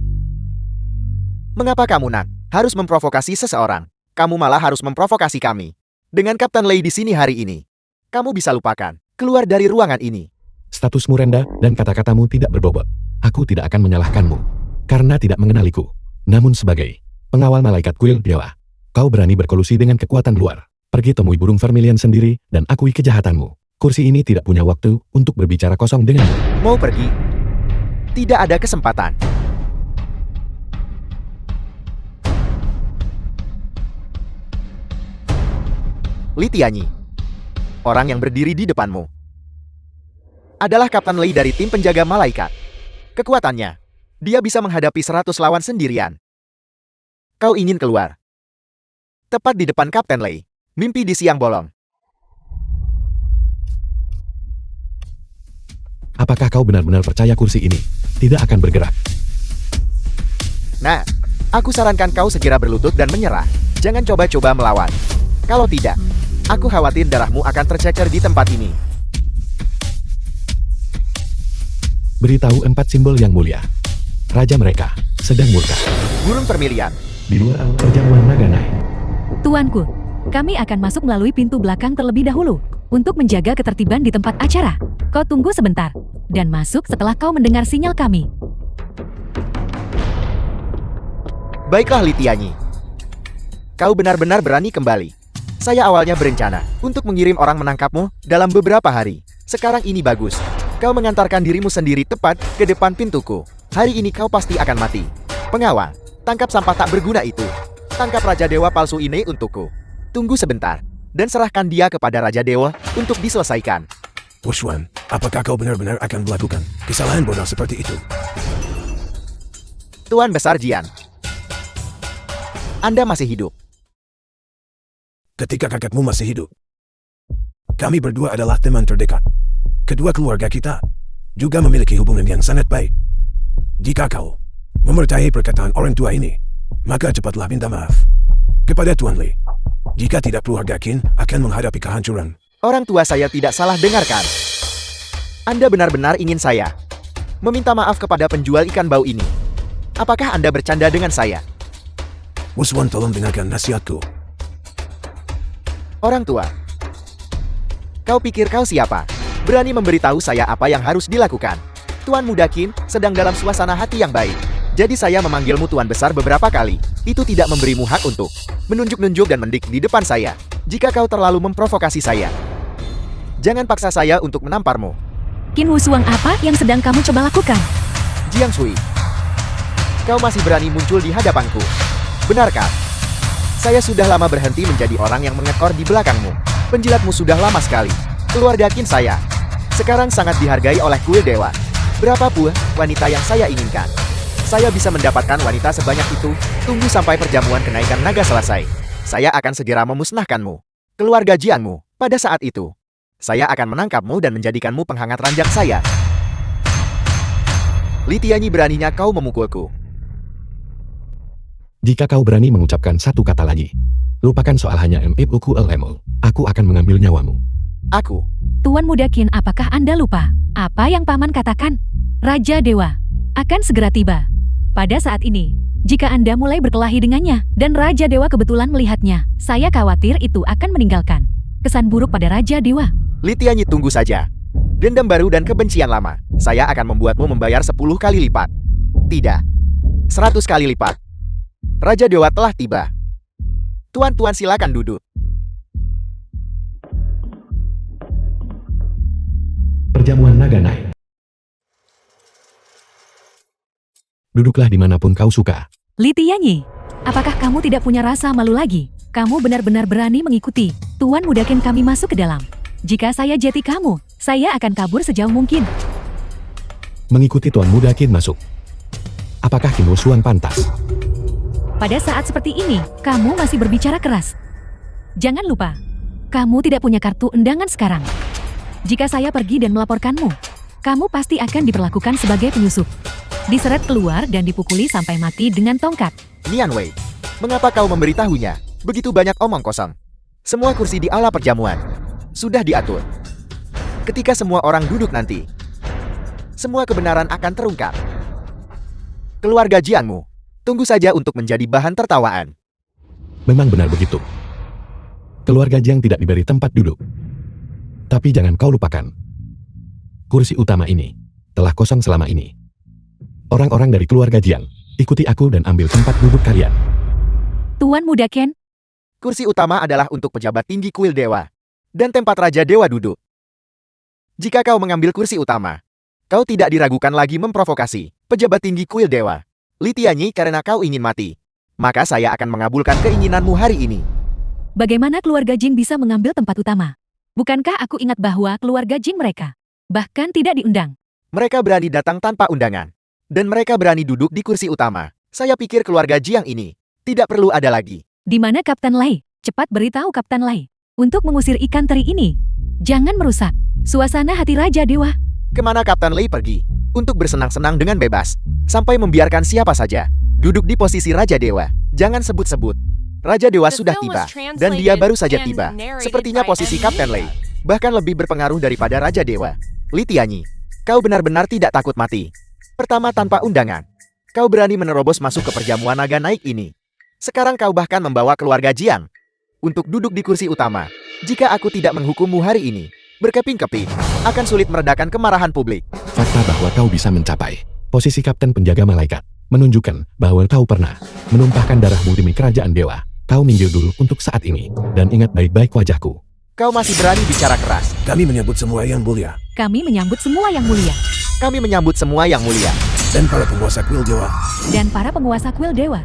Mengapa kamu harus memprovokasi seseorang? Kamu malah harus memprovokasi kami. Dengan Kapten Lei di sini hari ini, kamu bisa lupakan. Keluar dari ruangan ini. Statusmu rendah dan kata-katamu tidak berbobot. Aku tidak akan menyalahkanmu karena tidak mengenaliku. Namun sebagai pengawal malaikat kuil dewa, kau berani berkolusi dengan kekuatan luar. Pergi temui burung vermilion sendiri dan akui kejahatanmu. Kursi ini tidak punya waktu untuk berbicara kosong denganmu. Mau pergi? Tidak ada kesempatan. Li Tianyi, orang yang berdiri di depanmu, adalah Kapten Lei dari tim penjaga malaikat. Kekuatannya, dia bisa menghadapi 100 lawan sendirian. Kau ingin keluar? Tepat di depan Kapten Lei, mimpi di siang bolong. Apakah kau benar-benar percaya kursi ini tidak akan bergerak? Nah, aku sarankan kau segera berlutut dan menyerah. Jangan coba-coba melawan. Kalau tidak, aku khawatir darahmu akan tercecer di tempat ini. Beritahu 4 simbol yang mulia. Raja mereka sedang murka. Burung vermilion. Di luar aula perjamuan naga naik. Tuanku, kami akan masuk melalui pintu belakang terlebih dahulu untuk menjaga ketertiban di tempat acara. Kau tunggu sebentar dan masuk setelah kau mendengar sinyal kami. Baiklah Li Tianyi. Kau benar-benar berani kembali. Saya awalnya berencana untuk mengirim orang menangkapmu dalam beberapa hari. Sekarang ini bagus. Kau mengantarkan dirimu sendiri tepat ke depan pintuku. Hari ini kau pasti akan mati. Pengawal, tangkap sampah tak berguna itu. Tangkap Raja Dewa palsu ini untukku. Tunggu sebentar, dan serahkan dia kepada Raja Dewa untuk diselesaikan. Wushwan, apakah kau benar-benar akan melakukan kesalahan bodoh seperti itu? Tuan Besar Jian, Anda masih hidup. Ketika kakakmu masih hidup, kami berdua adalah teman terdekat. Kedua keluarga kita juga memiliki hubungan yang sangat baik. Jika kau mempercayai perkataan orang tua ini, maka cepatlah minta maaf kepada Tuan Li. Jika tidak, keluarga Qin akan menghadapi kehancuran. Orang tua saya tidak salah dengarkan. Anda benar-benar ingin saya meminta maaf kepada penjual ikan bau ini. Apakah Anda bercanda dengan saya? Wushwan, tolong dengarkan nasihatku. Orang tua, kau pikir kau siapa? Berani memberitahu saya apa yang harus dilakukan? Tuan Muda Qin sedang dalam suasana hati yang baik. Jadi saya memanggilmu Tuan Besar beberapa kali. Itu tidak memberimu hak untuk menunjuk-nunjuk dan mendik di depan saya. Jika kau terlalu memprovokasi saya, jangan paksa saya untuk menamparmu. Qin Wusuang, apa yang sedang kamu coba lakukan? Jiang Shui, kau masih berani muncul di hadapanku. Benarkah? Saya sudah lama berhenti menjadi orang yang mengekor di belakangmu. Penjilatmu sudah lama sekali. Keluarga Qin saya sekarang sangat dihargai oleh kuil dewa. Berapapun wanita yang saya inginkan, saya bisa mendapatkan wanita sebanyak itu. Tunggu sampai perjamuan kenaikan naga selesai. Saya akan segera memusnahkanmu, keluarga Jianmu. Pada saat itu, saya akan menangkapmu dan menjadikanmu penghangat ranjang saya. Li Tianyi, beraninya kau memukulku. Jika kau berani mengucapkan satu kata lagi, lupakan soal hanya MIUQ LMO. Aku akan mengambil nyawamu. Aku. Tuan Muda Qin, apakah Anda lupa apa yang Paman katakan? Raja Dewa akan segera tiba. Pada saat ini, jika Anda mulai berkelahi dengannya, dan Raja Dewa kebetulan melihatnya, saya khawatir itu akan meninggalkan kesan buruk pada Raja Dewa. Li Tianyi, tunggu saja. Dendam baru dan kebencian lama, saya akan membuatmu membayar 10 kali lipat. Tidak, 100 kali lipat. Raja Dewa telah tiba. Tuan-tuan, silakan duduk. Perjamuan naga naik. Duduklah dimanapun kau suka. Li Tianyi, apakah kamu tidak punya rasa malu lagi? Kamu benar-benar berani mengikuti Tuan Muda Qin kami masuk ke dalam. Jika saya jeti kamu, saya akan kabur sejauh mungkin. Mengikuti Tuan Muda Qin masuk. Apakah Qin Wusuang pantas? Pada saat seperti ini, kamu masih berbicara keras. Jangan lupa, kamu tidak punya kartu undangan sekarang. Jika saya pergi dan melaporkanmu, kamu pasti akan diperlakukan sebagai penyusup. Diseret keluar dan dipukuli sampai mati dengan tongkat. Nian Wei, mengapa kau memberitahunya? Begitu banyak omong kosong. Semua kursi di aula perjamuan sudah diatur. Ketika semua orang duduk nanti, semua kebenaran akan terungkap. Keluarga Jianmu, tunggu saja untuk menjadi bahan tertawaan. Memang benar begitu. Keluarga Jiang tidak diberi tempat duduk. Tapi jangan kau lupakan, kursi utama ini telah kosong selama ini. Orang-orang dari keluarga Jiang, ikuti aku dan ambil tempat duduk kalian. Tuan Muda Qin, Kursi utama adalah untuk pejabat tinggi kuil dewa, dan tempat Raja Dewa duduk. Jika kau mengambil kursi utama, kau tidak diragukan lagi memprovokasi pejabat tinggi kuil dewa. Li Tianyi, karena kau ingin mati, maka saya akan mengabulkan keinginanmu hari ini. bagaimana keluarga Jing bisa mengambil tempat utama? Bukankah aku ingat bahwa keluarga Jing mereka bahkan tidak diundang? Mereka berani datang tanpa undangan, dan mereka berani duduk di kursi utama. Saya pikir keluarga Jiang ini tidak perlu ada lagi. Di mana Kapten Lai? Cepat beritahu Kapten Lai untuk mengusir ikan teri ini. Jangan merusak suasana hati Raja Dewa. Kemana Kapten Lei pergi? Untuk bersenang-senang dengan bebas, sampai membiarkan siapa saja duduk di posisi Raja Dewa. Jangan sebut-sebut. Raja Dewa sudah tiba, dan dia baru saja tiba. Sepertinya posisi Kapten Lei bahkan lebih berpengaruh daripada Raja Dewa. Li Tianyi, kau benar-benar tidak takut mati. Pertama, tanpa undangan, kau berani menerobos masuk ke perjamuan naga naik ini. Sekarang kau bahkan membawa keluarga Jiang untuk duduk di kursi utama. Jika aku tidak menghukummu hari ini, berkeping-keping, akan sulit meredakan kemarahan publik. Fakta bahwa kau bisa mencapai posisi Kapten Penjaga Malaikat menunjukkan bahwa kau pernah menumpahkan darahmu demi kerajaan dewa. Kau minggir dulu untuk saat ini, dan ingat baik-baik wajahku. Kau masih berani bicara keras. Kami menyambut semua yang mulia. Kami menyambut semua yang mulia. Kami menyambut semua yang mulia. Dan para penguasa kuil dewa. Dan para penguasa kuil dewa.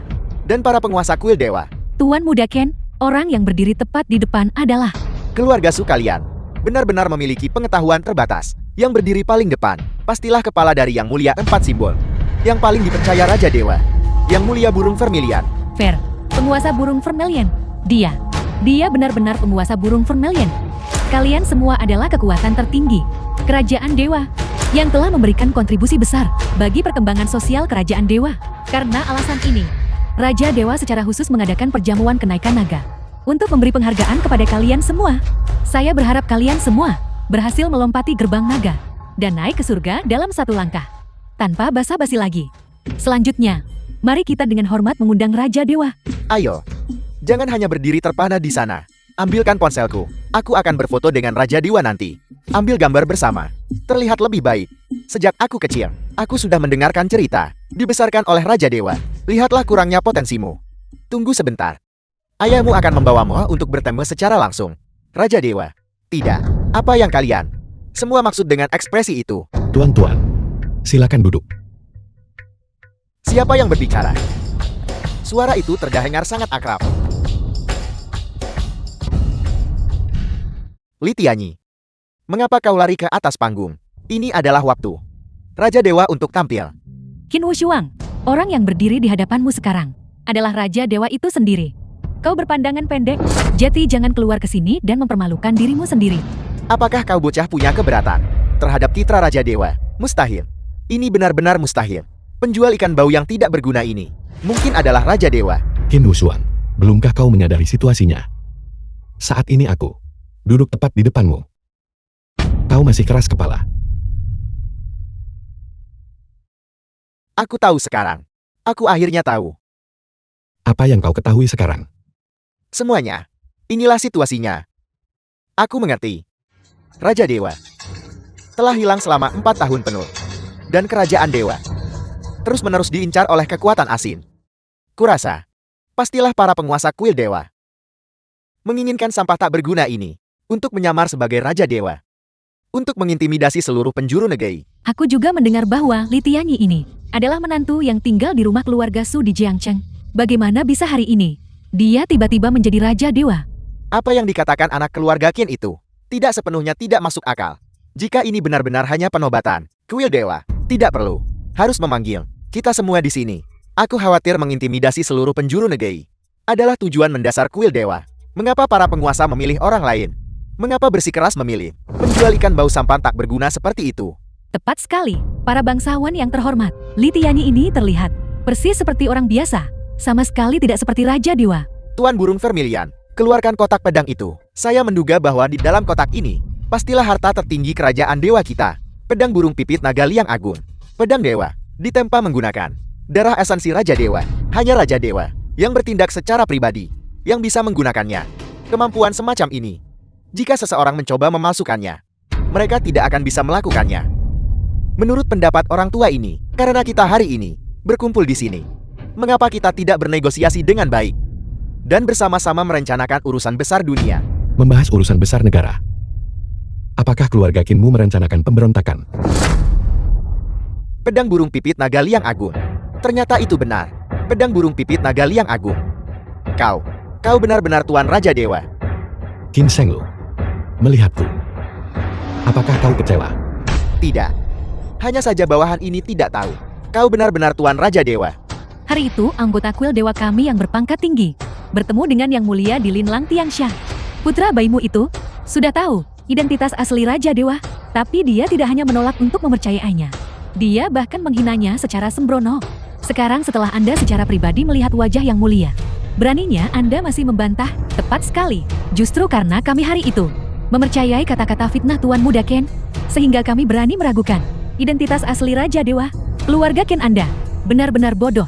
Dan para penguasa kuil dewa. Tuan Muda Ken, orang yang berdiri tepat di depan adalah Keluarga Su kalian benar-benar memiliki pengetahuan terbatas. Yang berdiri paling depan, pastilah kepala dari Yang Mulia 4 simbol. Yang paling dipercaya Raja Dewa. Yang Mulia Burung Vermilion. Fair, penguasa burung vermilion. Dia benar-benar penguasa burung vermilion. Kalian semua adalah kekuatan tertinggi Kerajaan Dewa yang telah memberikan kontribusi besar bagi perkembangan sosial Kerajaan Dewa. Karena alasan ini, Raja Dewa secara khusus mengadakan perjamuan kenaikan naga untuk memberi penghargaan kepada kalian semua. Saya berharap kalian semua berhasil melompati gerbang naga dan naik ke surga dalam satu langkah, tanpa basa-basi lagi. Selanjutnya, mari kita dengan hormat mengundang Raja Dewa. Ayo, jangan hanya berdiri terpana di sana. Ambilkan ponselku. Aku akan berfoto dengan Raja Dewa nanti. Ambil gambar bersama. Terlihat lebih baik. Sejak aku kecil, aku sudah mendengarkan cerita. Dibesarkan oleh Raja Dewa. Lihatlah kurangnya potensimu. Tunggu sebentar. Ayahmu akan membawamu untuk bertemu secara langsung. Raja Dewa. Tidak. Apa yang kalian? Semua maksud dengan ekspresi itu. Tuan-tuan, silakan duduk. Siapa yang berbicara? Suara itu terdengar sangat akrab. Li Tianyi. Mengapa kau lari ke atas panggung? Ini adalah waktu Raja Dewa untuk tampil. Qin Wushuang, orang yang berdiri di hadapanmu sekarang adalah Raja Dewa itu sendiri. Kau berpandangan pendek, jadi jangan keluar ke sini dan mempermalukan dirimu sendiri. Apakah kau bocah punya keberatan terhadap citra Raja Dewa? Mustahil. Ini benar-benar mustahil. Penjual ikan bau yang tidak berguna ini mungkin adalah Raja Dewa. Qin Wushuang, belumkah kau menyadari situasinya? Saat ini aku duduk tepat di depanmu. Kau masih keras kepala. Aku tahu sekarang. Aku akhirnya tahu. Apa yang kau ketahui sekarang? Semuanya. Inilah situasinya. Aku mengerti. Raja Dewa telah hilang selama 4 tahun penuh. Dan kerajaan Dewa terus-menerus diincar oleh kekuatan asing. Kurasa, pastilah para penguasa kuil Dewa menginginkan sampah tak berguna ini untuk menyamar sebagai Raja Dewa. Untuk mengintimidasi seluruh penjuru negeri. Aku juga mendengar bahwa Li Tianyi ini adalah menantu yang tinggal di rumah keluarga Su di Jiangcheng. Bagaimana bisa hari ini dia tiba-tiba menjadi Raja Dewa? Apa yang dikatakan anak keluarga Qin itu tidak sepenuhnya tidak masuk akal. Jika ini benar-benar hanya penobatan, kuil Dewa tidak perlu harus memanggil kita semua di sini. Aku khawatir mengintimidasi seluruh penjuru negeri adalah tujuan mendasar kuil Dewa. Mengapa para penguasa memilih orang lain? Mengapa bersikeras memilih penjual ikan bau sampan tak berguna seperti itu? Tepat sekali, para bangsawan yang terhormat. Li Tianyi ini terlihat persis seperti orang biasa, sama sekali tidak seperti Raja Dewa. Tuan Burung Vermilion, keluarkan kotak pedang itu. Saya menduga bahwa di dalam kotak ini pastilah harta tertinggi kerajaan Dewa kita. Pedang burung pipit naga liang agung. Pedang Dewa ditempa menggunakan darah esensi Raja Dewa. Hanya Raja Dewa yang bertindak secara pribadi yang bisa menggunakannya. Kemampuan semacam ini, jika seseorang mencoba memalsukannya, mereka tidak akan bisa melakukannya. Menurut pendapat orang tua ini, karena kita hari ini berkumpul di sini, mengapa kita tidak bernegosiasi dengan baik dan bersama-sama merencanakan urusan besar dunia? Membahas urusan besar negara. Apakah keluarga Qinmu merencanakan pemberontakan? Pedang burung pipit naga liang agung. Ternyata itu benar. Pedang burung pipit naga liang agung. Kau benar-benar Tuan Raja Dewa. Qin Shenglu, melihatku. Apakah kau kecewa? Tidak. Hanya saja bawahan ini tidak tahu. Kau benar-benar Tuan Raja Dewa. Hari itu, anggota kuil Dewa kami yang berpangkat tinggi bertemu dengan Yang Mulia di Linlang Tiangsha. Putra bayimu itu sudah tahu identitas asli Raja Dewa, tapi dia tidak hanya menolak untuk mempercayainya. Dia bahkan menghinanya secara sembrono. Sekarang setelah Anda secara pribadi melihat wajah Yang Mulia, beraninya Anda masih membantah? Tepat sekali. Justru karena kami hari itu mempercayai kata-kata fitnah Tuan Muda Ken, sehingga kami berani meragukan identitas asli Raja Dewa. Keluarga Ken Anda benar-benar bodoh.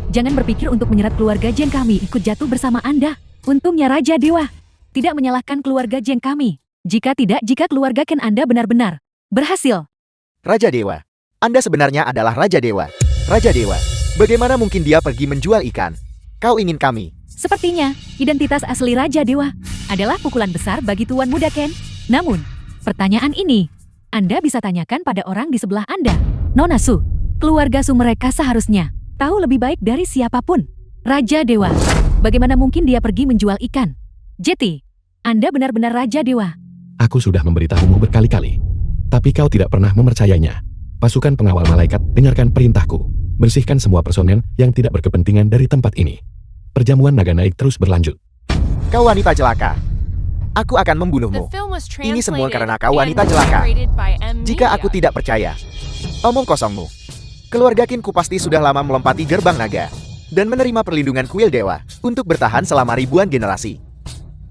Jangan berpikir untuk menyeret keluarga Jeng kami ikut jatuh bersama Anda. Untungnya Raja Dewa tidak menyalahkan keluarga Jeng kami. Jika keluarga Ken Anda benar-benar berhasil. Raja Dewa, Anda sebenarnya adalah Raja Dewa. Raja Dewa, bagaimana mungkin dia pergi menjual ikan? Kau ingin kami? Sepertinya, identitas asli Raja Dewa adalah pukulan besar bagi Tuan Muda Ken. Namun, pertanyaan ini Anda bisa tanyakan pada orang di sebelah Anda, Nona Su. Keluarga Su mereka seharusnya tahu lebih baik dari siapapun. Raja Dewa. Bagaimana mungkin dia pergi menjual ikan? Jetty, Anda benar-benar Raja Dewa. Aku sudah memberitahumu berkali-kali. Tapi kau tidak pernah mempercayainya. Pasukan pengawal malaikat, dengarkan perintahku. Bersihkan semua personel yang tidak berkepentingan dari tempat ini. Perjamuan naga naik terus berlanjut. Kau wanita celaka. Aku akan The membunuhmu. film was Ini semua translated karena kau wanita and celaka. narrated by M. Jika aku Media. tidak percaya, omong kosongmu. Keluarga Kinku pasti sudah lama melompati gerbang naga dan menerima perlindungan kuil dewa untuk bertahan selama ribuan generasi.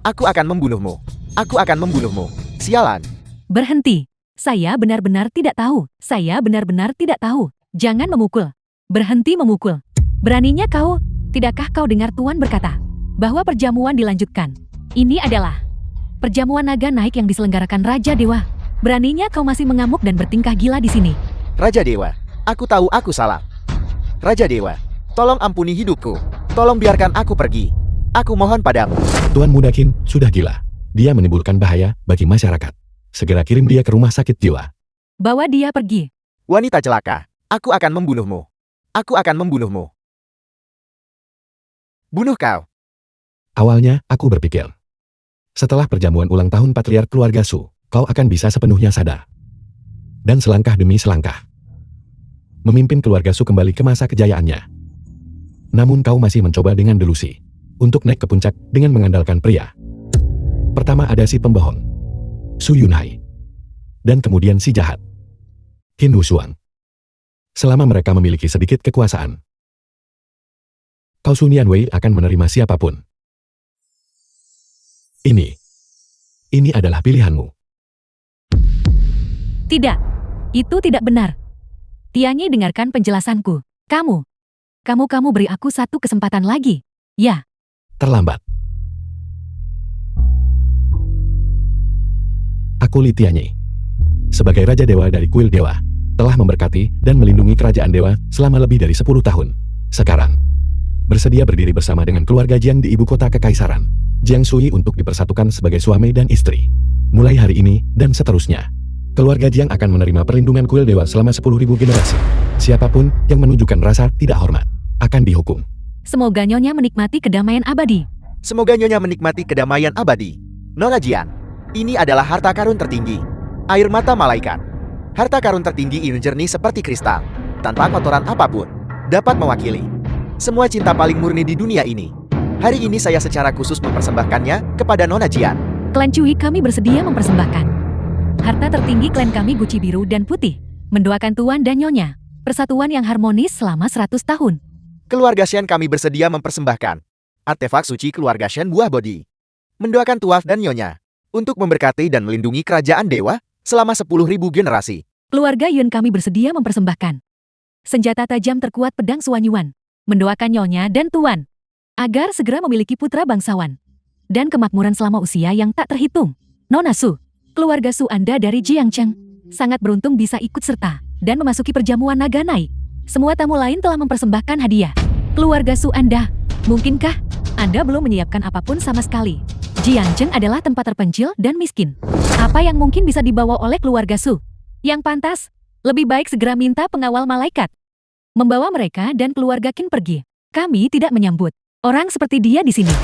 Aku akan membunuhmu. Aku akan membunuhmu. Sialan. Berhenti. Saya benar-benar tidak tahu. Saya benar-benar tidak tahu. Jangan memukul. Berhenti memukul. Beraninya kau? Tidakkah kau dengar Tuan berkata bahwa perjamuan dilanjutkan? Ini adalah perjamuan naga naik yang diselenggarakan Raja Dewa. Beraninya kau masih mengamuk dan bertingkah gila di sini. Raja Dewa, aku tahu aku salah. Raja Dewa, tolong ampuni hidupku. Tolong biarkan aku pergi. Aku mohon padamu. Tuan Muda Qin sudah gila. Dia menimbulkan bahaya bagi masyarakat. Segera kirim dia ke rumah sakit jiwa. Bawa dia pergi. Wanita celaka, aku akan membunuhmu. Aku akan membunuhmu. Bunuh kau. Awalnya, aku berpikir. Setelah perjamuan ulang tahun Patriark Keluarga Su, kau akan bisa sepenuhnya sadar. Dan selangkah demi selangkah. Memimpin keluarga Su kembali ke masa kejayaannya. Namun kau masih mencoba dengan delusi. Untuk naik ke puncak dengan mengandalkan pria. Pertama ada si pembohong. Su Yunhai. Dan kemudian si jahat. Qin Husuang. Selama mereka memiliki sedikit kekuasaan, kau Su Nianwei akan menerima siapapun. Ini adalah pilihanmu. Tidak. Itu tidak benar. Tianyi, dengarkan penjelasanku. Kamu beri aku satu kesempatan lagi. Ya. Terlambat. Aku Li Tianyi, sebagai Raja Dewa dari Kuil Dewa, telah memberkati dan melindungi kerajaan dewa selama lebih dari 10 tahun. Sekarang, bersedia berdiri bersama dengan keluarga Jiang di ibu kota kekaisaran, Jiang Sui, untuk dipersatukan sebagai suami dan istri. Mulai hari ini dan seterusnya, keluarga Jiang akan menerima perlindungan Kuil Dewa selama 10.000 generasi. Siapapun yang menunjukkan rasa tidak hormat akan dihukum. Semoga Nyonya menikmati kedamaian abadi. Semoga Nyonya menikmati kedamaian abadi. Nona Jiang, ini adalah harta karun tertinggi. Air mata malaikat. Harta karun tertinggi ini jernih seperti kristal. Tanpa kotoran apapun. Dapat mewakili semua cinta paling murni di dunia ini. Hari ini saya secara khusus mempersembahkannya kepada Nona Jiang. Klan Cui kami bersedia mempersembahkan harta tertinggi klan kami guci biru dan putih. Mendoakan Tuan dan Nyonya persatuan yang harmonis selama 100 tahun. Keluarga Shen kami bersedia mempersembahkan artefak suci keluarga Shen buah bodi. Mendoakan Tuaf dan Nyonya untuk memberkati dan melindungi kerajaan dewa selama 10.000 generasi. Keluarga Yun kami bersedia mempersembahkan senjata tajam terkuat pedang Suanyuan. Mendoakan Nyonya dan Tuan agar segera memiliki putra bangsawan dan kemakmuran selama usia yang tak terhitung. Nona Su, keluarga Su Anda dari Jiangcheng sangat beruntung bisa ikut serta dan memasuki perjamuan naga naik. Semua tamu lain telah mempersembahkan hadiah. Keluarga Su Anda, mungkinkah Anda belum menyiapkan apapun sama sekali? Jiangcheng adalah tempat terpencil dan miskin. Apa yang mungkin bisa dibawa oleh keluarga Su? Yang pantas, lebih baik segera minta pengawal malaikat membawa mereka dan keluarga Qin pergi. Kami tidak menyambut orang seperti dia di sini.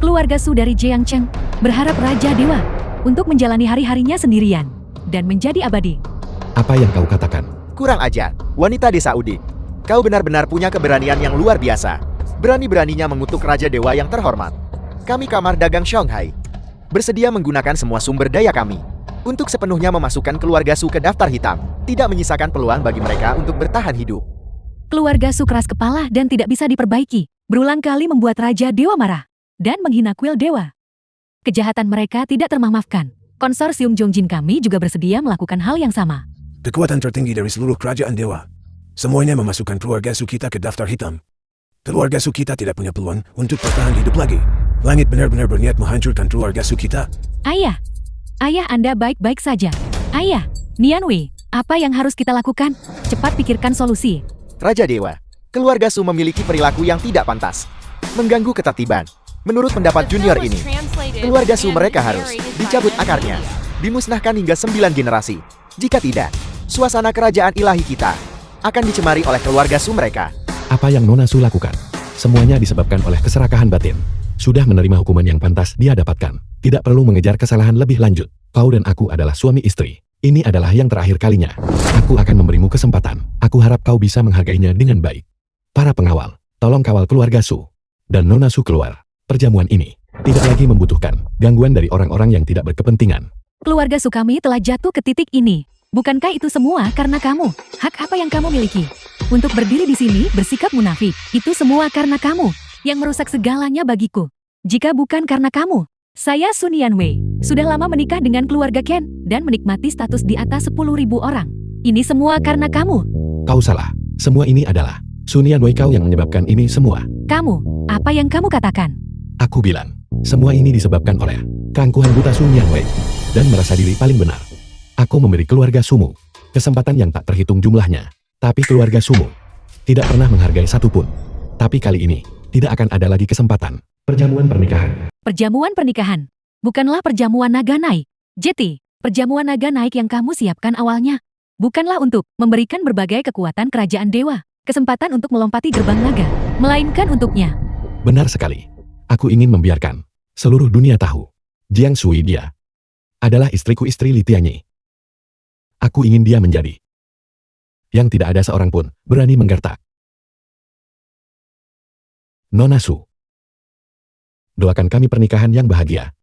Keluarga Su dari Jiangcheng berharap Raja Dewa untuk menjalani hari-harinya sendirian dan menjadi abadi. Apa yang kau katakan? Kurang ajar, wanita desa Udik. Kau benar-benar punya keberanian yang luar biasa. Berani-beraninya mengutuk Raja Dewa yang terhormat. Kami Kamar Dagang Shanghai bersedia menggunakan semua sumber daya kami untuk sepenuhnya memasukkan keluarga Su ke daftar hitam. Tidak menyisakan peluang bagi mereka untuk bertahan hidup. Keluarga Su keras kepala dan tidak bisa diperbaiki. Berulang kali membuat Raja Dewa marah dan menghina kuil dewa. Kejahatan mereka tidak termaafkan. Konsorsium Jongjin kami juga bersedia melakukan hal yang sama. Kekuatan tertinggi dari seluruh kerajaan dewa. Semuanya memasukkan keluarga Su kita ke daftar hitam. Keluarga Su kita tidak punya peluang untuk bertahan hidup lagi. Langit benar-benar berniat menghancurkan keluarga Su kita. Ayah Anda baik-baik saja. Ayah, Nianwei, apa yang harus kita lakukan? Cepat pikirkan solusi. Raja Dewa, keluarga Su memiliki perilaku yang tidak pantas. Mengganggu ketertiban. Menurut pendapat The film junior was ini, translated keluarga Su and mereka harus narrated by dicabut M. akarnya, Media. dimusnahkan hingga 9 generasi. Jika tidak, suasana kerajaan ilahi kita akan dicemari oleh keluarga Su mereka. Apa yang Nona Su lakukan? Semuanya disebabkan oleh keserakahan batin. Sudah menerima hukuman yang pantas dia dapatkan. Tidak perlu mengejar kesalahan lebih lanjut. Kau dan aku adalah suami istri. Ini adalah yang terakhir kalinya. Aku akan memberimu kesempatan. Aku harap kau bisa menghargainya dengan baik. Para pengawal, tolong kawal keluarga Su. Dan Nona Su keluar. Perjamuan ini tidak lagi membutuhkan gangguan dari orang-orang yang tidak berkepentingan. Keluarga Su kami telah jatuh ke titik ini. Bukankah itu semua karena kamu? Hak apa yang kamu miliki? Untuk berdiri di sini bersikap munafik. Itu semua karena kamu yang merusak segalanya bagiku. Jika bukan karena kamu, saya Sun Yanwei sudah lama menikah dengan keluarga Ken dan menikmati status di atas 10.000 orang. Ini semua karena kamu. Kau salah. Semua ini adalah Sun Yanwei, kau yang menyebabkan ini semua. Kamu, apa yang kamu katakan? Aku bilang, semua ini disebabkan oleh keangkuhan buta Sun Yanwei dan merasa diri paling benar. Aku memberi keluarga Sumu kesempatan yang tak terhitung jumlahnya, tapi keluarga Sumu tidak pernah menghargai satupun. Tapi kali ini tidak akan ada lagi kesempatan. Perjamuan pernikahan. Perjamuan pernikahan. Bukanlah perjamuan naga naik. Jeti, perjamuan naga naik yang kamu siapkan awalnya bukanlah untuk memberikan berbagai kekuatan kerajaan dewa, kesempatan untuk melompati gerbang naga, melainkan untuknya. Benar sekali. Aku ingin membiarkan seluruh dunia tahu Jiang Sui dia adalah istriku, istri Li Tianyi. Aku ingin dia menjadi yang tidak ada seorang pun berani menggertak. Nona Su, doakan kami pernikahan yang bahagia.